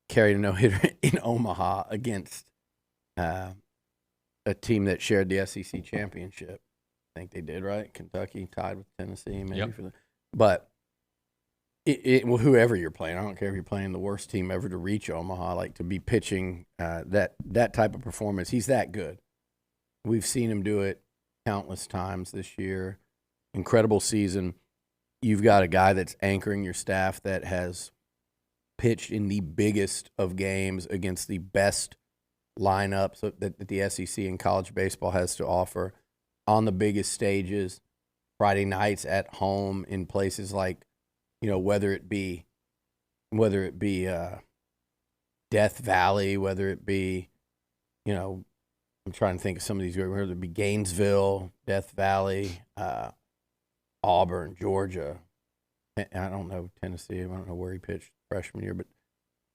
Carried a no-hitter in Omaha against a team that shared the SEC championship. I think they did, right? Kentucky tied with Tennessee, maybe. Yep. But well, whoever you're playing, I don't care if you're playing the worst team ever to reach Omaha, like to be pitching that type of performance. He's that good. We've seen him do it countless times this year. Incredible season. You've got a guy that's anchoring your staff that has pitched in the biggest of games against the best lineups that the SEC and college baseball has to offer on the biggest stages, Friday nights at home in places like, you know, whether it be Death Valley, whether it be, you know, I'm trying to think of some of these, whether it be Gainesville, Death Valley, Auburn, Georgia. I don't know Tennessee. I don't know where he pitched freshman year, but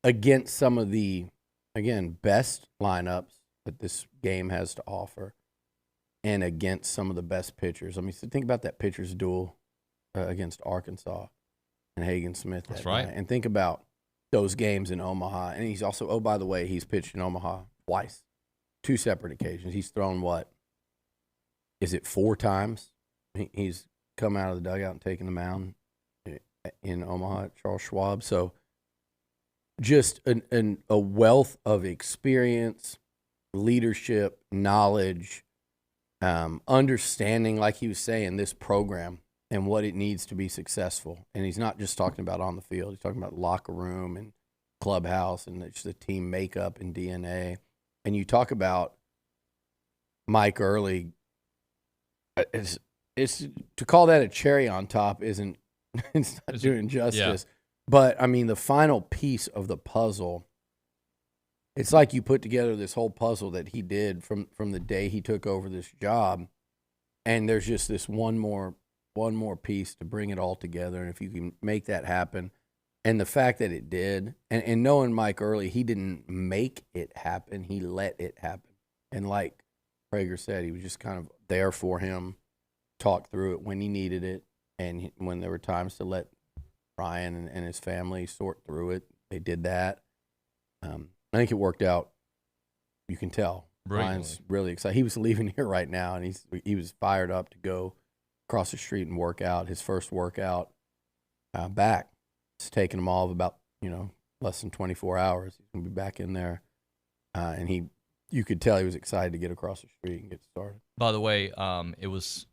against some of the, again, best lineups that this game has to offer, and against some of the best pitchers. I mean, so think about that pitcher's duel against Arkansas and Hagen Smith. That's right. And think about those games in Omaha. And he's also, oh, by the way, he's pitched in Omaha twice, 2 separate occasions. He's thrown what? Is it 4 times? He's come out of the dugout and taken the mound in Omaha at Charles Schwab. So just a wealth of experience, leadership, knowledge, understanding, like he was saying, this program and what it needs to be successful. And he's not just talking about on the field. He's talking about locker room and clubhouse and just the team makeup and DNA. And you talk about Mike Early. It's to call that a cherry on top isn't it's not doing justice. Yeah. But I mean, the final piece of the puzzle, it's like you put together this whole puzzle that he did from the day he took over this job, and there's just this one more piece to bring it all together. And if you can make that happen, and the fact that it did, and knowing Mike Early, he didn't make it happen, he let it happen. And like Prager said, he was just kind of there for him, talked through it when he needed it, and when there were times to let Ryan and his family sort through it, they did that. I think it worked out. You can tell. Ryan's really excited. He was leaving here right now, and he was fired up to go across the street and work out. His first workout back. It's taken him all of about less than 24 hours. He's gonna be back in there, and he You could tell he was excited to get across the street and get started. By the way,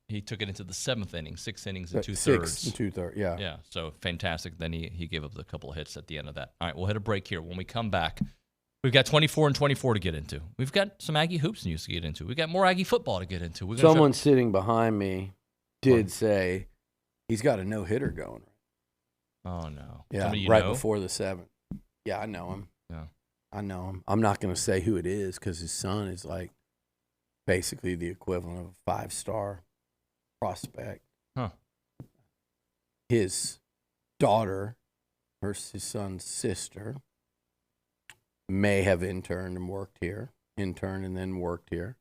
he took it into the 7th inning, 6 innings and 2/3. 6 and 2/3, yeah. Yeah, so fantastic. Then he gave up a couple of hits at the end of that. All right, we'll hit a break here. When we come back, we've got 24 and 24 to get into. We've got some Aggie hoops news to get into. We've got more Aggie football to get into. Someone sitting behind me did say he's got a no-hitter going. Oh, no. Yeah, before the 7th. Yeah, I know him. Yeah. I know him. I'm not going to say who it is because his son is like basically the equivalent of a 5-star prospect. Huh. His daughter, his son's sister, may have interned and then worked here.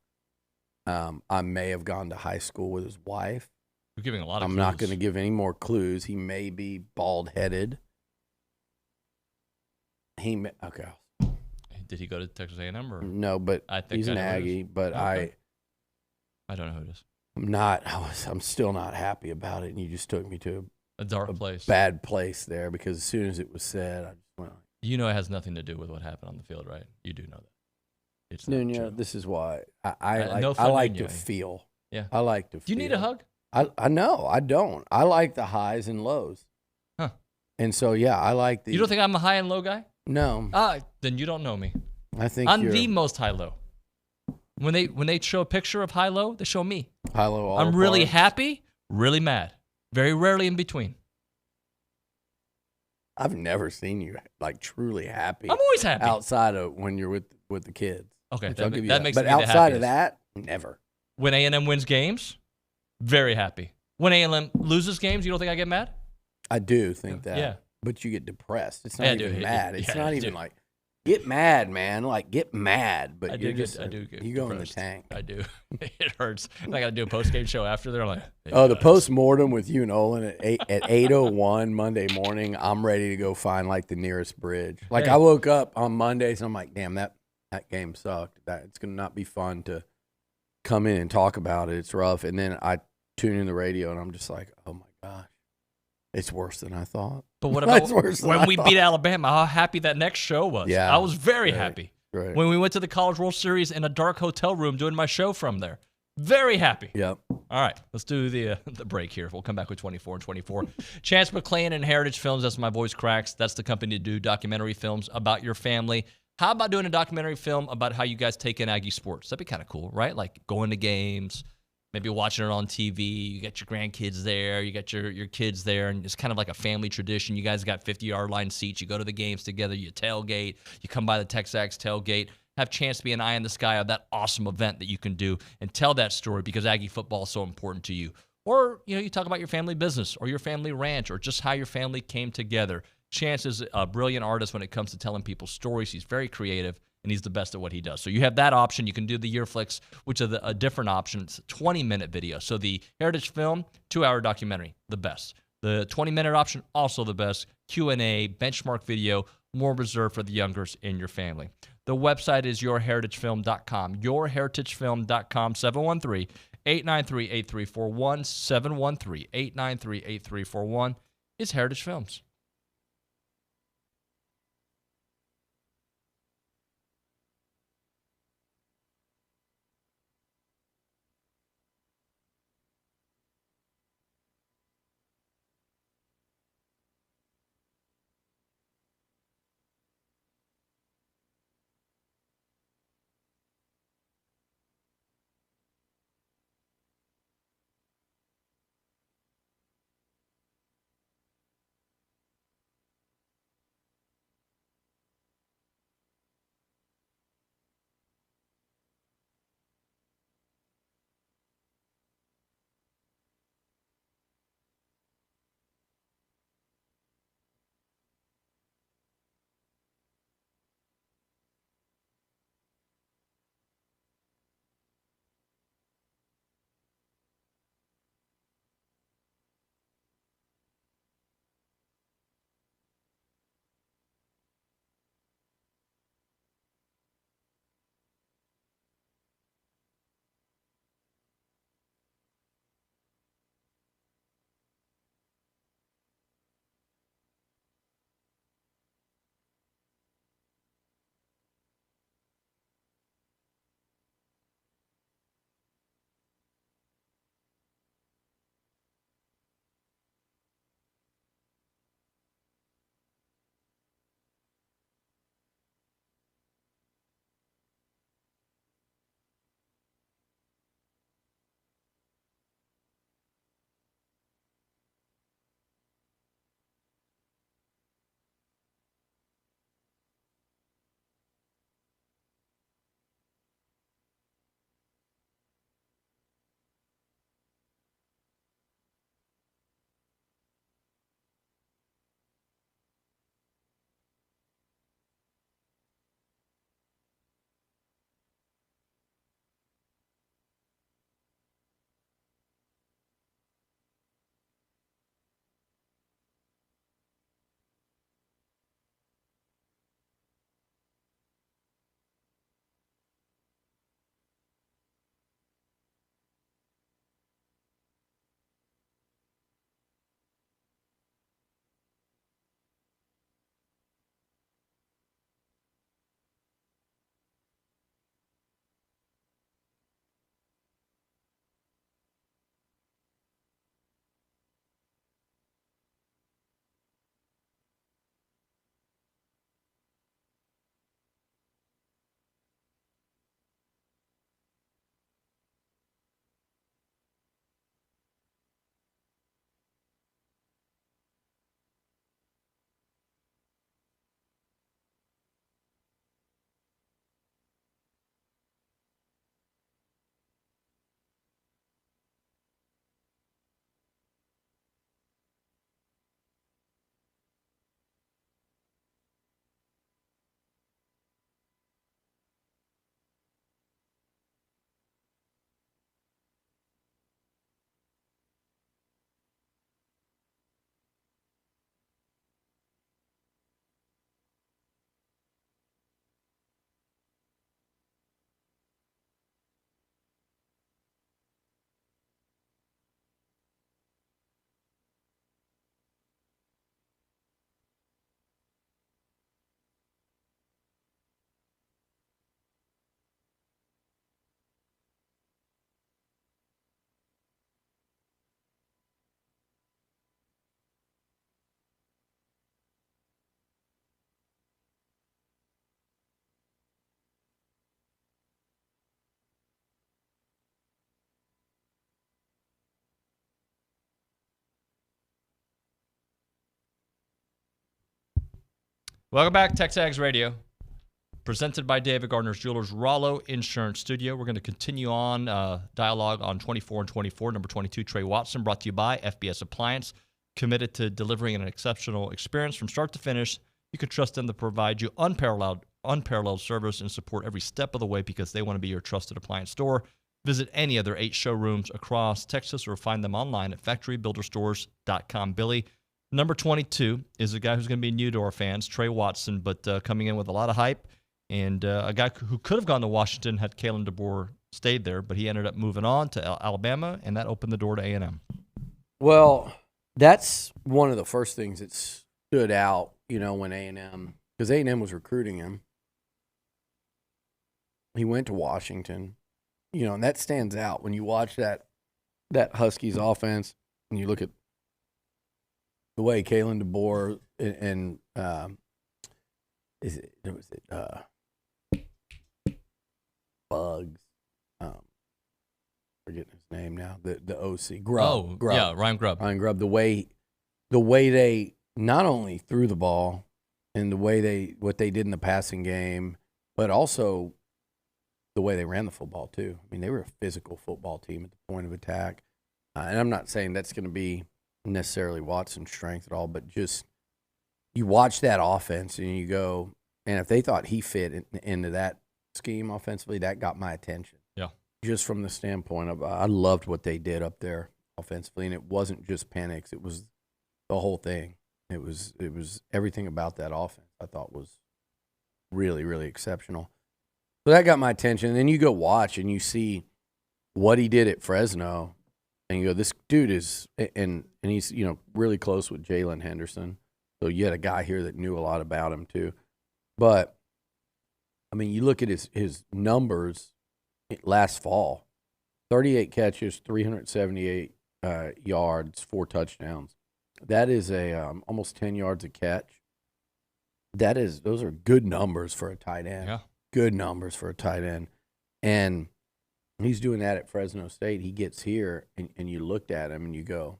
I may have gone to high school with his wife. You're giving a lot of I'm clues. not going to give any more clues. He may be bald-headed. Okay. Did he go to Texas A&M or no? But he's an Aggie. But okay. I don't know who it is. I'm still not happy about it. And you just took me to a dark place, bad place there. Because as soon as it was said, I just went. You know, it has nothing to do with what happened on the field, right? You do know that. It's Nuño, this is why I like to feel. Yeah, I like to. Do you need a hug? I know. I don't. I like the highs and lows. Huh. And so I like the. You don't think I'm a high and low guy? No. Then you don't know me. I think I'm the most high-low. When they show a picture of high-low, they show me. High-low. I'm really happy, really mad. Very rarely in between. I've never seen you like truly happy. I'm always happy outside of when you're with the kids. Okay, that makes but me outside of that, never. When A&M wins games, very happy. When A&M loses games, you don't think I get mad? I do think that. Yeah. But you get depressed. It's not even mad. It's not even do. like, get mad, man. Like, get mad. But I you do get you go depressed. in the tank. I do. It hurts. I got to do a post-game show after there. I'm like, the post-mortem with you and Olin at 8:01 Monday morning, I'm ready to go find, like, the nearest bridge. Like, I woke up on Monday, so I'm like, damn, that game sucked. It's going to not be fun to come in and talk about it. It's rough. And then I tune in the radio, and I'm just like, oh, my gosh. It's worse than I thought. But what about when we beat Alabama, how happy that next show was? Yeah. I was very happy. Right. When we went to the College World Series in a dark hotel room doing my show from there. Very happy. Yep. All right, let's do the break here. We'll come back with 24 and 24. Chance McClain and Heritage Films, that's my voice cracks. That's the company to do documentary films about your family. How about doing a documentary film about how you guys take in Aggie sports? That'd be kind of cool, right? Like going to games, maybe watching it on TV. You got your grandkids there. You got your kids there. And it's kind of like a family tradition. You guys got 50-yard line seats. You go to the games together. You tailgate. You come by the TexAgs tailgate. Have a chance to be an eye in the sky of that awesome event that you can do and tell that story because Aggie football is so important to you. Or, you talk about your family business or your family ranch or just how your family came together. Chance is a brilliant artist when it comes to telling people stories. He's very creative. And he's the best at what he does. So you have that option. You can do the Year Flicks, which is a different option. It's a 20-minute video. So the Heritage Film, 2-hour documentary, the best. The 20-minute option, also the best. Q&A, benchmark video, more reserved for the youngers in your family. The website is yourheritagefilm.com. Yourheritagefilm.com, 713-893-8341. 713-893-8341 is Heritage Films. Welcome back, TexAgs Radio. Presented by David Gardner's Jewelers, Rollo Insurance Studio. We're going to continue on dialogue on 24 and 24. Number 22, Trey Watson, brought to you by FBS Appliance. Committed to delivering an exceptional experience from start to finish. You can trust them to provide you unparalleled service and support every step of the way because they want to be your trusted appliance store. Visit any of their 8 showrooms across Texas or find them online at factorybuilderstores.com. Billy, number 22 is a guy who's going to be new to our fans, Trey Watson, but coming in with a lot of hype. And a guy who could have gone to Washington had Kalen DeBoer stayed there, but he ended up moving on to Alabama, and that opened the door to A&M. Well, that's one of the first things that stood out, when A&M, because A&M was recruiting him. He went to Washington, and that stands out when you watch that Huskies offense and you look at the way Kalen DeBoer and Bugs, forgetting his name now, the OC, Grubb. Yeah, Ryan Grubb. Ryan Grubb, the way they not only threw the ball and what they did in the passing game, but also the way they ran the football too. I mean, they were a physical football team at the point of attack. And I'm not saying that's going to be necessarily Watson's strength at all, but just you watch that offense and you go, and if they thought he fit into that scheme offensively, that got my attention. Yeah. Just from the standpoint of I loved what they did up there offensively, and it wasn't just Penix, it was the whole thing. It was everything about that offense I thought was really, really exceptional. So that got my attention. And then you go watch and you see what he did at Fresno, and you go, this dude is, and he's really close with Jalen Henderson. So you had a guy here that knew a lot about him too. But I mean, you look at his numbers last fall: 38 catches, 378 yards, 4 touchdowns. That is almost 10 yards a catch. Those are good numbers for a tight end. Yeah. Good numbers for a tight end. And he's doing that at Fresno State. He gets here, and you looked at him, and you go,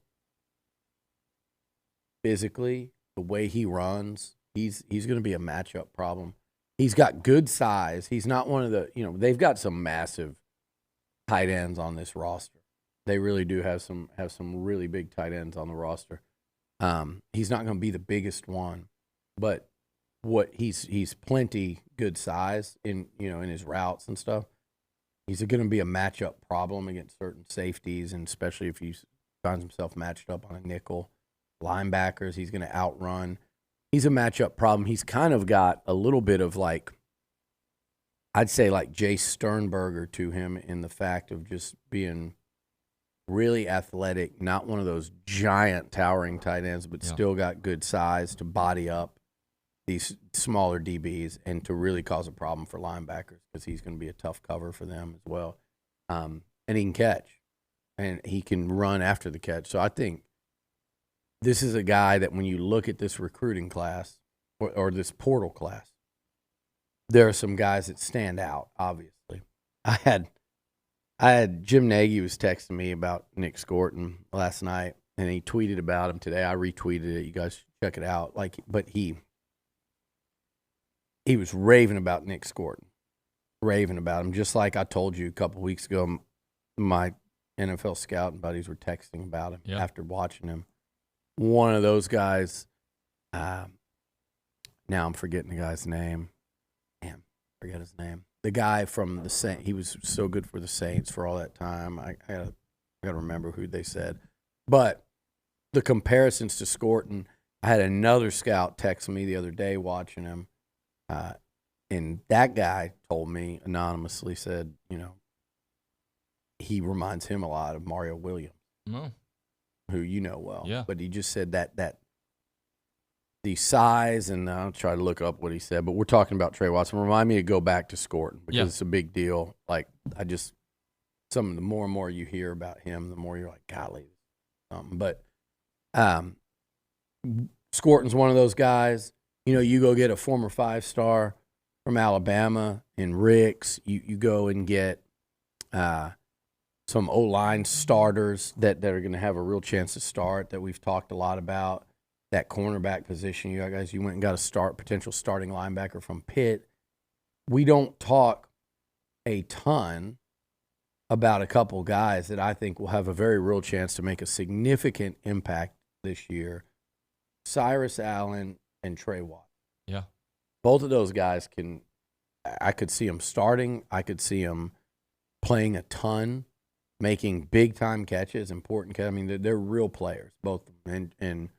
physically, the way he runs, he's going to be a matchup problem. He's got good size. He's not one of the, they've got some massive tight ends on this roster. They really do have some really big tight ends on the roster. He's not going to be the biggest one, but he's plenty good size in his routes and stuff. He's going to be a matchup problem against certain safeties, and especially if he finds himself matched up on a nickel. Linebackers, he's going to outrun. He's a matchup problem. He's kind of got a little bit of I'd say Jay Sternberger to him in the fact of just being really athletic, not one of those giant towering tight ends, but still got good size to body up these smaller DBs and to really cause a problem for linebackers because he's going to be a tough cover for them as well. And he can catch, and he can run after the catch. So I think this is a guy that when you look at this recruiting class or this portal class, there are some guys that stand out, obviously. I had Jim Nagy was texting me about Nick Scorton last night, and he tweeted about him today. I retweeted it. You guys should check it out. But he was raving about Nick Scorton, raving about him, just like I told you a couple weeks ago. My NFL scouting buddies were texting about him after watching him. One of those guys, now I'm forgetting the guy's name. Damn, forget his name. The guy from the Saints, he was so good for the Saints for all that time. I gotta remember who they said. But the comparisons to Scorton, I had another scout text me the other day watching him, and that guy told me anonymously, said, he reminds him a lot of Mario Williams. Oh. Who you know well. Yeah. But he just said that the size, and I'll try to look up what he said, but we're talking about Trey Watson. Remind me to go back to Scorton because it's a big deal. Some of the more and more you hear about him, the more you're like, golly. But Scorton's one of those guys. You go get a former 5-star from Alabama in Ricks. You go and get some O-line starters that are going to have a real chance to start that we've talked a lot about. that cornerback position. You guys, you went and got a potential starting linebacker from Pitt. We don't talk a ton about a couple guys that I think will have a very real chance to make a significant impact this year. Cyrus Allen and Trey Watt. Yeah. Both of those guys I could see them starting. I could see them playing a ton, making big-time catches, important catches. I mean, they're real players, both of them. And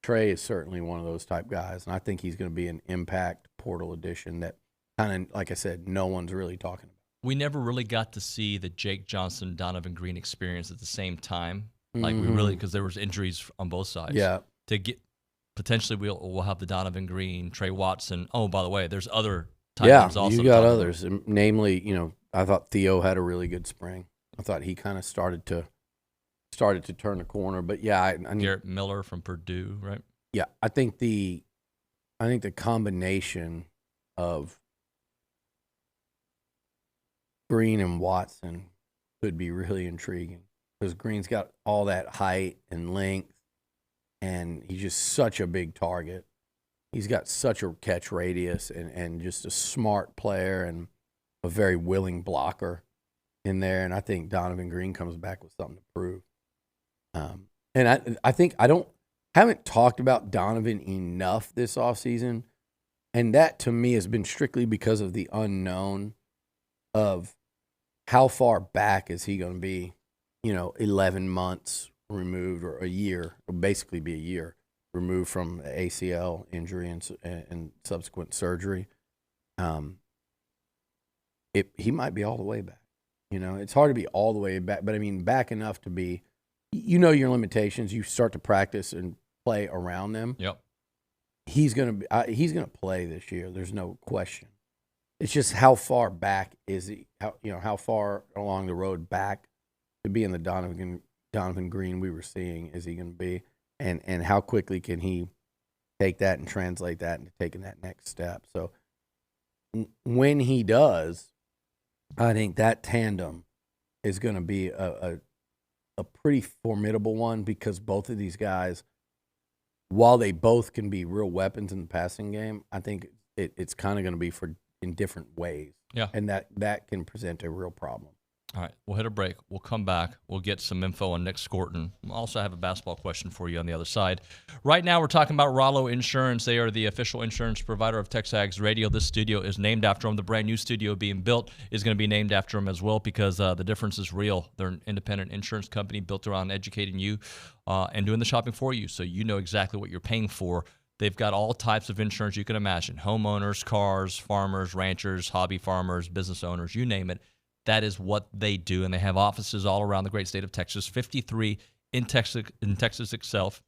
Trey is certainly one of those type guys, and I think he's going to be an impact portal addition that kind of, like I said, no one's really talking about. We never really got to see the Jake Johnson, Donovan Green experience at the same time. Like we really, because there was injuries on both sides. Yeah. To get potentially, we'll have the Donovan Green, Trey Watson. Oh, by the way, there's other tight ends also. You got others. Namely, I thought Theo had a really good spring. I thought he kind of started to turn the corner. But yeah, I need Garrett Miller from Purdue, right? Yeah, I think the combination of Green and Watson could be really intriguing because Green's got all that height and length, and he's just such a big target. He's got such a catch radius and just a smart player and a very willing blocker in there. And I think Donovan Green comes back with something to prove. And I think haven't talked about Donovan enough this offseason, and that to me has been strictly because of the unknown of how far back is he going to be, 11 months removed or a year, or basically be a year removed from the ACL injury and subsequent surgery. He might be all the way back. It's hard to be all the way back, but I mean back enough to be, your limitations. You start to practice and play around them. Yep. He's gonna play this year. There's no question. It's just how far back is he? How far along the road back to be in the Donovan Green we were seeing is he going to be, and how quickly can he take that and translate that into taking that next step? So when he does, I think that tandem is going to be a pretty formidable one because both of these guys, while they both can be real weapons in the passing game, I think it's kind of going to be in different ways. Yeah. And that can present a real problem. All right, we'll hit a break. We'll come back. We'll get some info on Nick Scorton. We'll also have a basketball question for you on the other side. Right now, we're talking about Rollo Insurance. They are the official insurance provider of TexAgs Radio. This studio is named after them. The brand new studio being built is going to be named after them as well because the difference is real. They're an independent insurance company built around educating you and doing the shopping for you so you know exactly what you're paying for. They've got all types of insurance you can imagine. Homeowners, cars, farmers, ranchers, hobby farmers, business owners, you name it. That is what they do, and they have offices all around the great state of Texas, 53 in Texas itself.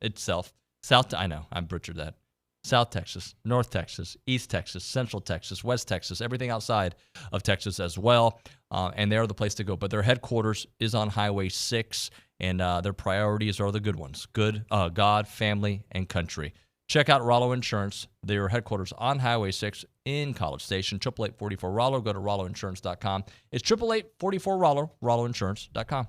I know, I butchered that. South Texas, North Texas, East Texas, Central Texas, West Texas, everything outside of Texas as well, and they're the place to go. But their headquarters is on Highway 6, and their priorities are the good ones, God, family, and country. Check out Rollo Insurance. Their headquarters on Highway 6 in College Station, 888-44-ROLLO. Go to rolloinsurance.com. It's 888-44-ROLLO, rolloinsurance.com.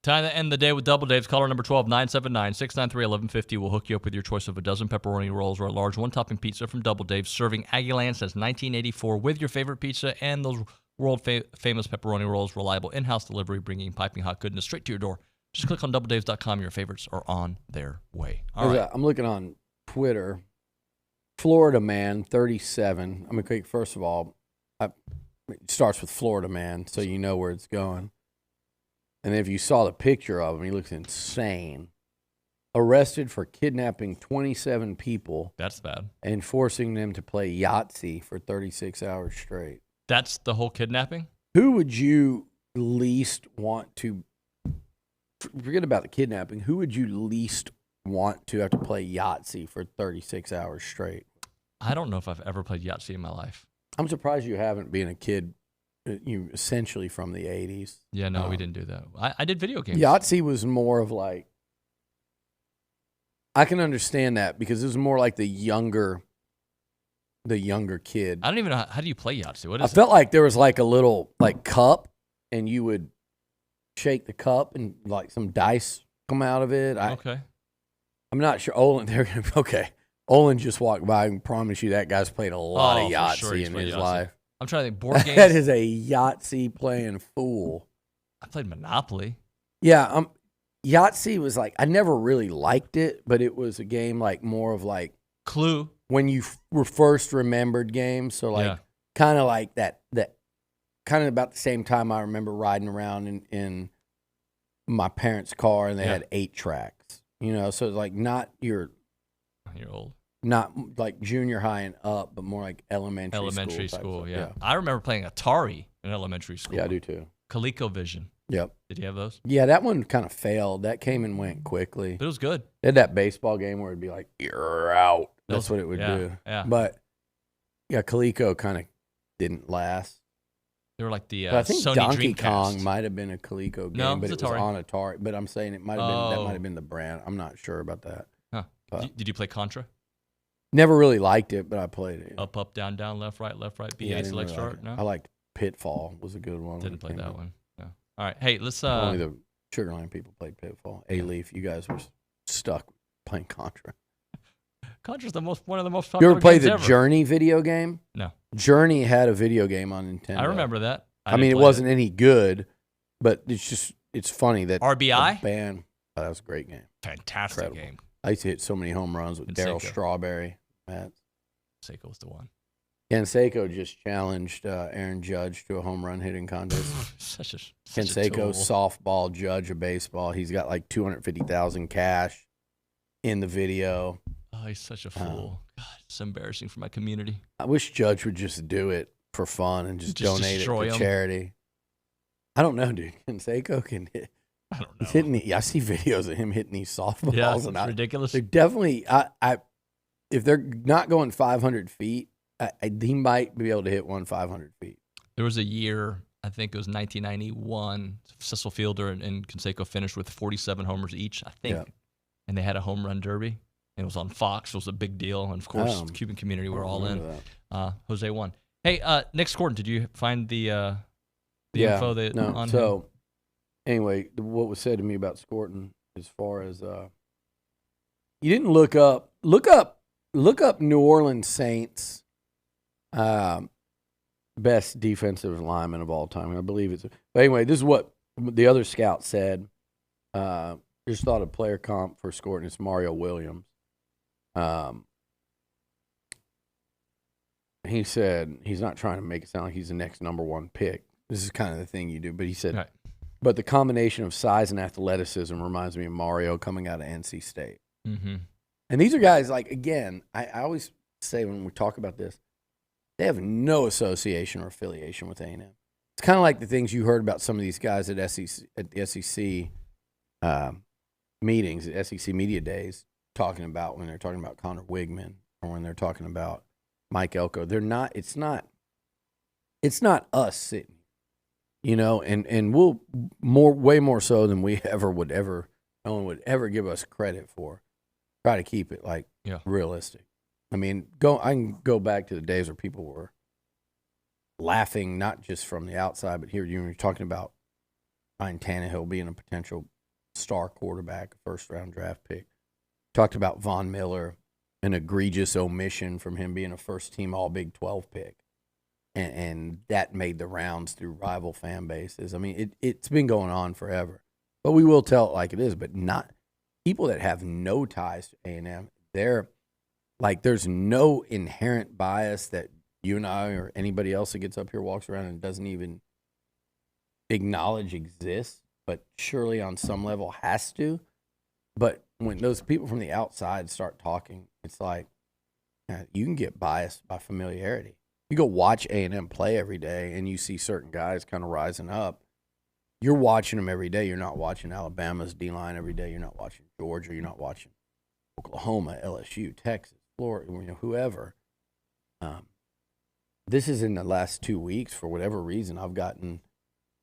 Time to end the day with Double Dave's. Caller number 12, 979-693-1150 will hook you up with your choice of a dozen pepperoni rolls or a large one-topping pizza from Double Dave's, serving Aggieland since 1984 with your favorite pizza and those world-famous pepperoni rolls. Reliable in-house delivery, bringing piping hot goodness straight to your door. Just click on doubledaves.com. Your favorites are on their way. All right. I'm looking on Twitter. Florida man, 37. I'm going to first of all, it starts with Florida man, so you know where it's going. And if you saw the picture of him, he looks insane. Arrested for kidnapping 27 people. That's bad. And forcing them to play Yahtzee for 36 hours straight. That's the whole kidnapping? Who would you least want to, forget about the kidnapping, who would you least want to have to play Yahtzee for 36 hours straight? I don't know if I've ever played Yahtzee in my life. I'm surprised you haven't, being a kid. You essentially from the 80s. Yeah, no, we didn't do that. I did video games. Yahtzee was more of like, I can understand that because it was more like the younger kid. I don't even know how do you play Yahtzee. What is I felt like there was like a little like cup, and you would shake the cup, and like some dice come out of it. Okay. I'm not sure. Olin, okay. Olin just walked by and promise you that guy's played a lot of Yahtzee in his life. I'm trying to think. Board games. That is a Yahtzee playing fool. I played Monopoly. Yeah, Yahtzee was like, I never really liked it, but it was a game like more of like Clue. When you were first remembered games. So like kind of like that kind of about the same time I remember riding around in my parents' car, and they had 8 tracks. You know, so it's like not you're old. Not like junior high and up, but more like elementary school. Yeah. I remember playing Atari in elementary school. Yeah, I do too. ColecoVision. Yep. Did you have those? Yeah, that one kind of failed. That came and went quickly. But it was good. They had that baseball game where it'd be like, you're out. That's what it would do. Yeah. But yeah, Coleco kind of didn't last. They were like the I think Sony Donkey Dreamcast. Kong might have been a Coleco game, but it was Atari. on Atari. But I'm saying it might have been that might have been the brand. I'm not sure about that. Huh. Did you play Contra? Never really liked it, but I played it. Up, up, down, down, left, right, B8 Yeah, I didn't select really start. like it. No, I liked Pitfall. Was a good one. Didn't play that one. No. All right, hey, let's. Only the Sugarland people played Pitfall. A-Leaf, you guys were stuck playing Contra. Contra's one of the most You popular ever play games the ever. Journey video game? No. Journey had a video game on Nintendo. I remember that. I mean, it wasn't any good, but it's funny that RBI? the band. Oh, that was a great game. Fantastic Incredible. game. I used to hit so many home runs with Daryl Seiko. Strawberry. Seiko was the one. Canseco just challenged Aaron Judge to a home run hitting contest. such a Canseco, tool. softball, Judge of baseball. He's got like $250,000 cash in the video. Oh, he's such a fool. God, it's embarrassing for my community. I wish Judge would just do it for fun and just donate it destroy to him. charity. I don't know, dude. Canseco can hit. I don't know. He's hitting I see videos of him hitting these softballs. Yeah, and it's ridiculous. They're definitely. If they're not going 500 feet, he might be able to hit one 500 feet. There was a year, I think it was 1991, Cecil Fielder and Canseco finished with 47 homers each, I think. Yeah. And they had a home run derby. And it was on Fox. It was a big deal. And, of course, the Cuban community were all in. Jose won. Hey, Nick Scorton, did you find the info that on So, him? anyway, what was said to me about Scorton as far as you didn't look up New Orleans Saints best defensive lineman of all time. I believe it's. But anyway, this is what the other scout said. Just thought a player comp for Scorton. It's Mario Williams. He said he's not trying to make it sound like he's the next number 1 pick. This is kind of the thing you do. But he said, right. But the combination of size and athleticism reminds me of Mario coming out of NC State. Mm-hmm. And these are guys, like, again, I always say when we talk about this, they have no association or affiliation with A&M. It's kind of like the things you heard about some of these guys at the SEC meetings, at SEC Media Days, talking about when they're talking about Connor Wigman or when they're talking about Mike Elko. They're not. It's not us sitting, and we'll way more so than we no one would ever give us credit for. Try to keep it realistic. I mean, I can go back to the days where people were laughing, not just from the outside, but here you're talking about Ryan Tannehill being a potential star quarterback, first-round draft pick. Talked about Von Miller, an egregious omission from him being a first-team All-Big 12 pick. And that made the rounds through rival fan bases. I mean, it's been going on forever. But we will tell it like it is, but not people that have no ties to A&M. They're like, there's no inherent bias that you and I or anybody else that gets up here walks around and doesn't even acknowledge exists, but surely on some level has to. But when those people from the outside start talking, it's like you can get biased by familiarity. You go watch A&M play every day and you see certain guys kind of rising up. You're watching them every day. You're not watching Alabama's D-line every day. You're not watching Georgia. You're not watching Oklahoma, LSU, Texas, Florida, whoever. This is in the last 2 weeks. For whatever reason, I've gotten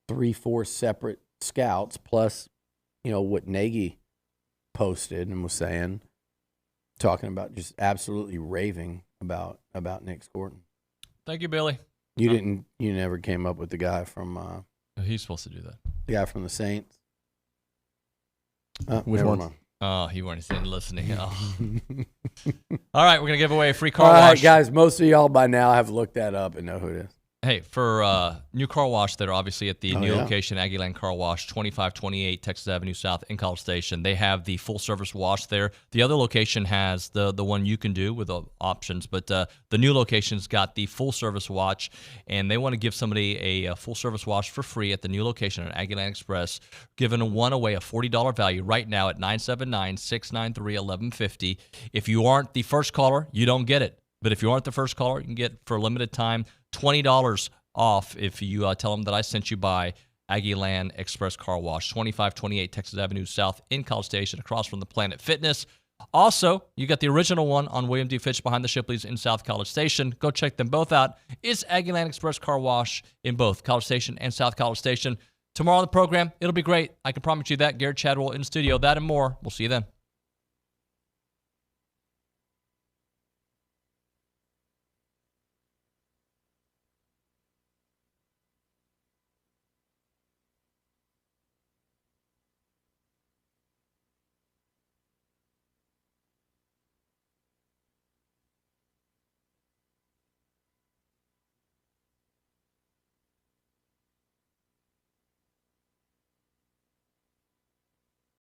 3-4 separate scouts plus, what Nagy posted and was saying, talking about just absolutely raving about Nick Scorton. Thank you, Billy. You never came up with the guy from he's supposed to do that. The guy from the Saints. Which one? Oh, he weren't listening. Oh. All right, we're going to give away a free car All wash. right, guys, most of y'all by now have looked that up and know who it is. Hey, for new car wash that are obviously at the new location, Aggieland Car Wash, 2528 Texas Avenue South in College Station. They have the full-service wash there. The other location has the one you can do with options, but the new location's got the full-service wash, and they want to give somebody a full-service wash for free at the new location at Aggieland Express, giving one away a $40 value right now at 979-693-1150. If you aren't the first caller, you don't get it. But if you aren't the first caller, you can get, for a limited time, $20 off if you tell them that I sent you by Aggieland Express Car Wash, 2528 Texas Avenue South in College Station, across from the Planet Fitness. Also, you got the original one on William D. Fitch behind the Shipleys in South College Station. Go check them both out. It's Aggieland Express Car Wash in both College Station and South College Station. Tomorrow on the program, it'll be great. I can promise you that. Garrett Chadwell in studio. That and more. We'll see you then.